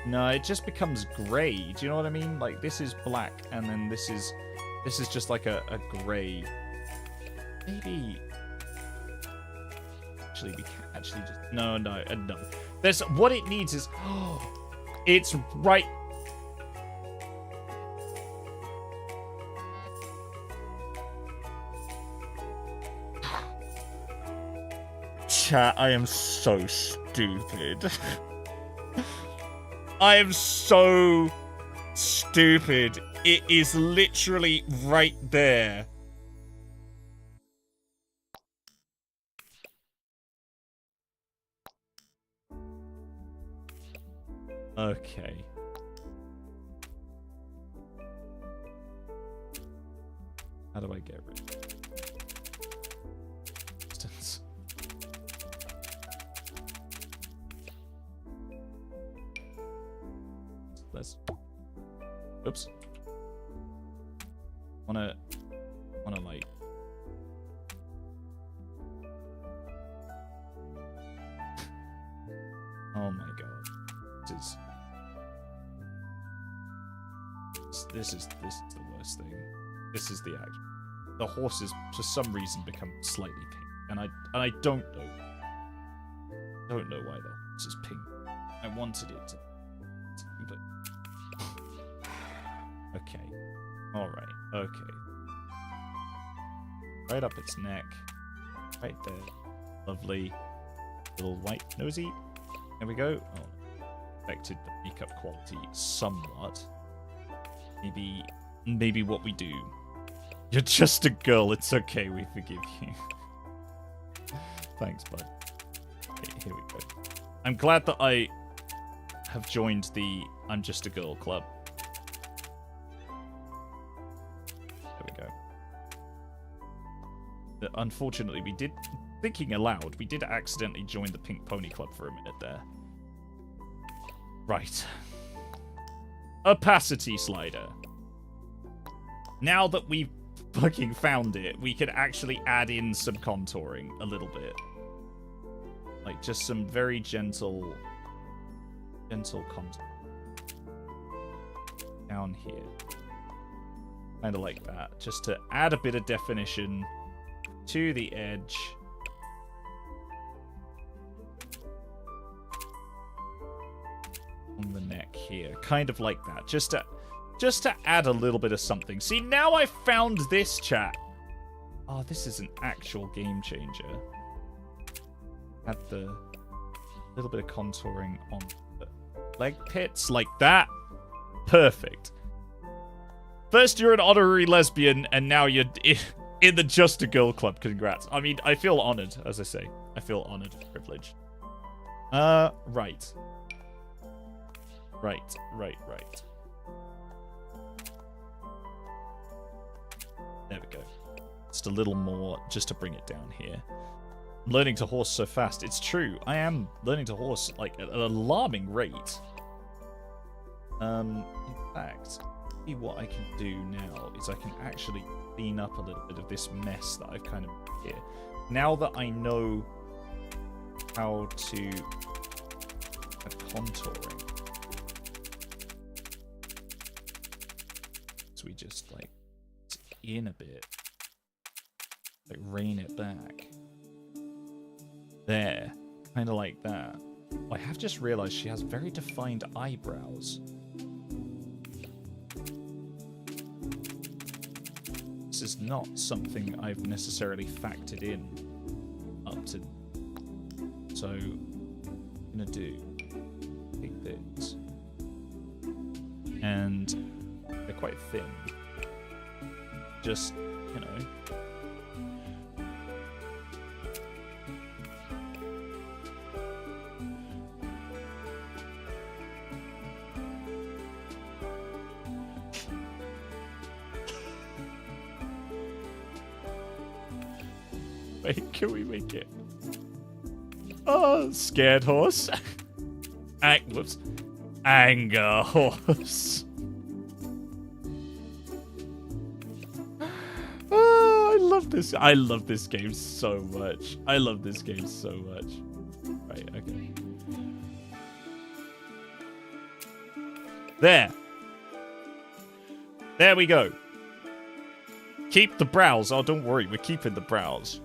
Speaker 1: No, it just becomes grey. Do you know what I mean? Like, this is black, and then this is just like a grey. Maybe... Actually, we can't actually just... No. There's... What it needs is... Oh, it's right... Chat, I am so stupid. I am so stupid. It is literally right there. Okay. How do I get rid of it? Distance. Let's. Oops. Wanna like. Oh my god. This is the worst thing. This is the act. The horses for some reason become slightly pink, and I don't know. Don't know why the horse is pink. I wanted it to. But okay. Alright. Okay. Right up its neck. Right there. Lovely. Little white nosy. There we go. Oh. affected the makeup quality somewhat. Maybe what we do. You're just a girl. It's okay. We forgive you. Thanks, bud. Okay, here we go. I'm glad that I have joined the I'm Just a Girl club. There we go. Unfortunately, we did, thinking aloud, we did accidentally join the Pink Pony Club for a minute there. Right. Opacity slider. Now that we've fucking found it, we can actually add in some contouring a little bit. Like, just some very gentle contour. Down here. Kind of like that. Just to add a bit of definition to the edge. On the neck here. Kind of like that. Just to add a little bit of something. See, now I found this, chat. Oh, this is an actual game changer. Add the little bit of contouring on the leg pits like that. Perfect. First you're an honorary lesbian, and now you're in the Just a Girl club. Congrats. I mean, I feel honored, as I say. I feel honored, privileged. Right. There we go. Just a little more, just to bring it down here. I'm learning to horse so fast. It's true. I am learning to horse, like, at an alarming rate. In fact, maybe what I can do now is I can actually clean up a little bit of this mess that I've kind of made here. Now that I know how to add contouring. So we just, like, in a bit. Like, rein it back. There. Kind of like that. I have just realized she has very defined eyebrows. This is not something I've necessarily factored in up to. So, I'm gonna do take this. And they're quite thin. Just, you know. Wait, can we make it? Oh, scared horse. Whoops. Anger horse. Oh, I love this. I love this game so much. I love this game so much. Right, okay. There. There we go. Keep the brows. Oh, don't worry. We're keeping the brows.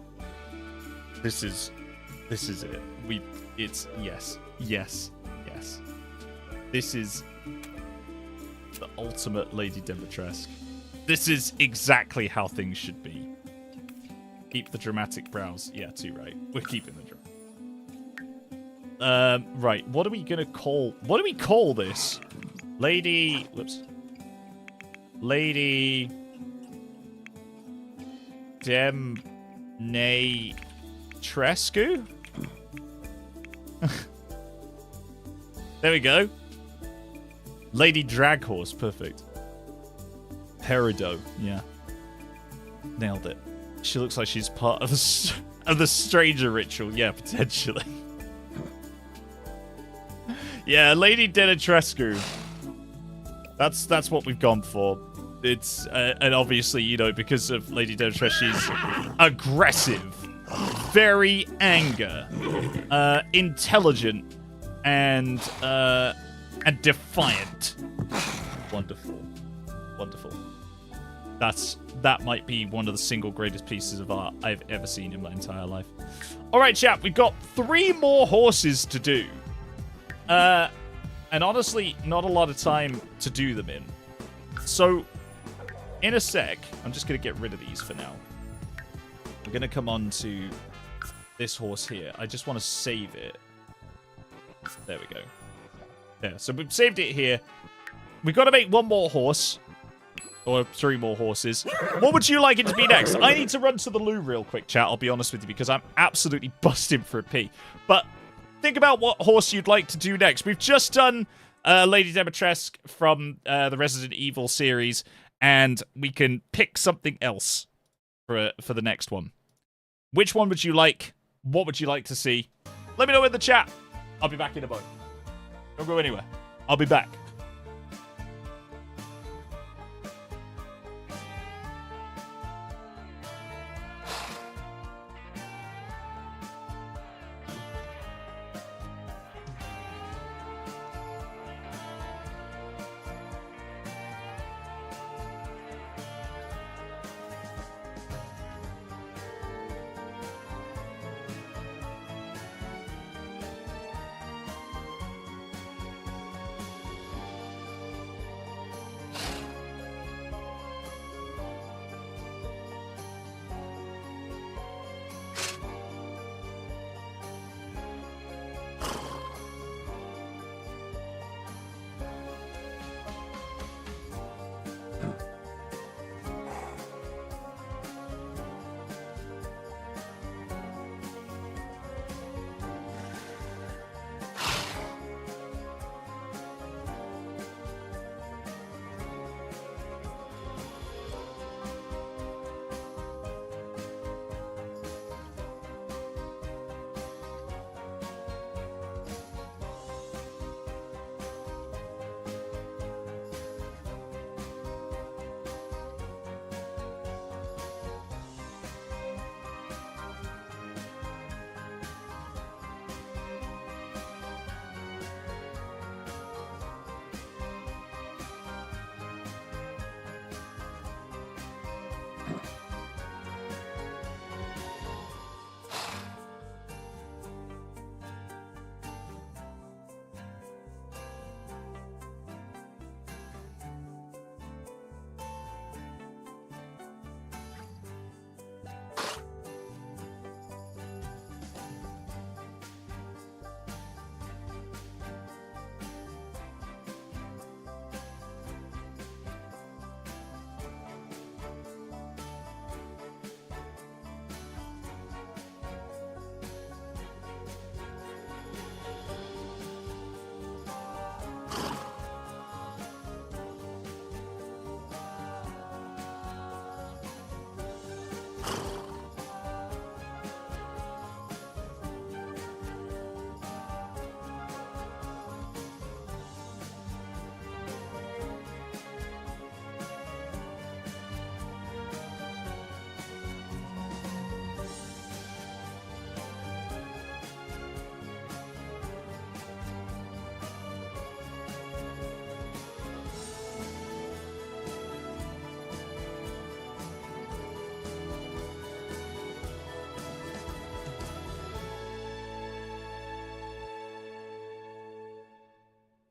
Speaker 1: This is it. Yes. This is the ultimate Lady Dimitrescu. This is exactly how things should be. Keep the dramatic brows. Yeah, too right. We're keeping the right. What are we gonna call? What do we call this? Lady. Whoops. Lady. Trescu? There we go. Lady Drag Horse, perfect. Peridot, yeah. Nailed it. She looks like she's part of the stranger ritual, yeah, potentially. Yeah, Lady Dimitrescu. That's what we've gone for. It's and obviously, you know, because of Lady Dimitrescu, she's aggressive. Very anger, intelligent, and defiant. Wonderful. That might be one of the single greatest pieces of art I've ever seen in my entire life. All right, chap, we've got 3 more horses to do, and honestly, not a lot of time to do them in. So, in a sec, I'm just gonna get rid of these for now. We're going to come on to this horse here. I just want to save it. There we go. There. So we've saved it here. We've got to make one more horse. Or 3 more horses. What would you like it to be next? I need to run to the loo real quick, chat. I'll be honest with you, because I'm absolutely busting for a pee. But think about what horse you'd like to do next. We've just done Lady Dimitrescu from the Resident Evil series, and we can pick something else for the next one. Which one would you like? What would you like to see? Let me know in the chat. I'll be back in a moment. Don't go anywhere. I'll be back.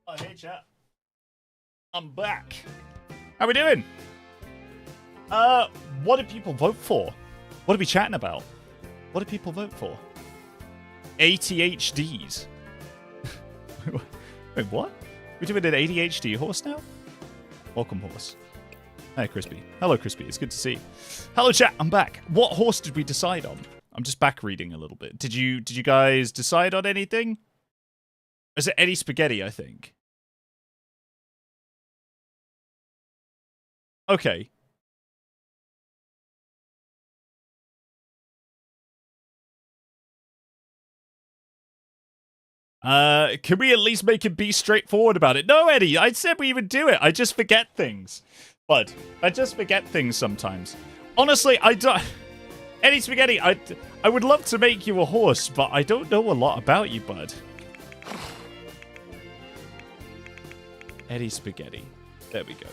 Speaker 1: Oh, hey, chat. I'm back. How we doing? What did people vote for? What are we chatting about? What did people vote for? ATHDs. Wait, what? We're doing an ADHD horse now? Welcome, horse. Hey, Crispy. Hello, Crispy. It's good to see you. Hello, chat. I'm back. What horse did we decide on? I'm just back reading a little bit. Did you guys decide on anything? Is it Eddie Spaghetti, I think? Okay. Can we at least make him be straightforward about it? No, Eddie, I said we would do it. I just forget things. Bud, I just forget things sometimes. Honestly, I don't... Eddie Spaghetti, I would love to make you a horse, but I don't know a lot about you, bud. Eddie Spaghetti. There we go.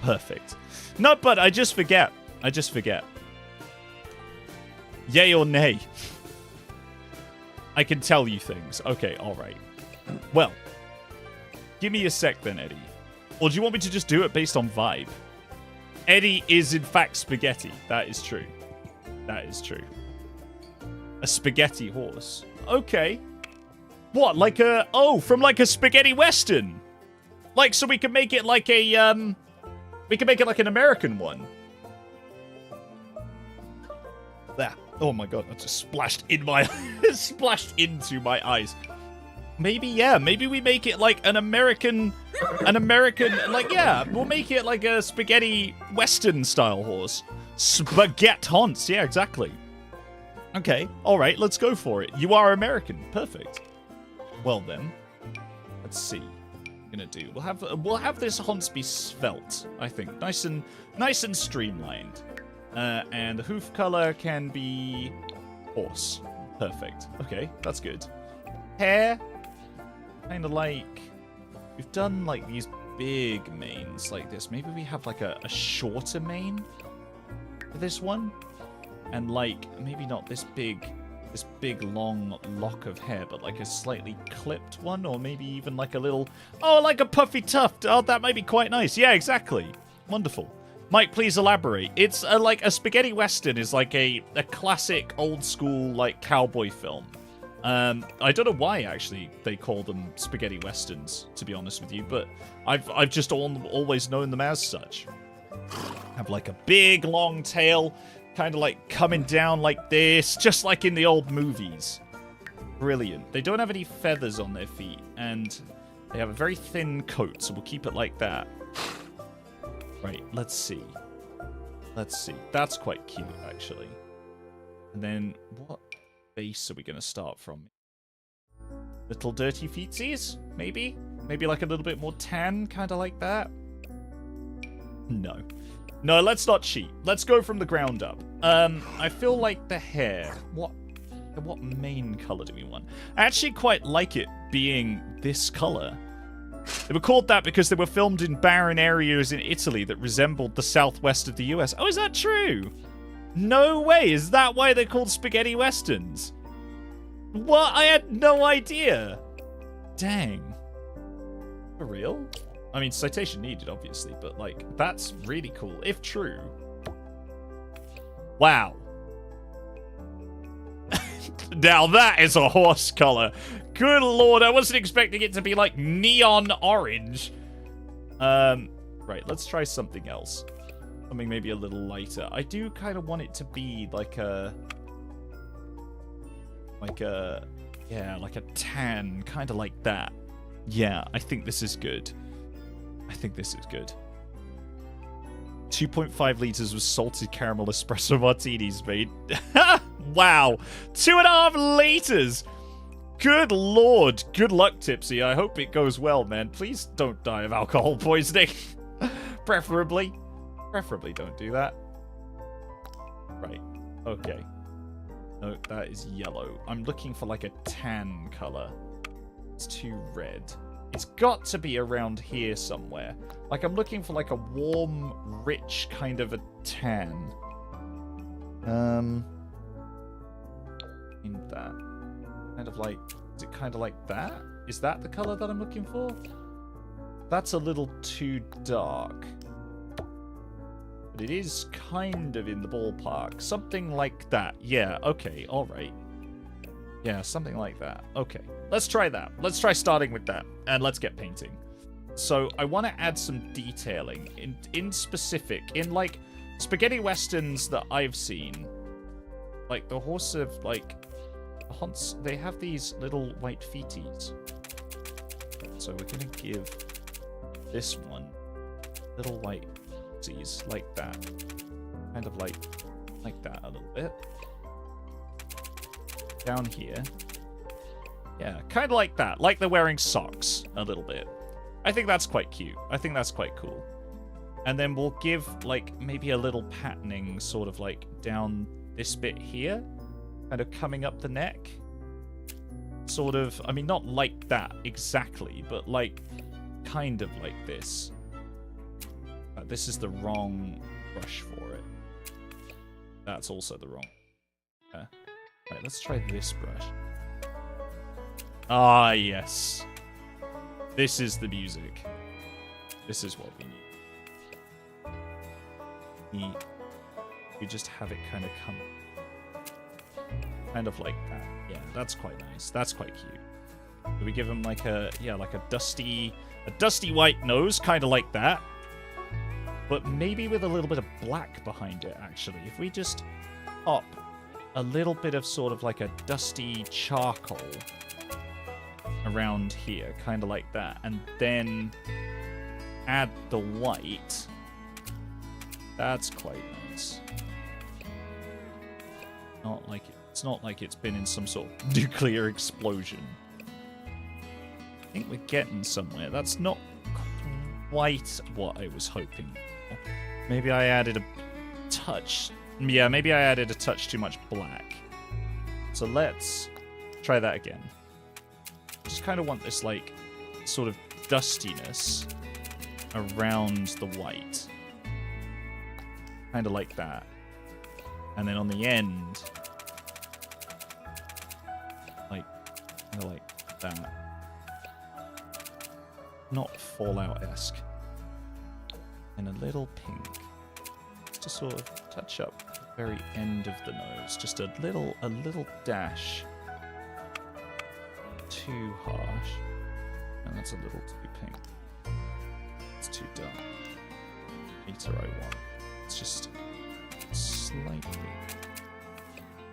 Speaker 1: Perfect. No, but I just forget. I just forget. Yay or nay? I can tell you things. Okay, alright. Well, give me a sec then, Eddie. Or do you want me to just do it based on vibe? Eddie is in fact spaghetti. That is true. That is true. A spaghetti horse. Okay. What, like a... Oh, from like a spaghetti western. Like, so we can make it like a, we can make it like an American one. That. Oh my god, that just splashed in my... splashed into my eyes. Maybe, yeah, maybe we make it like an American... like, yeah, we'll make it like a spaghetti western style horse. Spaghetti Hans, yeah, exactly. Okay, alright, let's go for it. You are American, perfect. Well then, let's see what we're gonna do. We'll have this Hans be svelte, I think. Nice and streamlined. And the hoof color can be horse. Perfect. Okay, that's good. Hair, kind of like... We've done, like, these big manes like this. Maybe we have, like, a shorter mane for this one. And, like, maybe not this big, long lock of hair, but, like, a slightly clipped one. Or maybe even, like, a little... Oh, like a puffy tuft. Oh, that might be quite nice. Yeah, exactly. Wonderful. Mike, please elaborate. It's like a spaghetti western is like a classic old school like cowboy film. I don't know why actually they call them spaghetti westerns, to be honest with you, but I've just always known them as such. Have like a big long tail, kind of like coming down like this, just like in the old movies. Brilliant. They don't have any feathers on their feet, and they have a very thin coat, so we'll keep it like that. Right, let's see. Let's see. That's quite cute, actually. And then, what base are we going to start from? Little dirty feetsies, maybe? Maybe like a little bit more tan, kind of like that? No. No, let's not cheat. Let's go from the ground up. I feel like the hair... What main color do we want? I actually quite like it being this color. They were called that because they were filmed in barren areas in Italy that resembled the southwest of the US. Oh, is that true? No way. Is that why they're called spaghetti westerns? What? I had no idea. Dang. For real? I mean, citation needed, obviously, but, like, that's really cool, if true. Wow. Now that is a horse color. Good lord, I wasn't expecting it to be like neon orange. Right, let's try something else. Something maybe a little lighter. I do kind of want it to be like a... yeah, like a tan, kind of like that. Yeah, I think this is good. I think this is good. 2.5 liters of salted caramel espresso martinis made. Wow. 2.5 liters. Good lord. Good luck, Tipsy. I hope it goes well, man. Please don't die of alcohol poisoning. Preferably. Preferably don't do that. Right. Okay. No, that is yellow. I'm looking for like a tan color. It's too red. It's got to be around here somewhere. Like, I'm looking for like a warm, rich kind of a tan. In that. Kind of like... Is it kind of like that? Is that the color that I'm looking for? That's a little too dark. But it is kind of in the ballpark. Something like that. Yeah, okay, alright. Yeah, something like that. Okay, let's try that. Let's try starting with that. And let's get painting. So, I want to add some detailing. In specific, in, like, spaghetti westerns that I've seen. Like, the horse of, like... Hunts, they have these little white feeties. So we're going to give this one little white feeties like that. Kind of like that a little bit. Down here. Yeah, kind of like that. Like they're wearing socks a little bit. I think that's quite cute. I think that's quite cool. And then we'll give, like, maybe a little patterning sort of, like, down this bit here. Kind of coming up the neck. Sort of, I mean, not like that exactly, but, like, kind of like this. This is the wrong brush for it. That's also the wrong. Right, let's try this brush. Ah, yes. This is the music. This is what we need. We just have it kind of come... Kind of like that. Yeah, that's quite nice. That's quite cute. Do we give him like a dusty white nose, kind of like that, but maybe with a little bit of black behind it? Actually, if we just pop a little bit of sort of like a dusty charcoal around here, kind of like that, and then add the white. That's quite nice. It's not like it's been in some sort of nuclear explosion. I think we're getting somewhere. That's not quite what I was hoping for. Maybe I added a touch. Yeah, maybe I added a touch too much black. So let's try that again. Just kind of want this, like, sort of dustiness around the white. Kind of like that. And then on the end, like, kind of like that. Not Fallout-esque. And a little pink. Just to sort of touch up the very end of the nose. Just a little dash. Too harsh. And that's a little too pink. It's too dark. Meter I want. It's just slightly.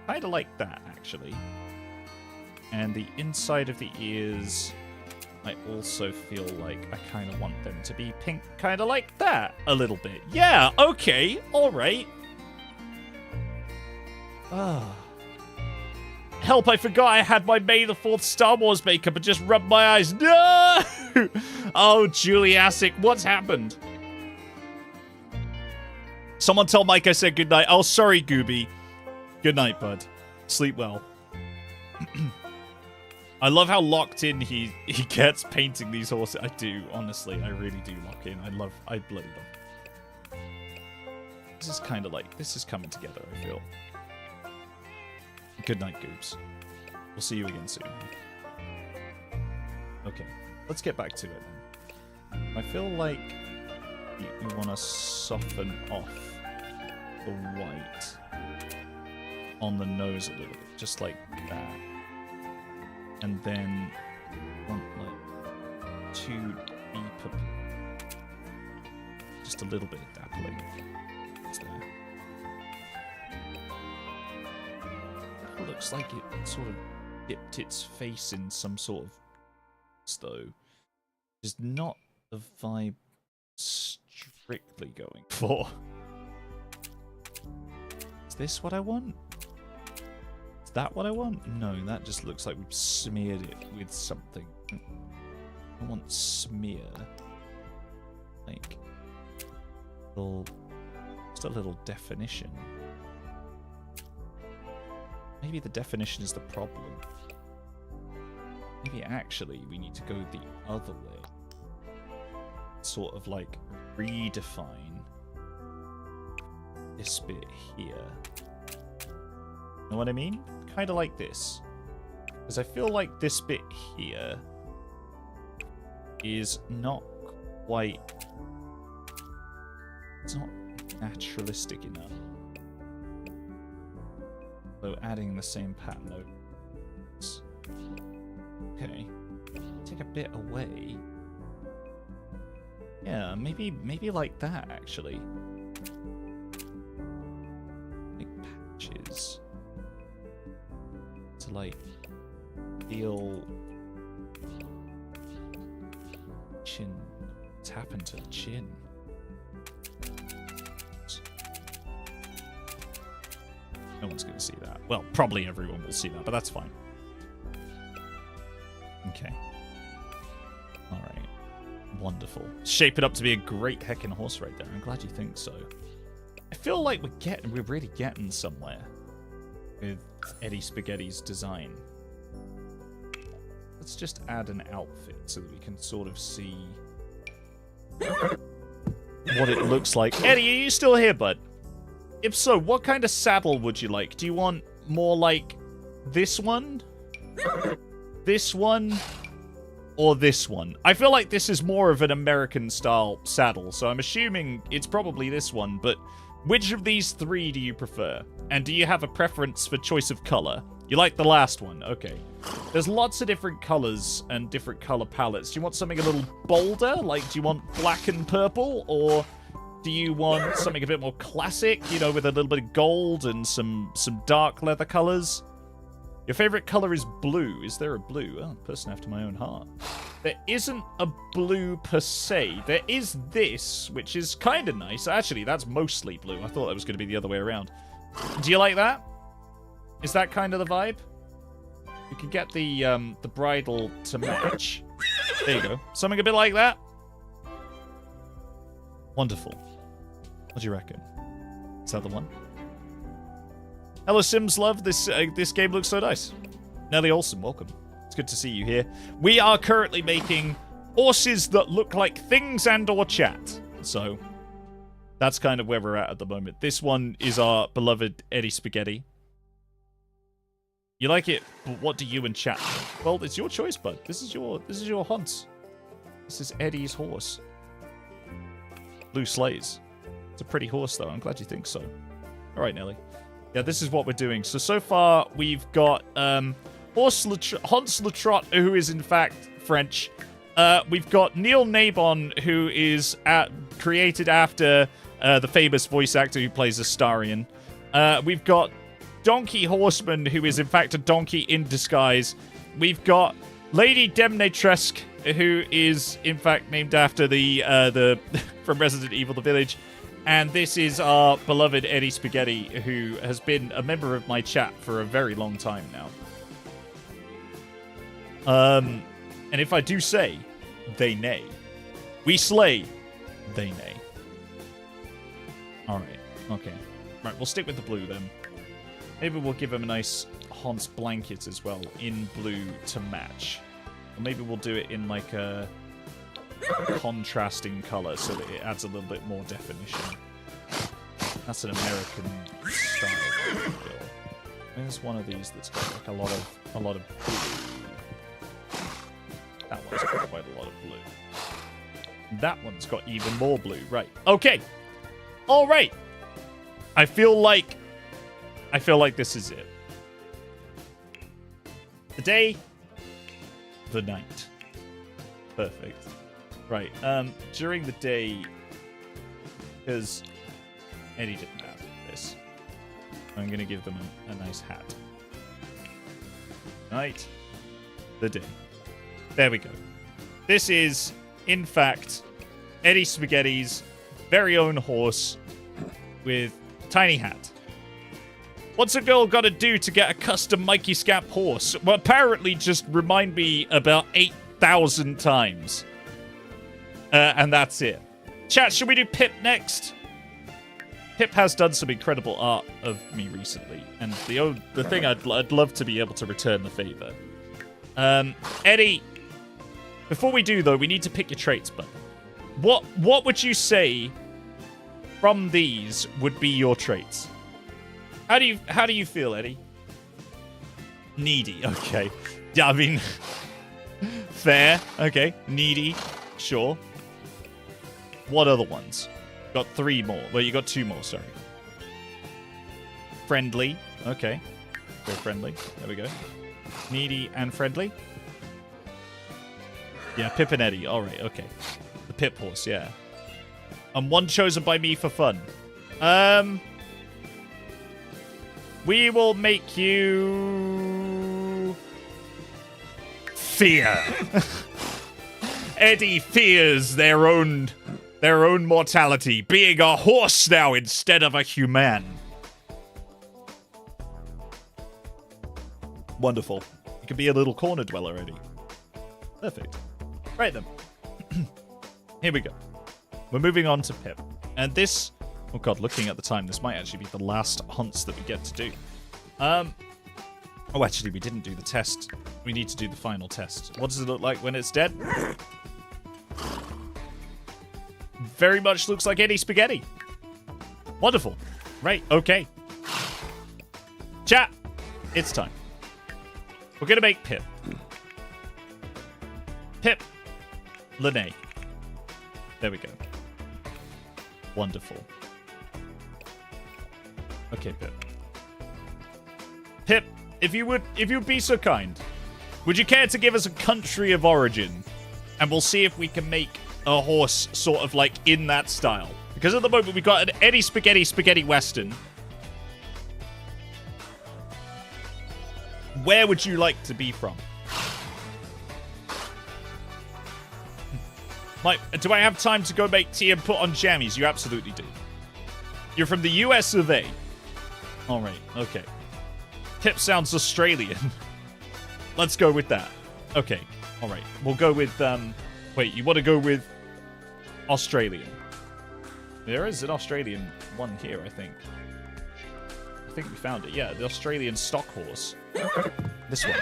Speaker 1: Kind of like that, actually. And the inside of the ears, I also feel like I kind of want them to be pink, kind of like that, a little bit. Yeah, okay, alright. Help, I forgot I had my May the 4th Star Wars makeup and just rubbed my eyes. No! Oh, Juliasic, what's happened? Someone tell Mike I said goodnight. Oh, sorry, Gooby. Good night, bud. Sleep well. I love how locked in he gets painting these horses. I do, honestly. I really do lock in. I bloody love it. This is kind of like, this is coming together, I feel. Good night, Goobs. We'll see you again soon. Okay, let's get back to it then. I feel like you want to soften off the white on the nose a little bit, just like that. And then want like too deep, just a little bit of dappling. It's there. It looks like it sort of dipped its face in some sort of though. Is not the vibe strictly going for. Is this what I want? Is that what I want? No, that just looks like we've smeared it with something. I want smear. Like, just a little definition. Maybe the definition is the problem. Maybe actually we need to go the other way. Sort of like redefine this bit here. Know what I mean? Kind of like this. Because I feel like this bit here is not quite... It's not naturalistic enough. So adding the same pattern over. Okay. Take a bit away. Yeah, maybe like that actually. Like patches. To like feel chin. What's happened to the chin? No one's going to see that. Well, probably everyone will see that, but that's fine. Okay. Alright. Wonderful. Shape it up to be a great heckin' horse right there. I'm glad you think so. I feel like we're really getting somewhere with Eddie Spaghetti's design. Let's just add an outfit so that we can sort of see what it looks like. Eddie, are you still here, bud? If so, what kind of saddle would you like? Do you want more like this one? This one? Or this one? I feel like this is more of an American-style saddle, so I'm assuming it's probably this one, but Which of these three do you prefer? And do you have a preference for choice of color? You like the last one, okay. There's lots of different colors and different color palettes. Do you want something a little bolder? Like, do you want black and purple? Or do you want something a bit more classic, you know, with a little bit of gold and some dark leather colors? Your favorite color is blue. Is there a blue? Oh, person after my own heart. There isn't a blue per se. There is this, which is kind of nice. Actually, that's mostly blue. I thought that was going to be the other way around. Do you like that? Is that kind of the vibe? You can get the bridle to match. There you go. Something a bit like that. Wonderful. What do you reckon? Is that the one? Hello, Sims Love. This game looks so nice. Nelly Olsen, welcome. It's good to see you here. We are currently making horses that look like things and/or chat. So that's kind of where we're at the moment. This one is our beloved Eddie Spaghetti. You like it, but what do you and chat think? Well, it's your choice, bud. This is your hunt. This is Eddie's horse. Blue Slays. It's a pretty horse, though. I'm glad you think so. All right, Nelly. Yeah, this is what we're doing. So far, we've got Hans Latrot, who is, in fact, French. We've got Neil Nabon, who is created after the famous voice actor who plays Astarion. We've got Donkey Horseman, who is, in fact, a donkey in disguise. We've got Lady Demnatresk, who is, in fact, named after the from Resident Evil, The Village. And this is our beloved Eddie Spaghetti, who has been a member of my chat for a very long time now. And if I do say, they neigh. We slay, they neigh. Alright, okay. Right, we'll stick with the blue then. Maybe we'll give him a nice Hans blanket as well, in blue to match. Or maybe we'll do it in like a contrasting color so that it adds a little bit more definition. That's an American style feel. There's one of these that's got like a lot of blue. That one's got quite a lot of blue. That one's got even more blue. Right. Okay. All right. I feel like this is it. The day, the night. Perfect. Right. During the day, because Eddie didn't have this, I'm going to give them a nice hat. Night, the day. There we go. This is, in fact, Eddie Spaghetti's very own horse with tiny hat. What's a girl got to do to get a custom Mikey Scap horse? Well, apparently just remind me about 8,000 times. And that's it. Chat, should we do Pip next? Pip has done some incredible art of me recently. And the thing I'd love to be able to return the favor. Eddie, before we do, though, we need to pick your traits, bud. What would you say from these would be your traits? How do you feel, Eddie? Needy, okay. Yeah, I mean, fair, okay. Needy, sure. What other ones? Got 3 more. Well, you got 2 more, sorry. Friendly, okay. Very friendly, there we go. Needy and friendly. Yeah, Pip and Eddie, alright, okay. The Pip horse, yeah. And one chosen by me for fun. We will make you... fear. Eddie fears their own mortality, being a horse now instead of a human. Wonderful. You can be a little corner dweller, Eddie. Perfect. Right then. Here we go. We're moving on to Pip. And this... oh god, looking at the time, this might actually be the last hunts that we get to do. Oh, actually, we didn't do the test. We need to do the final test. What does it look like when it's dead? Very much looks like Eddie Spaghetti. Wonderful. Right, okay. Chat, it's time. We're going to make Pip. Pip. Lene. There we go. Wonderful. Okay, Pip. Pip, if you would be so kind, would you care to give us a country of origin? And we'll see if we can make a horse sort of like in that style. Because at the moment we've got an Eddie Spaghetti Western. Where would you like to be from? Mike, do I have time to go make tea and put on jammies? You absolutely do. You're from the US of A. Alright, okay. Pip sounds Australian. Let's go with that. Okay, alright. We'll go with, wait, you want to go with Australian? There is an Australian one here, I think. I think we found it. Yeah, the Australian stock horse. This one.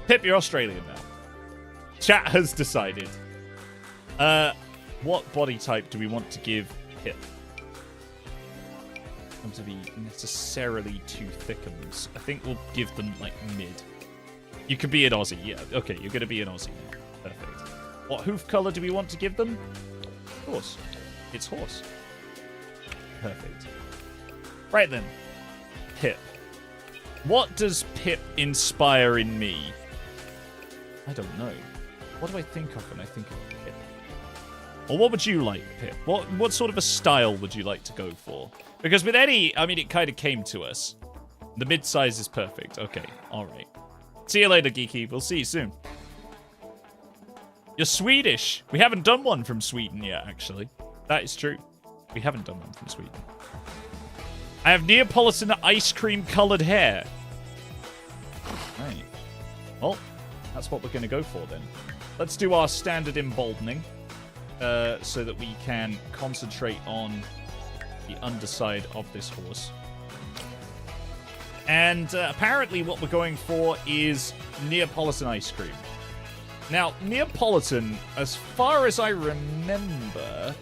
Speaker 1: Pip, you're Australian now. Chat has decided. What body type do we want to give Pip? Not to be necessarily too thickums. I think we'll give them, like, mid. You could be an Aussie. Yeah, okay, you're going to be an Aussie. Perfect. What hoof color do we want to give them? Horse. It's horse. Perfect. Right then. Pip. What does Pip inspire in me? I don't know. What do I think of when I think of Pip? Or what would you like, Pip? What sort of a style would you like to go for? Because with Eddie, I mean, it kind of came to us. The mid-size is perfect. Okay, alright. See you later, Geeky. We'll see you soon. You're Swedish. We haven't done one from Sweden yet, actually. That is true. We haven't done one from Sweden. I have Neapolitan ice cream colored hair. Right. Well, that's what we're going to go for then. Let's do our standard emboldening so that we can concentrate on the underside of this horse. And apparently what we're going for is Neapolitan ice cream. Now, Neapolitan, as far as I remember,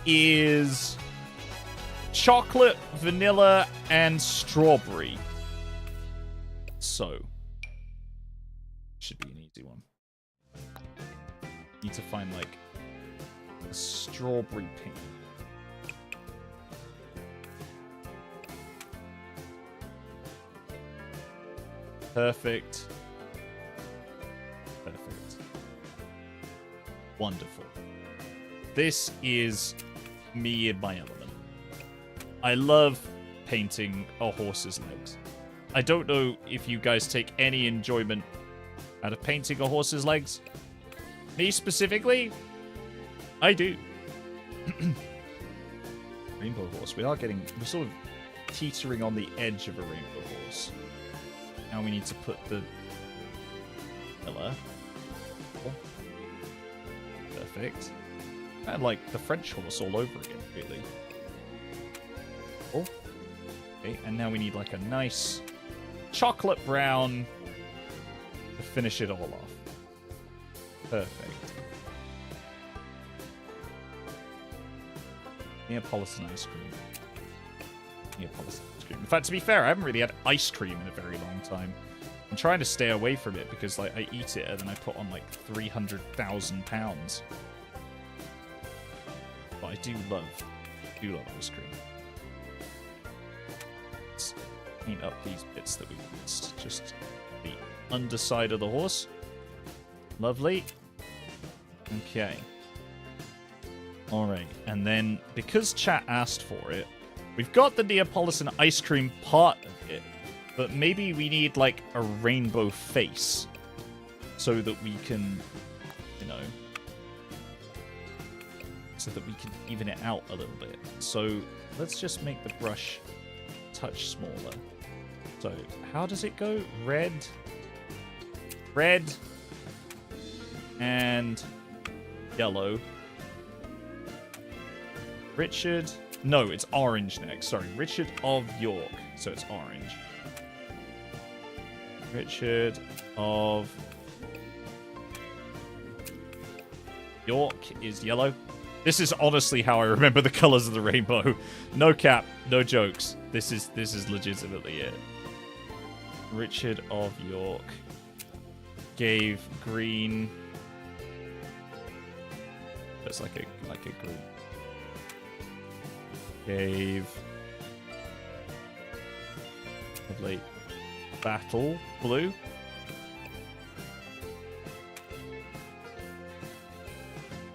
Speaker 1: is chocolate, vanilla, and strawberry. So, should be an easy one. Need to find, like, a strawberry pink. Perfect. Perfect. Wonderful. This is me in my element. I love painting a horse's legs. I don't know if you guys take any enjoyment out of painting a horse's legs. Me specifically, I do. Rainbow horse. We're sort of teetering on the edge of a rainbow horse. Now we need to put the pillar. Oh. Perfect. And like the French horse all over again, really. Oh. Okay, and now we need like a nice chocolate brown to finish it all off. Perfect. Neapolitan ice cream. Neapolitan ice cream. In fact, to be fair, I haven't really had ice cream in a very long time. I'm trying to stay away from it because like I eat it and then I put on like 300,000 pounds. But I do love ice cream. Let's paint up these bits that we missed. Just the underside of the horse. Lovely. Okay. Alright, and then because chat asked for it, we've got the Neapolitan ice cream part of it, but maybe we need like a rainbow face so that we can, you know, so that we can even it out a little bit. So let's just make the brush a touch smaller. So how does it go? Red, and yellow. Richard. No, it's orange next. Sorry, Richard of York. So it's orange. Richard of York is yellow. This is honestly how I remember the colors of the rainbow. No cap, no jokes. This is legitimately it. Richard of York gave green. That's like a green. Cave. Lovely. Battle. Blue.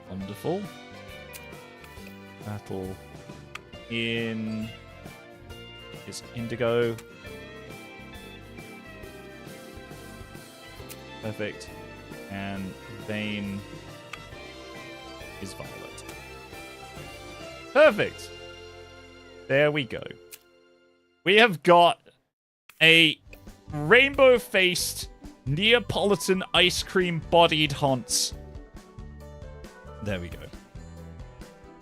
Speaker 1: Wonderful. Battle. In is indigo. Perfect. And vein is violet. Perfect. There we go. We have got a rainbow-faced Neapolitan ice cream-bodied Haunts. There we go.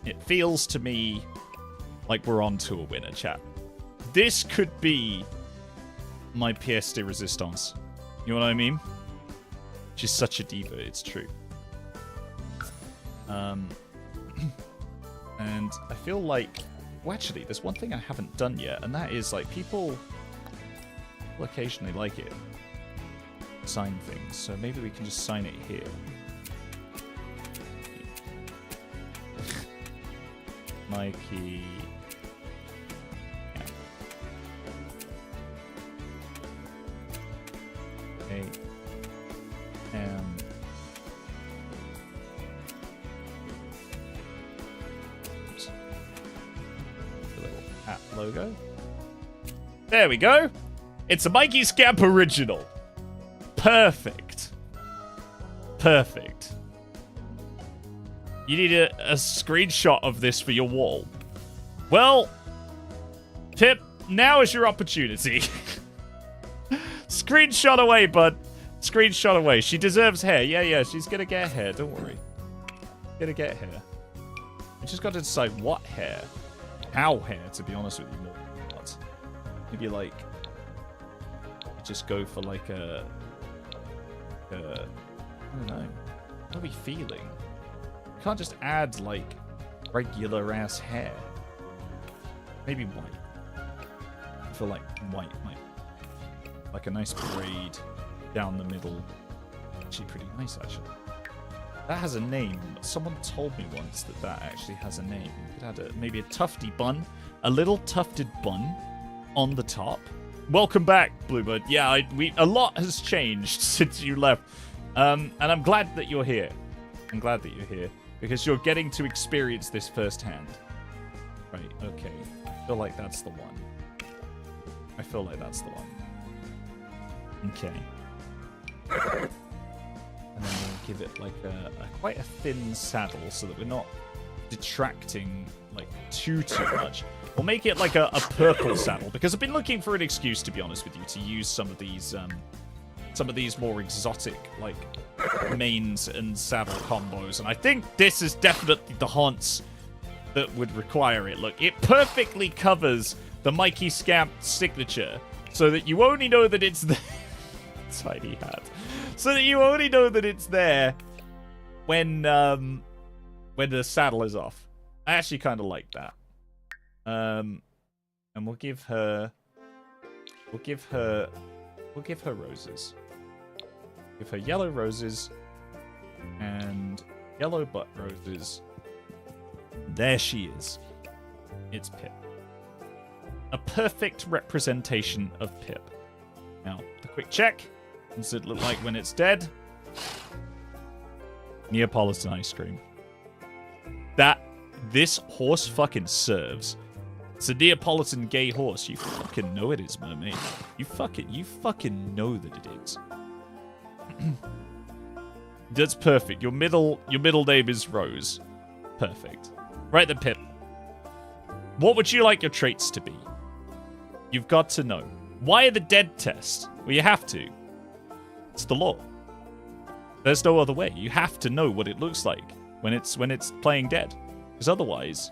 Speaker 1: It feels to me like we're on to a winner, chat. This could be my pièce de résistance. You know what I mean? She's such a diva, it's true. And I feel like... Well, actually, there's one thing I haven't done yet, and that is, like, people occasionally like it. Sign things, so maybe we can just sign it here. Mikey... Yeah. The little hat logo. There we go. It's a Mikey Scamp original. Perfect. Perfect. You need a screenshot of this for your wall. Well, Pip, now is your opportunity. Screenshot away, bud. Screenshot away. She deserves hair. Yeah, she's gonna get hair. Don't worry. Gonna get hair. We just got to decide what hair. How hair, to be honest with you. More than what. Maybe, like, just go for, like, I don't know. What are we feeling? We can't just add, like, regular-ass hair. Maybe white. I feel like white might... Like a nice braid down the middle. Actually pretty nice, actually. That has a name. Someone told me once that that actually has a name. It had maybe a tufty bun. A little tufted bun on the top. Welcome back, Bluebird. Yeah, a lot has changed since you left. And I'm glad that you're here. I'm glad that you're here. Because you're getting to experience this firsthand. Right, okay. I feel like that's the one. I feel like that's the one. Okay. And then we'll give it like a quite a thin saddle so that we're not detracting like too much. We'll make it like a purple saddle because I've been looking for an excuse, to be honest with you, to use some of these more exotic like mains and saddle combos, and I think this is definitely the Haunts that would require it. Look, it perfectly covers the Mikey Scamp signature so that you only know that it's there. Tiny hat. So that you only know that it's there when the saddle is off. I actually kind of like that. And we'll give her roses. Give her yellow roses and yellow butt roses. There she is. It's Pip. A perfect representation of Pip. Now, the quick check. What does it look like when it's dead? Neapolitan ice cream. This horse fucking serves. It's a Neapolitan gay horse. You fucking know it is, mermaid. You fucking know that it is. That's perfect. Your middle name is Rose. Perfect. Right then, Pip. What would you like your traits to be? You've got to know. Why the dead test? Well, you have to. It's the law. There's no other way. You have to know what it looks like when it's playing dead. Because otherwise,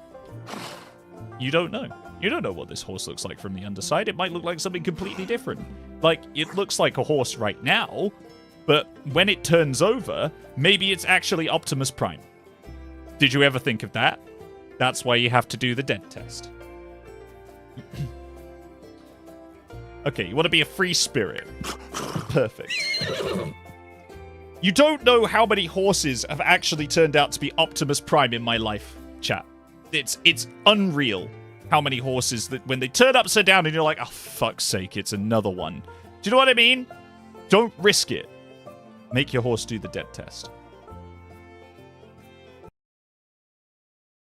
Speaker 1: you don't know. You don't know what this horse looks like from the underside. It might look like something completely different. Like, it looks like a horse right now, but when it turns over, maybe it's actually Optimus Prime. Did you ever think of that? That's why you have to do the dead test. Okay, you want to be a free spirit. Perfect. You don't know how many horses have actually turned out to be Optimus Prime in my life, chat. It's unreal. how many horses that when they turn upside down and you're like, oh, fuck's sake, it's another one. Do you know what I mean? Don't risk it. Make your horse do the debt test.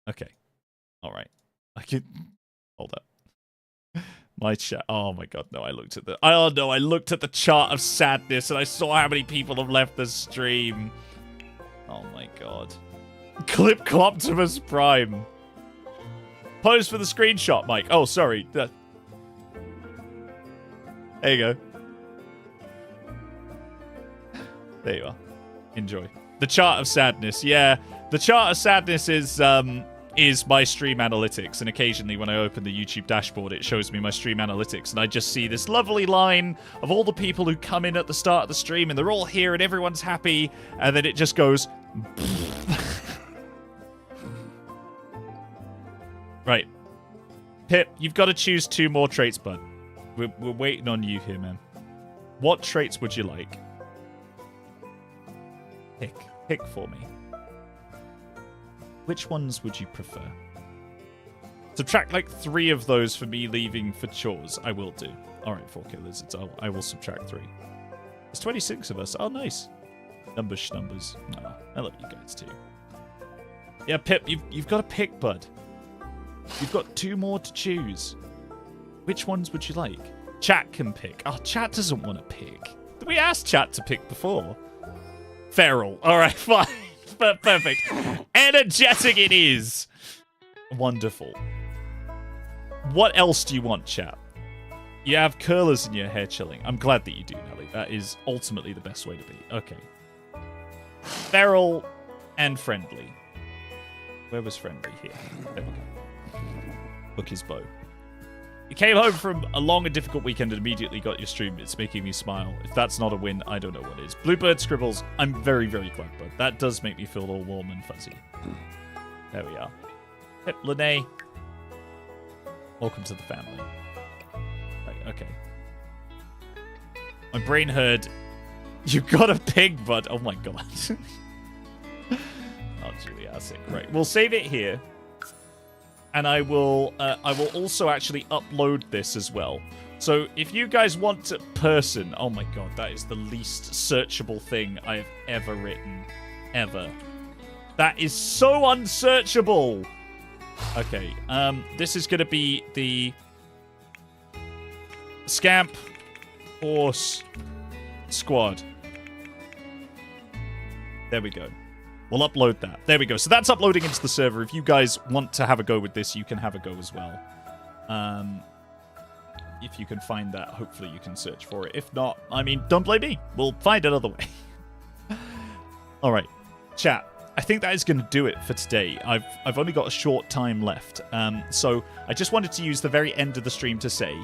Speaker 1: Okay. All right. I can... Hold up. My chat. Oh my god, no, I looked at the... Oh no, I looked at the chart of sadness and I saw how many people have left the stream. Oh my god. Clip Cloptimus Prime. Pose for the screenshot, Mike. Oh, sorry. There you go. There you are. Enjoy. The chart of sadness. Yeah, the chart of sadness is my stream analytics, and occasionally when I open the YouTube dashboard, it shows me my stream analytics, and I just see this lovely line of all the people who come in at the start of the stream, and they're all here, and everyone's happy, and then it just goes... Right. Pip, you've got to choose 2 more traits, bud. We're waiting on you here, man. What traits would you like? Pick for me. Which ones would you prefer? Subtract like 3 of those for me leaving for chores. I will do. Alright, 4K lizards. I will subtract 3. There's 26 of us. Oh, nice. Numbers. Oh, I love you guys too. Yeah, Pip, you've got to pick, bud. You've got 2 more to choose. Which ones would you like? Chat can pick. Oh, chat doesn't want to pick. Did we ask chat to pick before? Feral. Alright, fine. Perfect. Energetic it is. Wonderful. What else do you want, chat? You have curlers in your hair chilling. I'm glad that you do, Nelly. That is ultimately the best way to be. Okay. Feral and friendly. Where was friendly? Here. There we go. Book his bow. You came home from a long and difficult weekend and immediately got your stream. It's making me smile. If that's not a win, I don't know what is. Bluebird Scribbles, I'm very, very glad, bud. That does make me feel all warm and fuzzy. There we are. Yep, Lene. Welcome to the family. Right, okay. My brain heard, you got a pig, bud. Oh my god. Oh, Julia, that's it. Right, we'll save it here. And I will also actually upload this as well. So if you guys want to person... Oh my god, that is the least searchable thing I have ever written. Ever. That is so unsearchable! Okay, this is going to be the... Scamp Horse Squad. There we go. We'll upload that. There we go. So that's uploading into the server. If you guys want to have a go with this, you can have a go as well. If you can find that, hopefully you can search for it. If not, I mean, don't blame me. We'll find another way. All right. Chat. I think that is going to do it for today. I've only got a short time left. So I just wanted to use the very end of the stream to say,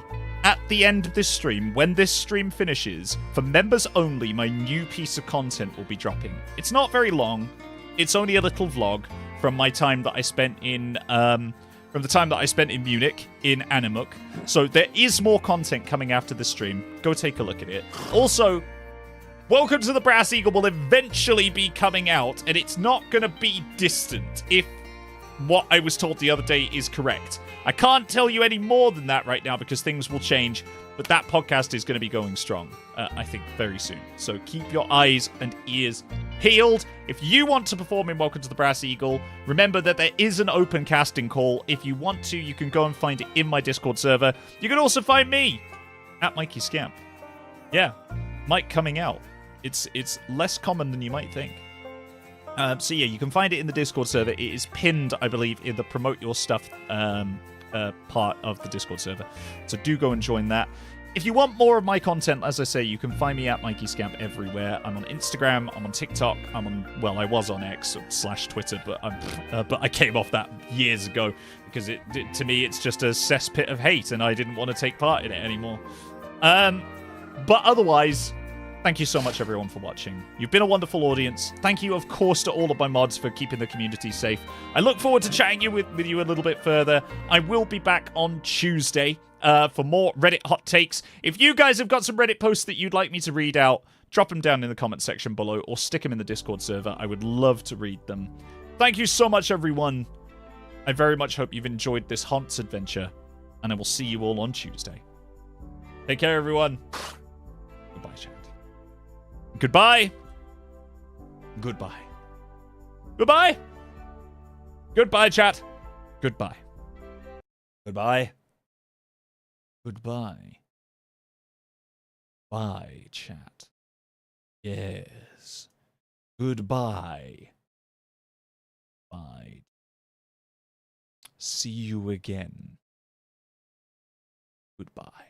Speaker 1: at the end of this stream, when this stream finishes, for members only, my new piece of content will be dropping. It's not very long. It's only a little vlog from my time that I spent in Munich, in Animuk. So there is more content coming after the stream. Go take a look at it. Also, Welcome to the Brass Eagle will eventually be coming out, and it's not going to be distant, if what I was told the other day is correct. I can't tell you any more than that right now because things will change, but that podcast is going to be going strong, I think, very soon. So keep your eyes and ears peeled. If you want to perform in Welcome to the Brass Eagle, remember that there is an open casting call. If you want to, you can go and find it in my Discord server. You can also find me at Mikey Scamp. Yeah, Mike coming out. It's less common than you might think. So yeah, you can find it in the Discord server. It is pinned, I believe, in the Promote Your Stuff part of the Discord server. So do go and join that. If you want more of my content, as I say, you can find me at Mikey Scamp everywhere. I'm on Instagram, I'm on TikTok, I'm on, well, I was on X / Twitter, but I came off that years ago because to me it's just a cesspit of hate, and I didn't want to take part in it anymore. But otherwise, thank you so much, everyone, for watching. You've been a wonderful audience. Thank you, of course, to all of my mods for keeping the community safe. I look forward to chatting with you a little bit further. I will be back on Tuesday for more Reddit hot takes. If you guys have got some Reddit posts that you'd like me to read out, drop them down in the comment section below or stick them in the Discord server. I would love to read them. Thank you so much, everyone. I very much hope you've enjoyed this Haunts adventure, and I will see you all on Tuesday. Take care, everyone. Goodbye, chat. Goodbye. Goodbye. Goodbye. Goodbye, chat. Goodbye. Goodbye. Goodbye. Bye, chat. Yes. Goodbye. Bye. See you again. Goodbye.